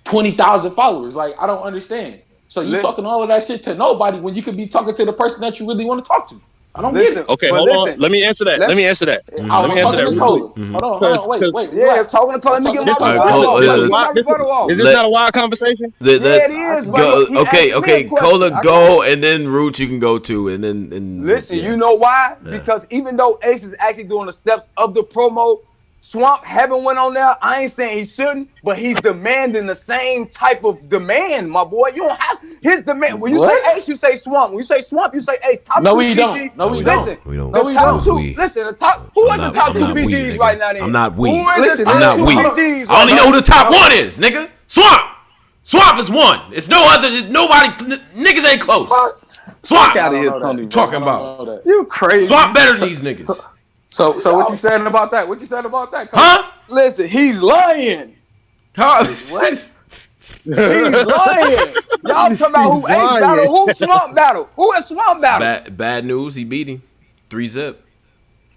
20,000 followers? Like I don't understand. So you Listen, talking all of that shit to nobody when you could be talking to the person that you really want to talk to. I don't get listen, it. Okay, but hold on. listen. Let me answer that. Let Let me answer that. I Let me was answer talking that to real quick. Cola. Hold on, wait, Yeah, relax. talking to Cole. I Let was me get talking my to all right, Cola. rebuttal off. Let me get my This rebuttal off. is this not a wild conversation? Yeah, it is. But he okay, asked me a question. Cola, I got go, it. and then Root you can go to, and then Listen, yeah. you know why? Because even though Ace is actually doing the steps of the promo Swamp haven't went on there. I ain't saying he shouldn't, but he's demanding the same type of demand, my boy. You don't have his demand. When you say Ace, you say Swamp. When you say Swamp, you say Ace. Top no, two we PG. don't. No, we listen, don't. We don't. The top two. We. Listen, the top. Who are the top two I'm not PGs we, right now? Then? I'm not we. Who is the I'm top not two we. PGs? I only know who the top one is, nigga. Swamp. Swamp is one. It's no other. Nobody. Niggas ain't close. Swamp. Out of here, Tony. Talking about. You crazy. Swamp better than these niggas. So what you saying about that? What you saying about that? Huh? Listen, he's lying. How? What? He's lying. Y'all talking about who Ace battle, who Swamp battle, who is Swamp battle? Bad news. He beat him. 3-zip.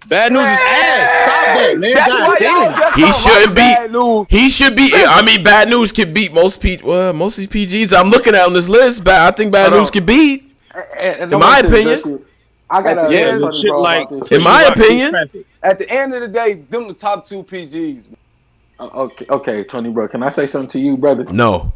Bad news is ass. Stop that, man. That's why y'all He shouldn't bad news. be. He should be. I mean, bad news can beat most of these PGs I'm looking at on this list. I think bad news can beat. In my opinion. I gotta shit like. In my opinion. At the end of the day, them the top two PGs. Okay, Tony, bro. Can I say something to you, brother? No.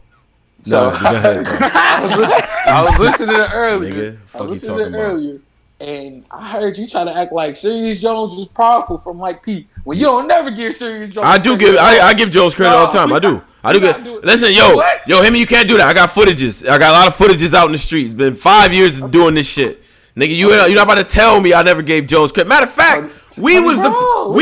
So go ahead. I was listening earlier. Nigga, fuck you talking about? Earlier, and I heard you try to act like Serious Jones was powerful from Mike P. Well, you don't never give Serious Jones. I do give. I give Jones credit all the time. I do get. Listen, him and you can't do that. I got footages. I got a lot of footages out in the street. It's been 5 years of doing this shit. Nigga, you're not about to tell me I never gave Jones credit. Matter of fact, no.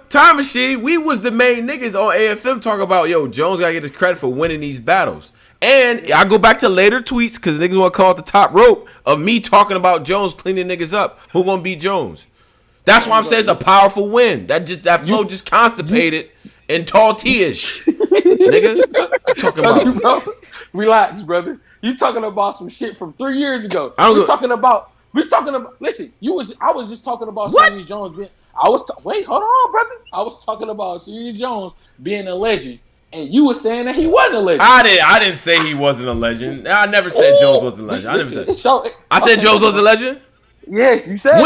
Time Machine, we was the main niggas on AFM talking about, Jones gotta get his credit for winning these battles. And I go back to later tweets because niggas want to call it the top rope of me talking about Jones cleaning niggas up. Who gonna beat Jones? That's why I'm saying it's a powerful win. That flow just constipated and tall T-ish. Nigga, talking about. Bro, relax, brother. You talking about some shit from 3 years ago. We're talking about. Listen, I was just talking about Serious Jones being. Wait, hold on, brother. I was talking about Serious Jones being a legend, and you were saying that he wasn't a legend. I didn't say he wasn't a legend. I never said Jones wasn't a legend. I never said. I said Jones was a legend. Yes, you said.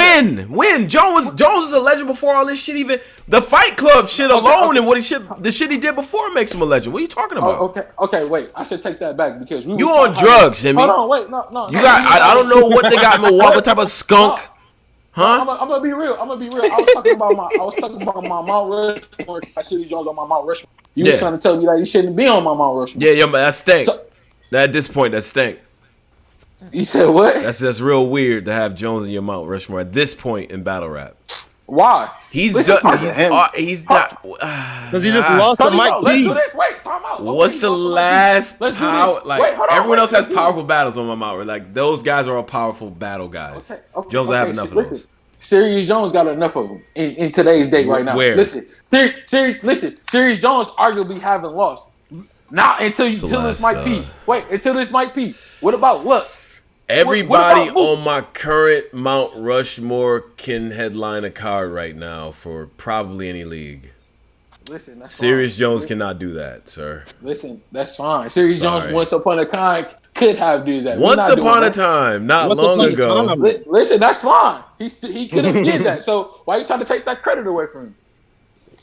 When Jones was a legend before all this shit. Even the Fight Club shit alone and the shit he did before makes him a legend. What are you talking about? Okay, wait. I should take that back because you on drugs, Jimmy. Hold on, wait, no. You got. I don't know what they got in Milwaukee. What type of skunk? Huh? I'm gonna be real. I was talking about my Mount Rushmore. I see Jones on my Mount Rushmore. You was trying to tell me that you shouldn't be on my Mount Rushmore. Yeah, but that stink. At this point, that stink. You said what? That's real weird to have Jones in your Mount Rushmore at this point in battle rap. Why? He's not. Because he just lost to Mike P. Wait, time out. What's the last power? Like everyone else has powerful battles on my Mount. Like those guys are all powerful battle guys. Jones will have enough of those. Serious Jones got enough of them in today's day right now. Where? Listen, Serious Jones arguably haven't lost. Not until this Mike P. Wait, until this Mike P. What about Lux? Everybody on my current Mount Rushmore can headline a card right now for probably any league. Listen, that's Serious Jones cannot do that, sir. Listen, that's fine. Serious Jones once upon a time could have do that. Once upon a time, not long ago. Listen, that's fine. He could have did that. So why are you trying to take that credit away from him?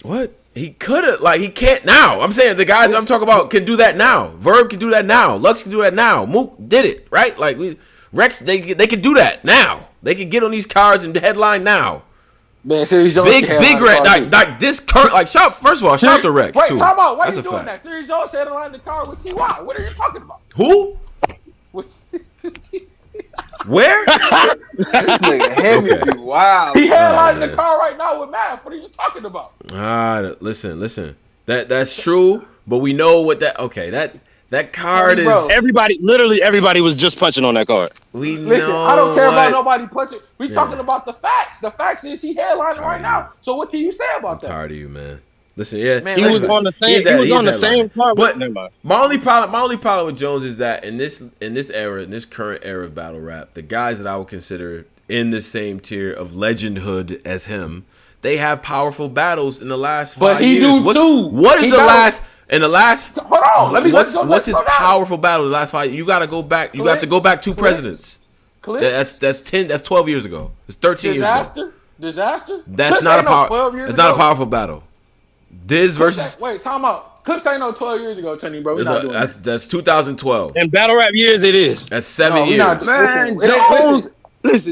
What? He could have, he can't now. I'm saying the guys I'm talking about can do that now. Verb can do that now. Lux can do that now. Mook did it, right? Rex, they can do that now. They can get on these cards and headline now. Man, Serious Jones big Rex, like this current, first of all, shout out to Rex too. Wait, talk about why That's you doing that? Serious Jones headline the card with T.Y. What are you talking about? Who? Where? This nigga heavy. Wow. He headlining the car right now with Math. What are you talking about? Listen. That's true, but we know what that. Okay, that card is. Literally everybody was just punching on that card. Listen, I don't care about nobody punching. We talking about the facts. The facts is he headlining right now. So what can you say about that? I'm tired of you, man. Listen, yeah, man, he was on the same. He was on the same card. But my only problem with Jones is that in this current era of battle rap, the guys that I would consider in the same tier of legendhood as him, they have powerful battles in the last 5 years. But he do too. What is the last? In the last, hold on. What's his powerful battle in the last 5 years? You got to go back. You have to go back 2 presidents. That's 10. That's 12 years ago. It's 13 years ago. Disaster. That's not a power. It's not a powerful battle. DRIZZ versus. Wait, time out. Clips ain't no 12 years ago, Tony, bro. That's 2012. In battle rap years, it is. That's 7 years. Man,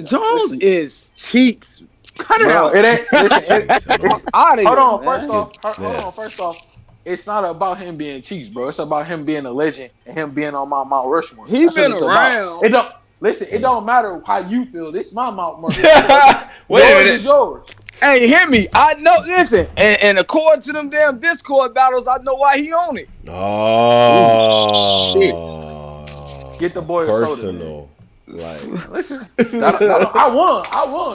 Jones is cheeks Cut it Bro, out. it ain't. Listen, it's Out of hold here, on. man. Hold on. First off, it's not about him being Chiefs, bro. It's about him being a legend and him being on my Mount Rushmore. He That's what been it's about. around. It don't listen. It don't matter how you feel. This is my Mount Rushmore. Wait a Yours minute. is yours. Hey, hear me. I know. Listen, and according to them damn Discord battles, I know why he on it. Oh, Get the boy personal. a soda, Like, listen, I won.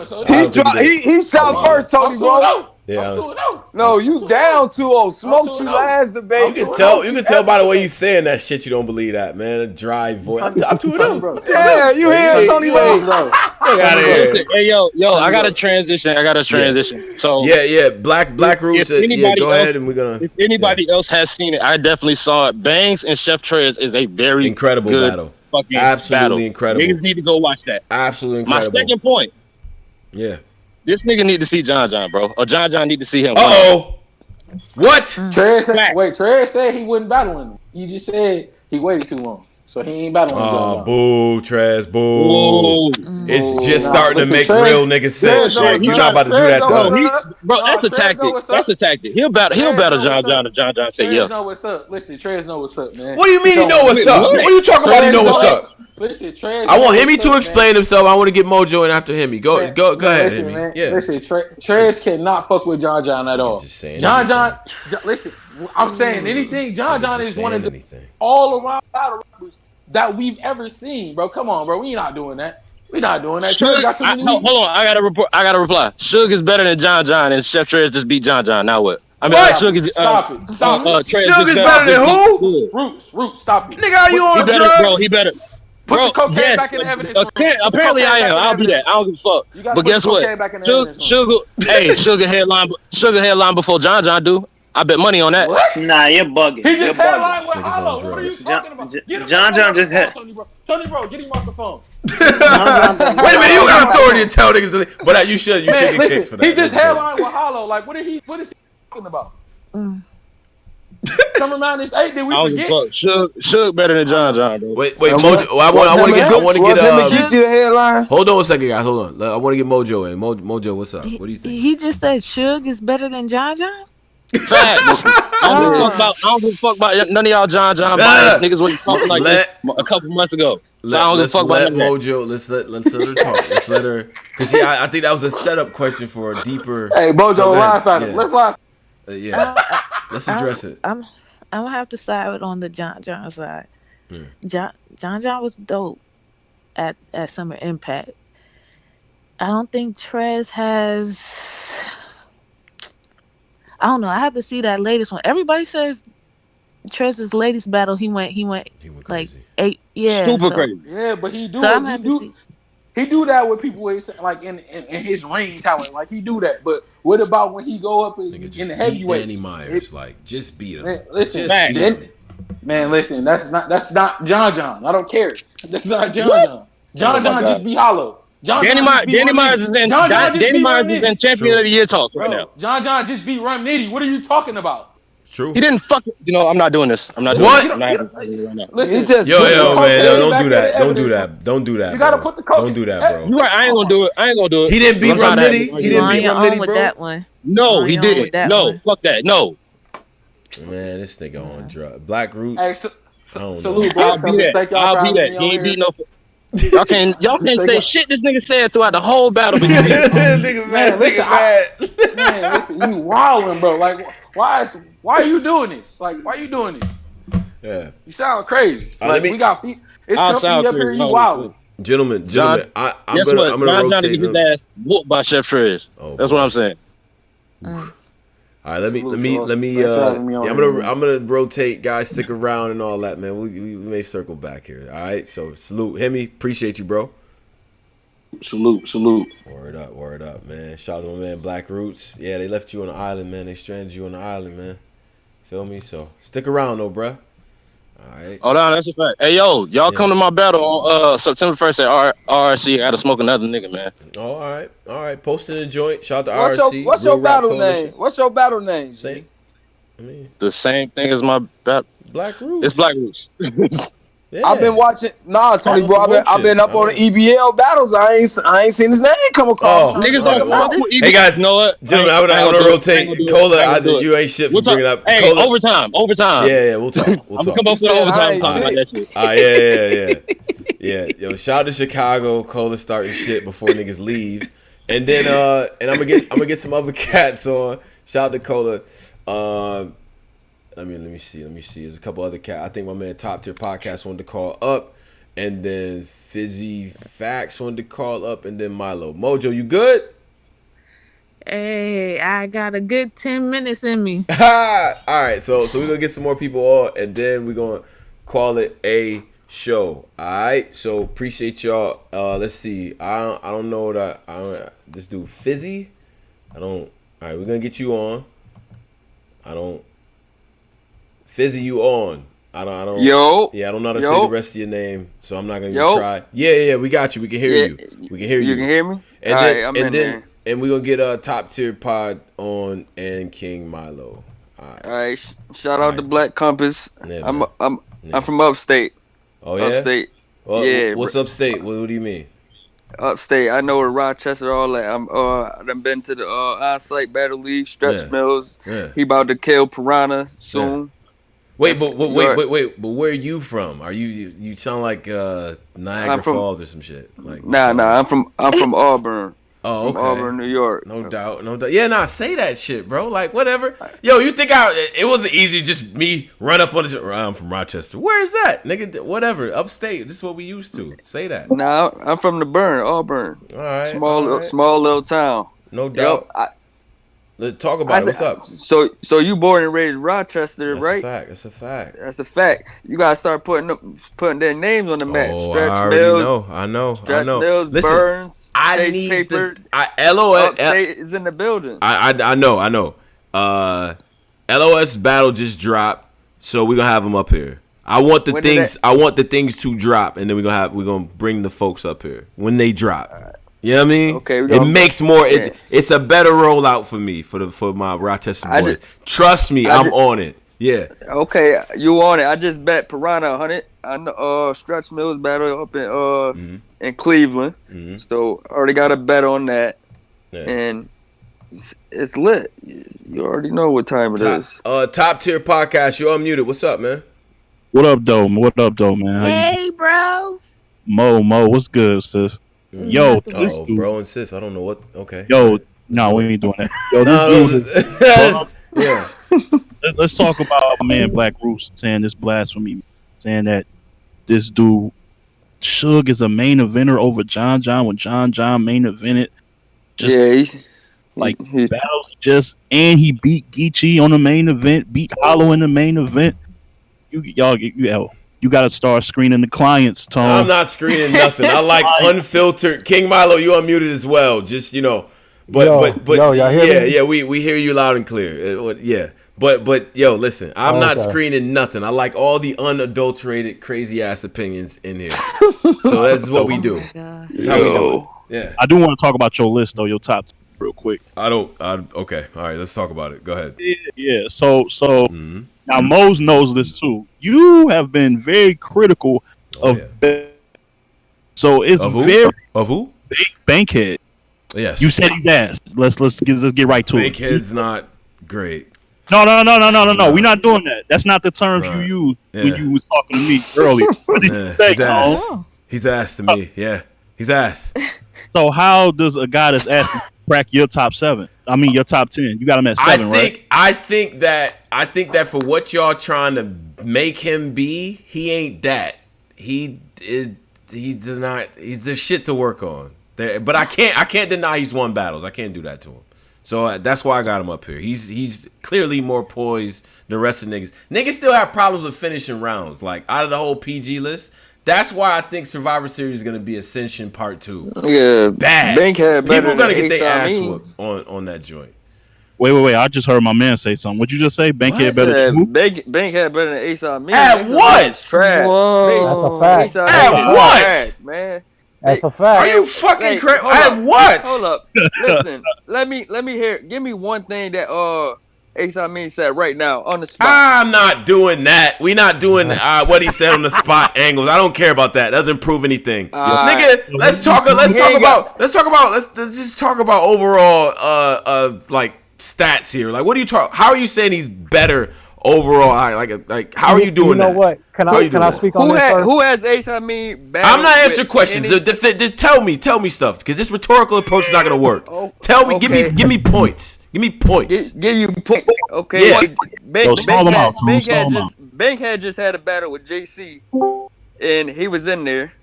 So He shot first, Tony, bro. yeah. I'm 2-0. No, you down 2-0. Smoked you 2-0. last debate. You can tell by the way you saying that shit. You don't believe that, man. A dry voice. I'm 2-0. Yeah, you hear Tony, bro? Look out of here. Hey, yo, I got to transition. So Yeah. Black Roots. Go ahead, and we're gonna. If anybody else has seen it, I definitely saw it. Bangs and Chef Trez is a very incredible good battle. Fucking absolutely battle. incredible. Niggas need to go watch that. Absolutely incredible. My second point. Yeah. This nigga need to see John, bro. Or John need to see him. What? Trez said he wasn't battling him. He just said he waited too long. So he ain't battling him. Boo, Trez, boo. It's just starting to make Trez, real nigga sense. You're not about to do that to us. Bro, that's a tactic. That's a tactic. He'll battle John and John say Trez yeah. know what's up. Listen, Trez know what's up, man. What do you mean he know what's up? What are you talking about he know what's up? Listen, Trez. I want Hemi to explain himself. I want to get Mojo in after Hemi. Go ahead, listen, Hemi. Man. Yeah. Listen, Trez cannot fuck with John at all. John, listen, I'm saying anything. John is one of the all around battle rappers that we've ever seen, bro. Come on, bro. We not doing that. Trez got too many. Hold on. I got to reply. Suge is better than John, and Chef Trez just beat John. Now what? I mean, what? Suge is, Stop it. Suge is better than who? Roots. Stop it. Nigga, are you on drugs? Bro, he better. Put the cocaine back in the evidence. Apparently I am. I'll be that. I don't give a fuck. But guess what? Sugar headline before John do. I bet money on that. What? Nah, you're bugging. He just headlined with Hollow. What are you talking about? John just hit. Tony, bro, get him off the phone. Wait a minute, you got authority to tell niggas, but you should get kicked for that. He just headlined with Hollow. Like, what is he talking about? Summer Madness 8, did we forget? Suge better than John, bro. Wait, Mojo. I want to get. Get you the headline. Hold on a second, guys. Hold on. I want to get Mojo in. Mojo, what's up? What do you think? He just said Suge is better than John. Facts. I don't give a fuck about none of y'all John bias niggas. What you talking like a couple months ago. Let's let Mojo. Let's let her talk. Let's let her. Because I think that was a setup question for a deeper. Hey, Mojo, laugh at him. Let's laugh. Let's address it. I'm gonna have to side on the John side. John was dope at Summer Impact. I don't think Trez has. I don't know. I have to see that latest one. Everybody says Trez's latest battle, he went like 8. Yeah, super crazy. Yeah, but he do. So I'm have to see. He do that with people like in his ring talent. Like he do that. But what about when he go up in the heavyweights? Danny Myers, just beat him. Man, listen, listen. That's not John. I don't care. That's not John. John just be hollow. Danny Myers is in champion of the year talk right now. John just beat Rum Nitty. What are you talking about? True. He didn't fucking. I'm not doing this. I'm not doing what? This. I'm not doing this right now. Listen, yo, man, don't do that. Don't do that. You gotta put the coke. Don't do that, bro. You're right. I ain't gonna do it. He didn't beat Rum Nitty. He didn't beat Rum Nitty, with bro. that one. No, he didn't. No, fuck that. No. Man, this nigga on drugs. Black Roots. Hey, salute, bro. I'll be that. He ain't beat no. Y'all can't say shit this nigga said throughout the whole battle. Nigga mad. Man, listen, you wilding, bro. Like, why are you doing this? Like, why are you doing this? Yeah. You sound crazy. Like, we got feet. It's company up here. You wilding. Gentlemen, I'm gonna get his ass whooped by Chef Trez. That's what I'm saying. All right, let me. I'm gonna rotate, guys. Stick around and all that, man. We may circle back here. All right, so salute, Hemi. Appreciate you, bro. Salute. Word up, man. Shout out to my man Black Roots. Yeah, they left you on the island, man. They stranded you on the island, man. Feel me? So stick around, though, bruh. All right. Hold on, that's a fact. Hey, yo, y'all come to my battle on September 1st at RRC. I got to smoke another nigga, man. Oh, all right. Post in the joint. Shout out to RRC. What's your battle name? What's your battle name? Same. The same thing as my battle. Black Roots. It's Black Roots. Yeah. I've been watching. Nah, Tony, bro. I've been up on the EBL battles. I ain't seen his name come across. Niggas don't fuck with EBL. Hey guys, you know what? Gentlemen, I'm gonna rotate. Cola, you ain't shit for bringing up. Hey, Cola. overtime. Yeah, we'll talk. I'm gonna come up with overtime talk about that shit. Yeah. Yo, shout out to Chicago. Cola starting shit before niggas leave, and then and I'm gonna get some other cats on. Shout out to Cola. Let me see. There's a couple other cats. I think my man Top Tier Podcast wanted to call up, and then Fizzy Facts wanted to call up, and then Milo. Mojo, you good? Hey, I got a good 10 minutes in me. All right, so we're gonna get some more people on, and then we're gonna call it a show. All right, so appreciate y'all. Let's see. I don't know that. This dude Fizzy. All right, we're gonna get you on. Fizzy, you on? I don't. Yo. Yeah, I don't know how to say the rest of your name, so I'm not gonna even try. Yeah, we got you. We can hear you. We can hear you. You can hear me? And all then, right, I'm and in then, there. And we're gonna get Top Tier Pod on and King Milo. All right. Shout out to Black Compass. Yeah, I'm from upstate. Oh yeah. Upstate. Well, yeah. What's upstate? What do you mean? Upstate. I know where Rochester all that. I've been to the on-site battle league. Stretch Mills. Yeah. He about to kill Piranha soon. Yeah. Wait, but where are you from? Are you sound like Niagara Falls or some shit? Like Nah. I'm from Auburn. Oh, okay. From Auburn, New York. No doubt. Yeah, say that shit, bro. Like whatever. Yo, you think it wasn't easy just me run up on this? I'm from Rochester. Where is that, nigga? Whatever. Upstate. This is what we used to. Say that. Nah, I'm from the Burn, Auburn. All right. Small little town. No doubt. Let's talk about it. What's up? So you born and raised in Rochester, right? That's a fact. That's a fact. You gotta start putting their names on the map. Stretch Mills. I know. Stretch Mills, listen, Burns, I need paper. LOS is in the building. I know. LOS battle just dropped, so we're gonna have them up here. I want the things to drop, and then we're gonna bring the folks up here when they drop. You know what I mean? Okay, it makes more. It's a better rollout for me for my Rochester boys. Trust me, I'm on it. Yeah. Okay, you on it? I just bet Piranha 100. I know Stretch Mills battle up in Cleveland, so I already got a bet on that, and it's lit. You already know what time it is. Top Tier Podcast. You're unmuted. What's up, man? What up, though, man? Hey, bro. Mo, what's good, sis? Yo, this dude, bro and sis, I don't know what. Okay. Yo, no, we ain't doing that. Yo, this dude. Yeah. Let's talk about my man Black Roost saying this blasphemy, saying that this dude Suge is a main eventer over John when John main evented. Battles and he beat Geechee on the main event, beat Hollow in the main event. You got to start screening the clients, Tom. I'm not screening nothing. I like unfiltered. King Milo, you unmuted as well. Just, but y'all hear me? Yeah, we hear you loud and clear. Yeah. But yo, listen, I'm not screening nothing. I like all the unadulterated, crazy ass opinions in here. So that's what we do. That's how we do it. Yeah. I do want to talk about your list though, your top 10 real quick. Okay. All right, let's talk about it. Go ahead. Yeah. So now Mose knows this too. You have been very critical of so it's of who? very of who? Bankhead. Yes. You said he's ass. Let's get right to it. Bankhead's not great. No. We're not doing that. That's not the terms you used when you was talking to me earlier. What did you say? He's ass. He's ass to me. Yeah. He's ass. So how does a guy that's ass crack your top 7? I mean your top 10. You got him at 7, right? I think that for what y'all trying to make him be, he ain't that. He's the shit to work on. But I can't deny he's won battles. I can't do that to him. So that's why I got him up here. He's clearly more poised than the rest of niggas. Niggas still have problems with finishing rounds. Like out of the whole PG list, that's why I think Survivor Series is gonna be Ascension Part 2. Yeah, bad. Bankhead people gonna get their ass whooped on that joint. Wait! I just heard my man say something. What'd you just say? Bankhead better than who? Bankhead better than Ace Amin. At what? Trash. Whoa. That's a fact. At what? Trash, man. That's a fact. Are you fucking crazy? At what? Hold up. Listen, let me hear. Give me one thing that Ace Amin said right now on the spot. I'm not doing that. We not doing what he said on the spot angles. I don't care about that. Doesn't prove anything. Nigga, let's just talk about overall like stats here. Like, what are you talking? How are you saying he's better overall? Like how are you doing that? You know what? Can I speak on this first? Who has Ace Amin? I'm not answering questions. Tell me stuff, because this rhetorical approach is not gonna work. Tell me, okay. give me points. Give me points. Give you points. Okay. Yeah. Bankhead just had a battle with JC, and he was in there.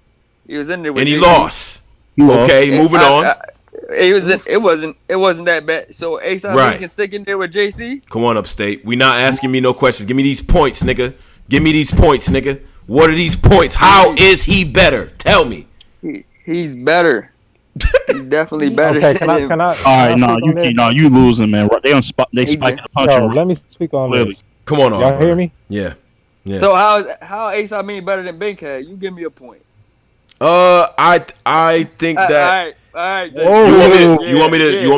He was in there with and he JC. lost. Okay, moving on. It wasn't that bad. So Ace Amin can stick in there with JC. Come on, Upstate. We not asking me no questions. Give me these points, nigga. Give me these points, nigga. What are these points? How is he better? Tell me. He's better. He's definitely better. Okay, can I? All right, you losing, man. They spike the punch. Let me speak on this. Come on, y'all hear me? Yeah. So how Ace Amin better than Bankhead? You give me a point. I think that. All right. You want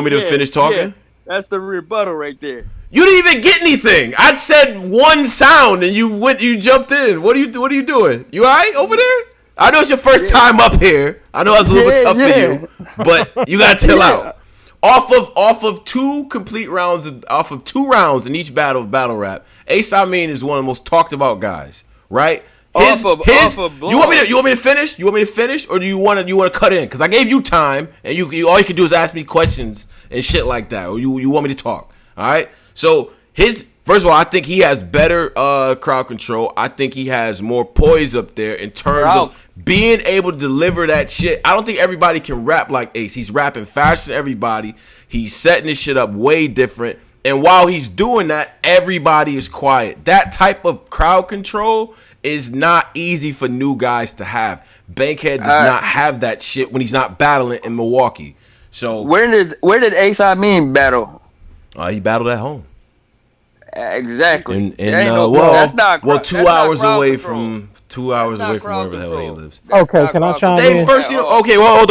me to finish talking? Yeah. That's the rebuttal right there. You didn't even get anything. I said one sound and you jumped in. What are you doing? You all right over there? I know it's your first time up here. I know it's a little bit tough for you, but you gotta chill out. Off of two complete rounds, off of 2 rounds in each battle rap, Ace Amin is one of the most talked about guys, right? You want me to finish? You want me to finish, or do you want to cut in? Because I gave you time, and you all you can do is ask me questions and shit like that, or you want me to talk? All right. So first of all, I think he has better crowd control. I think he has more poise up there in terms of being able to deliver that shit. I don't think everybody can rap like Ace. He's rapping faster than everybody. He's setting this shit up way different. And while he's doing that, everybody is quiet. That type of crowd control is not easy for new guys to have. Bankhead does not have that shit when he's not battling in Milwaukee. So where did Ace Amin battle? He battled at home. Exactly. That's not 2 hours away from 2 hours away from wherever the hell he lives. Okay, can I chime in? Okay, well,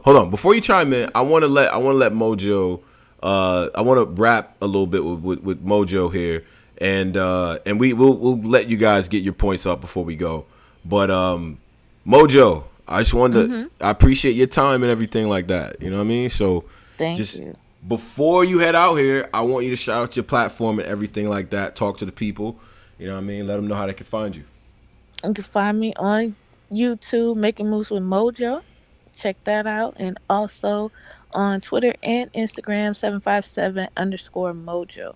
hold on. Before you chime in, I want to let Mojo. I want to wrap a little bit with Mojo here, and we'll let you guys get your points up before we go. But Mojo, I just wanted to. I appreciate your time and everything like that. You know what I mean? So thank you. Before you head out here, I want you to shout out your platform and everything like that. Talk to the people. You know what I mean? Let them know how they can find you. You can find me on YouTube, Making Moves with Mojo. Check that out. And also on Twitter and Instagram, 757_Mojo.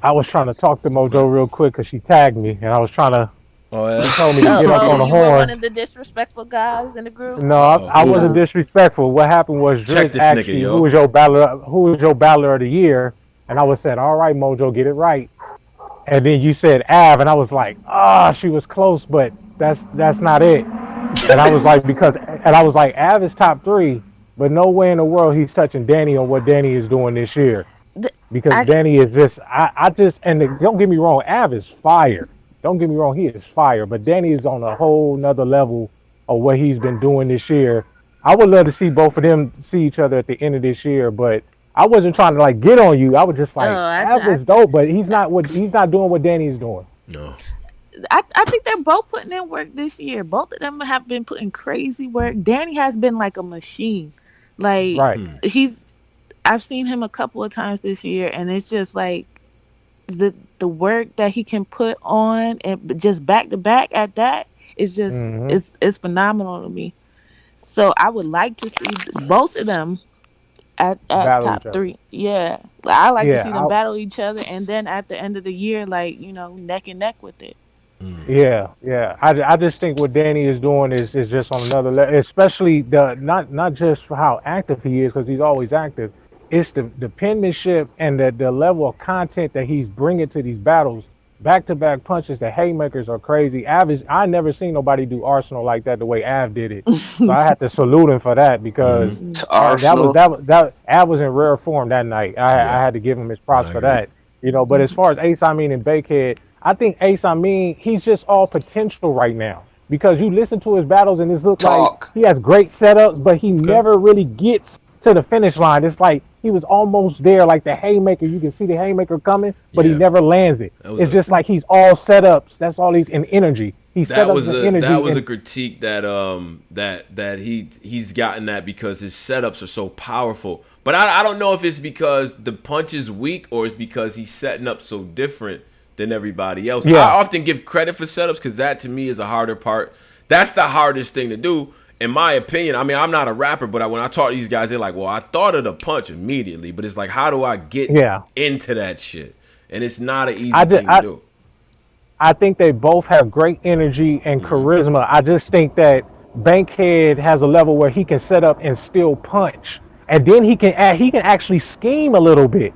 I was trying to talk to Mojo real quick because she tagged me, and I was trying to. She told me to get up on the horn. You were one of the disrespectful guys in the group. No, I wasn't disrespectful. What happened was DRIZZ asked me who was your battler of the year, and I was saying, all right, Mojo, get it right. And then you said Av, and I was like, she was close, but that's not it. And I was like, Av is top 3, but no way in the world he's touching Danny on what Danny is doing this year. Because Danny is just, don't get me wrong, Av is fire. Don't get me wrong, he is fire. But Danny is on a whole nother level of what he's been doing this year. I would love to see both of them see each other at the end of this year, but I wasn't trying to get on you. I was just Av is dope, but he's not doing what Danny's doing. No. I think they're both putting in work this year. Both of them have been putting crazy work. Danny has been like a machine. I've seen him a couple of times this year, and it's just like the work that he can put on and just back to back at that is just it's phenomenal to me. So I would like to see both of them at top 3. Yeah, I like to see them battle each other, and then at the end of the year, neck and neck with it. Yeah. I just think what Danny is doing is just on another level, especially not just for how active he is, because he's always active. It's the penmanship and the level of content that he's bringing to these battles. Back-to-back punches, the haymakers are crazy. I never seen nobody do Arsenal like that the way Av did it. So I had to salute him for that, because Av was in rare form that night. I had to give him his props for that. But as far as Ace Amin and Bankhead, I think Ace Amin, he's just all potential right now. Because you listen to his battles and it looks like he has great setups, but he never really gets to the finish line. It's like he was almost there, like the haymaker. You can see the haymaker coming, but he Yeah. never lands it. That was It's a just like he's all setups. That's all he's in energy. He set that ups was the a energy. that was a And critique that he's gotten that because his setups are so powerful. But I don't know if it's because the punch is weak or it's because he's setting up so different than everybody else. yeah, I often give credit for setups because that to me is a harder part. That's the hardest thing to do, in my opinion. I mean, I'm not a rapper, but when I talk to these guys, they're like, "Well, I thought of the punch immediately," but it's like, how do I get yeah. into that shit? And it's not an easy I did. thing to do. I think they both have great energy and charisma. I just think that Bankhead has a level where he can set up and still punch, and then he can actually scheme a little bit,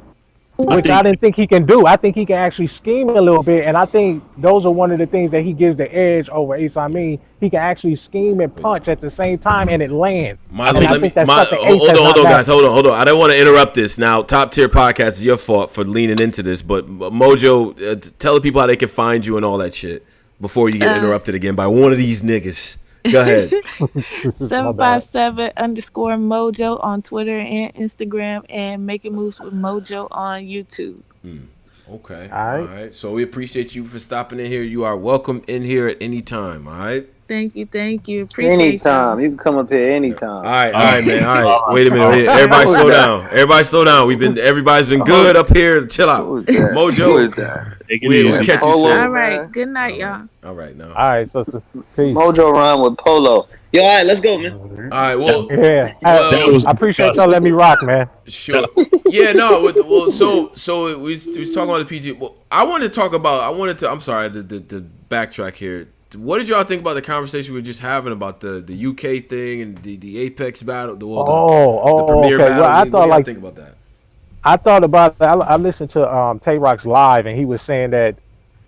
I which I think didn't think he can do. I think he can actually scheme a little bit, and I think those are one of the things that he gives the edge over Ace Amin. He can actually scheme and punch at the same time, and it lands. Milo, And I let me. think that's something Ace Hold has on, not guys. mastered. Hold on. I don't want to interrupt this. Now, Top Tier Podcast is your fault for leaning into this, but Mojo, tell the people how they can find you and all that shit before you get interrupted again by one of these niggas. Go ahead. My bad. 757_Mojo on Twitter and Instagram, and Making Moves with Mojo on YouTube. Okay. All All right. right. So we appreciate you for stopping in here. You are welcome in here at any time. All right. Thank you. Appreciate Anytime. y'all. You can come up here All anytime. right, man. All right. Wait a minute. all right. Everybody Who is slow that? down. Everybody slow down. Everybody's been good up here. Chill out. Who is that? Who Mojo, is that? Take it we'll easy. catch you Polo, soon. All right. man. Good night, y'all. All right, now. All right, so peace. Mojo rhyme with Polo. Yo, all right, let's go, man. All right. Well, Yeah, That was I appreciate y'all disgusting. letting me rock, man. sure. Yeah, no. Well, so we was talking about the PG. Well, I wanted to talk about. I'm sorry. The backtrack here. What did y'all think about the conversation we were just having about the UK thing and the Apex battle? The Premier Okay. battle. Well, I What do thought y'all think about that? I thought about that. I listened to Tay Rock's live, and he was saying that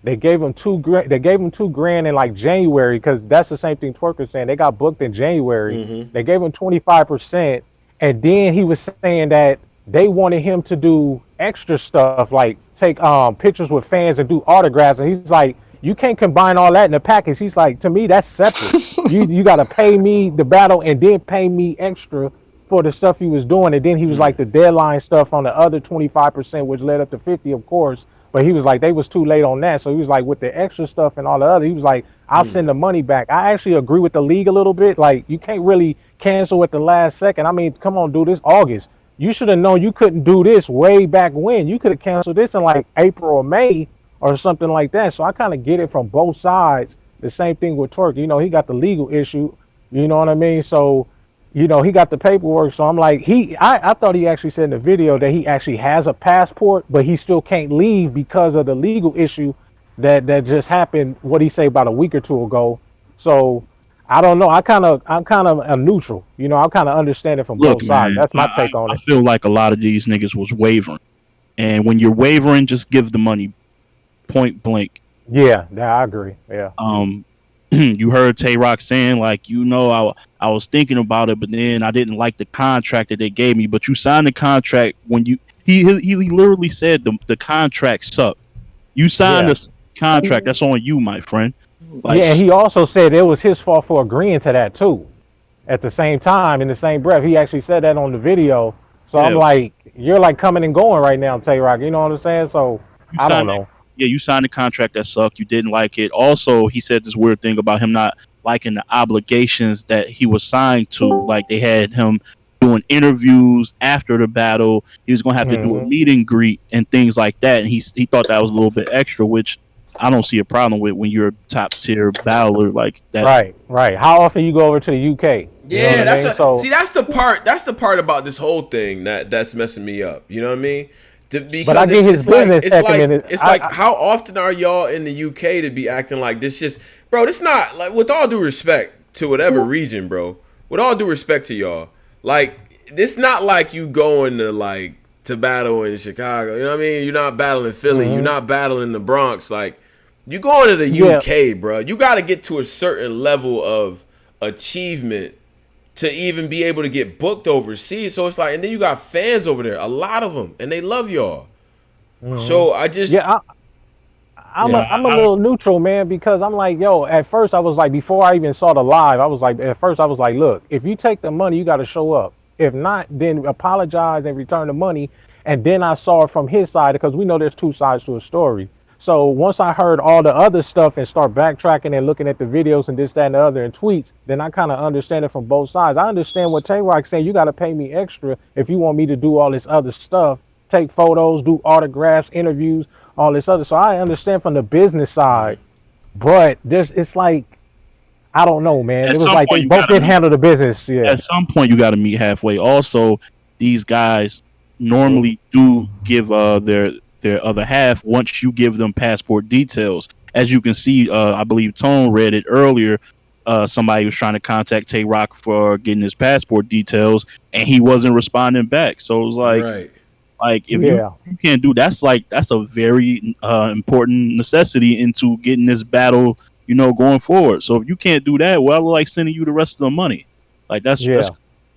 they gave him $2,000. They gave him $2,000 in like January, because that's the same thing Twerk was saying. They got booked in January. They gave him 25%, and then he was saying that they wanted him to do extra stuff, like take pictures with fans and do autographs. And he's like, you can't combine all that in a package. He's like, to me, that's separate. You got to pay me the battle and then pay me extra for the stuff he was doing. And then he was like, the deadline stuff on the other 25%, which led up to 50, of course. But he was like, they was too late on that. So he was like, with the extra stuff and all the other, he was like, I'll send the money back. I actually agree with the league a little bit. Like, you can't really cancel at the last second. I mean, come on, do this August. You should have known you couldn't do this way back when. You could have canceled this in like April or May or something like that. So I kind of get it from both sides. The same thing with Twerk. You know, he got the legal issue. You know what I mean? So, you know, he got the paperwork. So I'm like, I thought he actually said in the video that he actually has a passport, but he still can't leave because of the legal issue that just happened. What he say about a week or two ago. So I don't know. I'm kind of a neutral. You know, I kind of understand it from Look, both sides. man, That's my take on I it. feel like a lot of these niggas was wavering. And when you're wavering, just give the money point blank. Yeah, I agree. Yeah. You heard Tay Rock saying, like, I was thinking about it, but then I didn't like the contract that they gave me. But you signed the contract when he literally said the contract sucked. You signed Yeah. the contract. That's on you, my friend. Like, Yeah, and he also said it was his fault for agreeing to that too. At the same time, in the same breath, he actually said that on the video. So I'm Yeah. like, you're like coming and going right now, Tay Rock. You know what I'm saying? So you I don't signed know. Yeah, you signed a contract that sucked. You didn't like it. Also, he said this weird thing about him not liking the obligations that he was signed to. Like, they had him doing interviews after the battle. He was going to have to do a Hmm. meet and greet and things like that. And he thought that was a little bit extra, which I don't see a problem with when you're a top tier battler like that. Right. How often you go over to the UK? You know what Yeah, I mean? So, that's the part. That's the part about this whole thing that's messing me up. You know what I mean? Because but I get his business acumen. It's like how often are y'all in the UK to be acting like this? Just bro, this not like, with all due respect to whatever region, bro. With all due respect to y'all, like, this not like you going to battle in Chicago. You know what I mean? You're not battling Philly. You're not battling the Bronx. Like, you going to the UK, bro. You got to get to a certain level of achievement to even be able to get booked overseas. So it's like, and then you got fans over there, a lot of them, and they love y'all. So I just I'm a little neutral, man, because I'm like, yo, at first I was like, before I even saw the live, I was like, look, if you take the money, you got to show up. If not, then apologize and return the money. And then I saw it from his side because we know there's two sides to a story. So once I heard all the other stuff and start backtracking and looking at the videos and this, that, and the other and tweets, then I kind of understand it from both sides. I understand what Tay Rock saying. You got to pay me extra if you want me to do all this other stuff, take photos, do autographs, interviews, all this other. So I understand from the business side, but there's it's like I don't know, man. At It was some like point, they you both gotta didn't handle the business. Yeah, at some point you got to meet halfway. Also, these guys normally do give their other half once you give them passport details. As you can see, I believe Tone read it earlier. Somebody was trying to contact Tay Rock for getting his passport details, and he wasn't responding back. So it was Right. like if yeah, you can't do that's a very important necessity into getting this battle, going forward. So if you can't do that, well, I like sending you the rest of the money. Like that's yeah. And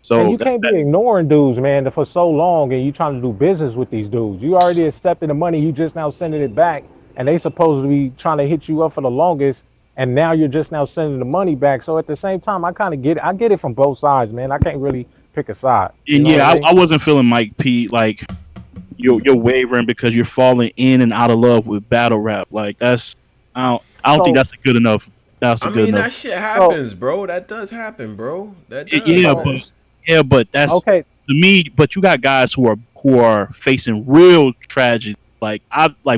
so you can't be ignoring dudes, man, for so long, and you trying to do business with these dudes. You already accepted the money, you just now sending it back, and they supposed to be trying to hit you up for the longest, and now you're just now sending the money back. So at the same time, I kind of get it. I get it from both sides, man. I can't really pick a side. You and know what I yeah, mean? I wasn't feeling Mike P like you're wavering because you're falling in and out of love with battle rap. Like I don't think So, that's a good enough. That's a I good mean, enough. that shit so, happens, bro. That does happen, bro. That does, Yeah, so, but man. that's okay. to me. But you got guys who are facing real tragedy. Like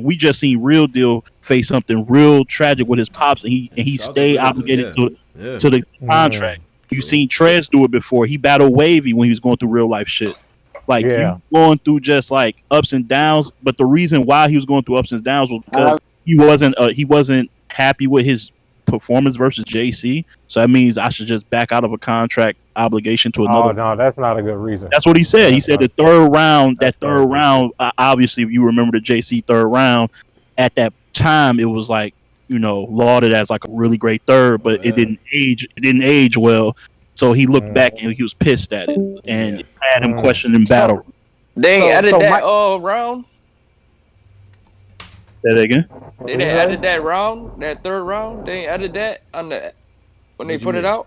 we just seen Real Deal face something real tragic with his pops, and he Shout out to stayed Real Deal. obligated Yeah. Yeah. to the contract. Mm, You True. seen Trez do it before. He battled Wavy when he was going through real life shit. Like you yeah. going through just like ups and downs, but the reason why he was going through ups and downs was because he wasn't happy with his performance versus JC. So that means I should just back out of a contract obligation to another. Oh no, that's not a good reason. That's what he said. He That's said not. the third round, That's that third crazy. round, obviously, if you remember the JC third round, at that time, it was like, lauded as like a really great third, Oh but it yeah. didn't age. It didn't age well. So he looked back Mm, and he was pissed at it, and Yeah. it had him mm. questioning So battle. they ain't So added that Mike, round. Say that again. They what didn't you added say? that round, that third round. They ain't added that on the when they What you put it mean? out.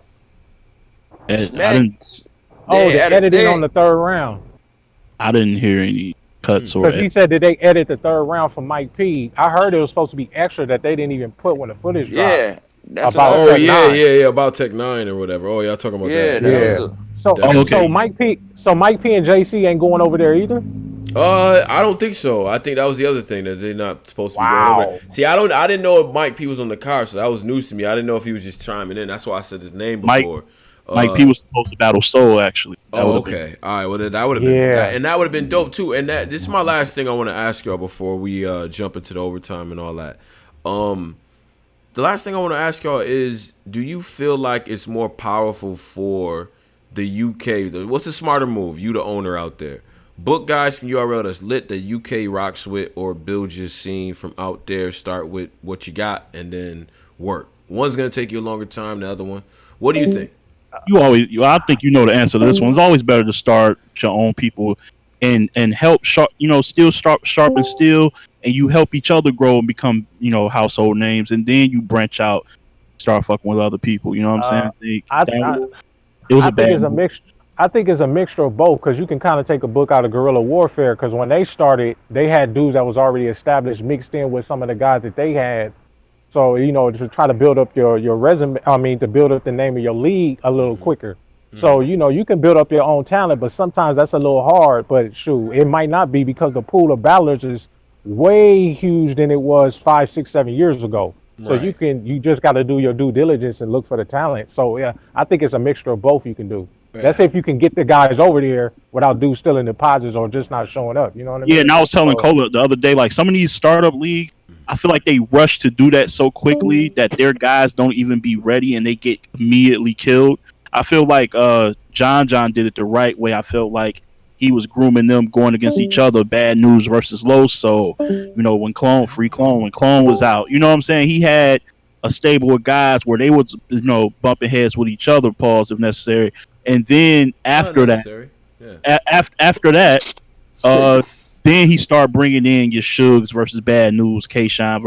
I Smack. didn't. Oh, They ain't the added. editing on They the third round. I didn't hear any cuts or Because he said that they edit the third round for Mike P. I heard it was supposed to be extra that they didn't even put when the footage dropped yeah. That's what I about Oh Tech heard. yeah, Nine. yeah, yeah. About Tech Nine or whatever. Oh, y'all talking about Yeah, that? that Yeah, was Yeah. a. So Oh, so definitely. okay. Mike P and JC ain't going over there either. I don't think so. I think that was the other thing that they're not supposed to be going over. Wow. See, I didn't know if Mike P was on the car, so that was news to me. I didn't know if he was just chiming in. That's why I said his name Mike before. Mike P was supposed to battle Soul actually. That would Oh, have been. okay. All right. Well, then that would have been that, Yeah. and that would have been dope too. And this is my last thing I want to ask y'all before we jump into the overtime and all that. The last thing I want to ask y'all is, do you feel like it's more powerful for the UK? What's the smarter move? You, the owner out there, book guys from URL that's lit that UK rocks with, or build your scene from out there. Start with what you got and then work. One's gonna take you a longer time than the other one. What do you think? I think you know the answer to this one. It's always better to start with your own people and help still sharpen steel, and you help each other grow and become household names, and then you branch out, start fucking with other people. You know what I'm saying? Uh, I think I I, it was I a think bad it's a move. mix. I think it's a mixture of both because you can kind of take a book out of guerrilla warfare because when they started, they had dudes that was already established mixed in with some of the guys that they had. So to try to build up your resume, I mean to build up the name of your league a little quicker. So you can build up your own talent, but sometimes that's a little hard. But shoot, it might not be because the pool of battlers is way huge than it was 5, 6, 7 years ago. So Right. you just got to do your due diligence and look for the talent. So yeah, I think it's a mixture of both you can do. That's Yeah. if you can get the guys over there without dudes stealing deposits or just not showing up. You know what I Yeah, and mean? I was telling So Cola the other day, like some of these startup leagues, I feel like they rush to do that so quickly that their guys don't even be ready and they get immediately killed. I feel like John did it the right way. I felt like he was grooming them going against each other, bad news versus low. So, when when Clone was out, you know what I'm saying? He had a stable of guys where they would, bumping heads with each other, pause if necessary. And then Not after that, necessary. Yeah. after that, uh, then he started bringing in your Shugs versus Bad News, K-Shine,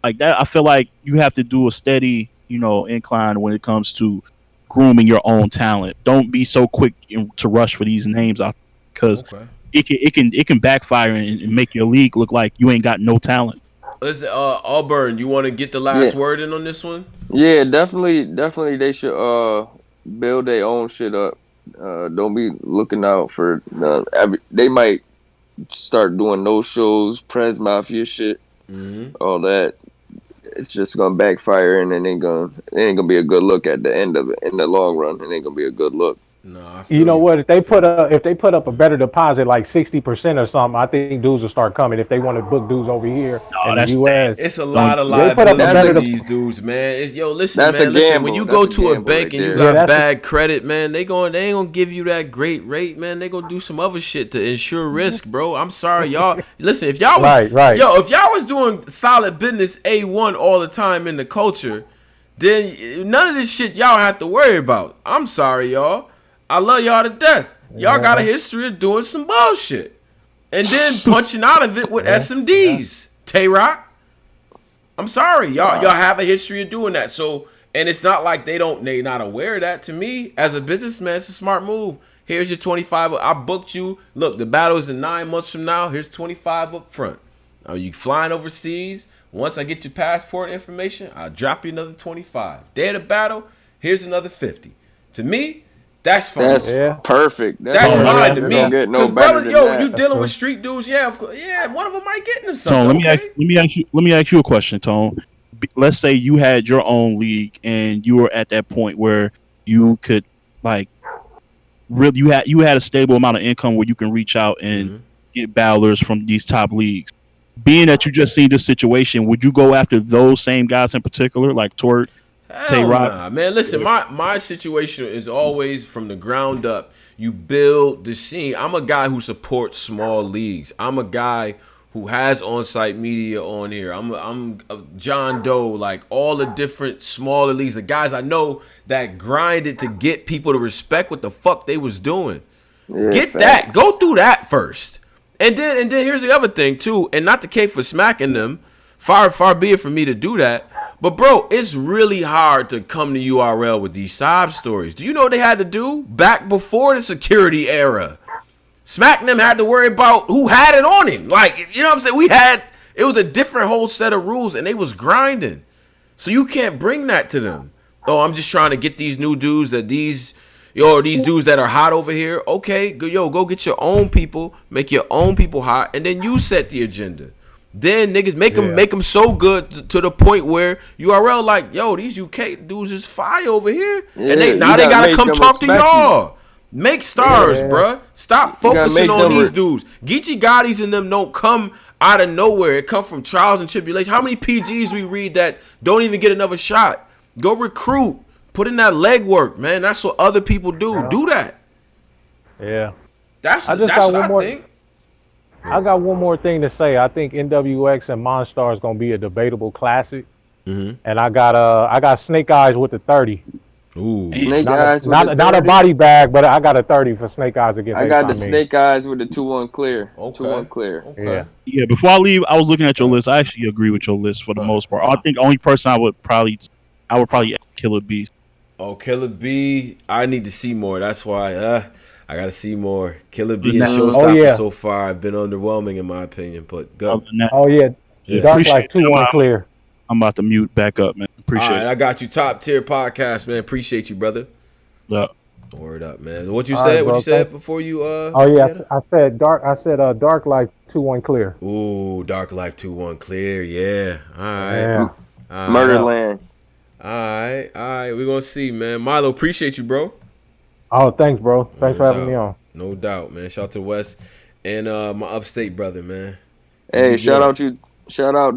like that. I feel like you have to do a steady, incline when it comes to grooming your own talent. Don't be so quick to rush for these names out, because it can backfire and make your league look like you ain't got no talent. Listen, Auburn, you want to get the last word in on this one? Yeah, definitely. They should build their own shit up. Don't be looking out for they might start doing no shows, Prez Mafia shit, all that. It's just gonna backfire, and it ain't gonna be a good look at the end of it. In the long run, it ain't gonna be a good look. No, you know what? If they put up a better deposit, like 60% or something, I think dudes will start coming. If they want to book dudes over here in the U.S., it's a lot of liability to these dudes, man. Listen, when you go to a bank and you got bad credit, man, they ain't gonna give you that great rate, man. They gonna do some other shit to insure risk, bro. I'm sorry, y'all. Listen, if y'all was if y'all was doing solid business A1 all the time in the culture, then none of this shit y'all have to worry about. I'm sorry, y'all. I love y'all to death. Y'all got a history of doing some bullshit and then punching out of it with SMDs. Tay-Rock, I'm sorry. Y'all have a history of doing that. So, and it's not like they not aware of that. To me, as a businessman, it's a smart move. Here's your 25. I booked you. Look, the battle is in 9 months from now. Here's 25 up front. You flying overseas. Once I get your passport information, I'll drop you another 25. Day of the battle, here's another 50. To me, that's fine. That's perfect. That's fine to me. Because brother, you dealing with street dudes. Yeah, of course. Yeah, one of them might get into something. Tone, let me ask you a question, Tone. Let's say you had your own league and you were at that point where you could really you had a stable amount of income where you can reach out and get battlers from these top leagues. Being that you just seen this situation, would you go after those same guys in particular, like Twerk? Nah, man. Listen, my situation is always from the ground up. You build the scene. I'm a guy who supports small leagues. I'm a guy who has on-site media on here. I'm John Doe, like all the different smaller leagues, the guys I know that grinded to get people to respect what the fuck they was doing. Yeah, get that. Go through that first. And then here's the other thing too, and not the case for smacking them. Far be it for me to do that. But, bro, it's really hard to come to URL with these sob stories. Do you know what they had to do back before the security era? Smacking them had to worry about who had it on him. Like, you know what I'm saying? It was a different whole set of rules, and they was grinding. So you can't bring that to them. Oh, I'm just trying to get these new dudes these dudes that are hot over here. Okay, go get your own people, make your own people hot, and then you set the agenda. Then niggas make them so good to the point where URL like, yo, these UK dudes is fire over here, and they gotta come talk to y'all. Make stars, bruh. Stop focusing on these dudes. Geechee Gotti's and them don't come out of nowhere. It come from trials and tribulations. How many PGs we read that don't even get another shot? Go recruit. Put in that legwork, man. That's what other people do. Yeah. Do that. Yeah. That's what I think. I got one more thing to say. I think NWX and Monstar is gonna be a debatable classic, and I got Snake Eyes with the 30. Ooh, Snake Eyes with not a body bag, but I got a 30 for Snake Eyes against. I got the Snake Eyes with the 2-1 clear. 2-1 clear. Okay. Yeah. Before I leave, I was looking at your list. I actually agree with your list for the most part. I think the only person I would probably Killer B. Oh, Killer B, I need to see more. That's why I gotta see more. Killer B and Showstopper so far have been underwhelming in my opinion. But go. Dark like 2-1 clear. I'm about to mute back up, man. Appreciate it. I got you. Top tier podcast, man. Appreciate you, brother. Yeah. Word up, man. What you said? What you said before you? I said dark. I said dark like 2-1 clear. Ooh, dark like 2-1 clear. Yeah. All right. Yeah. Murderland. All right. We're gonna see, man. Milo, appreciate you, bro. Oh, thanks, bro. Thanks for having me on. No doubt, man. Shout out to West and my upstate brother, man. Hey, shout out to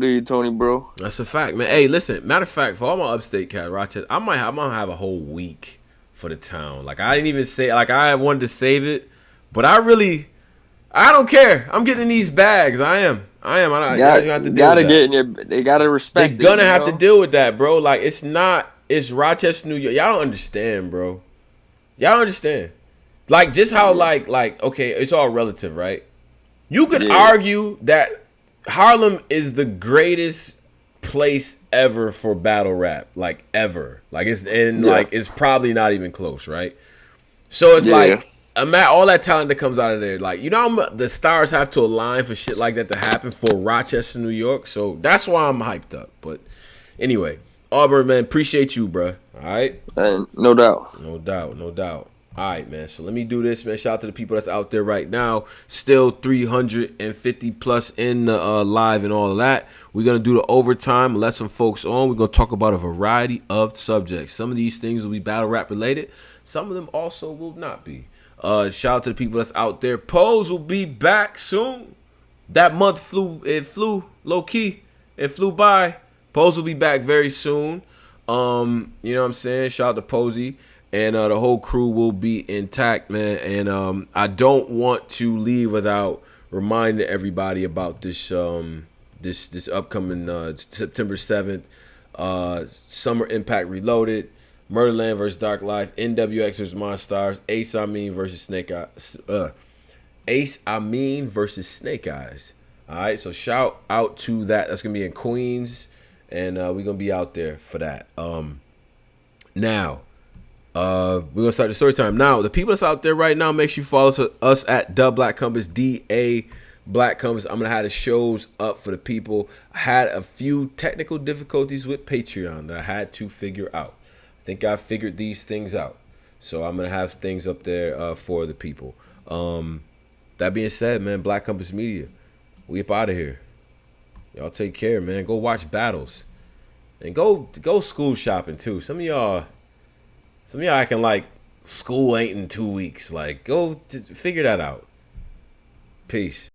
you, Tony, bro. That's a fact, man. Hey, listen. Matter of fact, for all my upstate cat, Rochester, I'm gonna have a whole week for the town. Like I didn't even say, like I wanted to save it, but I don't care. I'm getting these bags. I am. They gotta respect. They're gonna have to deal with that, bro. Like it's Rochester, New York. Y'all don't understand, bro. Y'all don't understand. Like just how like okay, it's all relative, right? You could argue that Harlem is the greatest place ever for battle rap, like ever. Like it's probably not even close, right? So it's like all that talent that comes out of there, like the stars have to align for shit like that to happen for Rochester, New York. So that's why I'm hyped up. But anyway, Auburn, man, appreciate you, bro. All right, no doubt. All right, man. So let me do this, man. Shout out to the people that's out there right now. Still 350 plus in the live and all of that. We're going to do the overtime, let some folks on. We're going to talk about a variety of subjects. Some of these things will be battle rap related. Some of them also will not be. Shout out to the people that's out there. Pose will be back soon. That month flew low key. It flew by. Pose will be back very soon. You know what I'm saying? Shout out to Posey. And the whole crew will be intact, man. And I don't want to leave without reminding everybody about this this upcoming September 7th Summer Impact Reloaded, Murderland versus Dark Life, NWX versus Monstars, Ace Amin versus Snake Eyes. All right, so shout out to that. That's gonna be in Queens, and we're gonna be out there for that. Now. We're gonna start the story time now. The people that's out there right now, make sure you follow us at the Black Compass, DA Black Compass. I'm gonna have the shows up for the people. I had a few technical difficulties with Patreon that I had to figure out. I think I figured these things out, so I'm gonna have things up there for the people. That being said, man, Black Compass Media, we up out of here. Y'all take care, man. Go watch battles, and go school shopping too. Some of y'all acting like school ain't in 2 weeks. Like, go figure that out. Peace.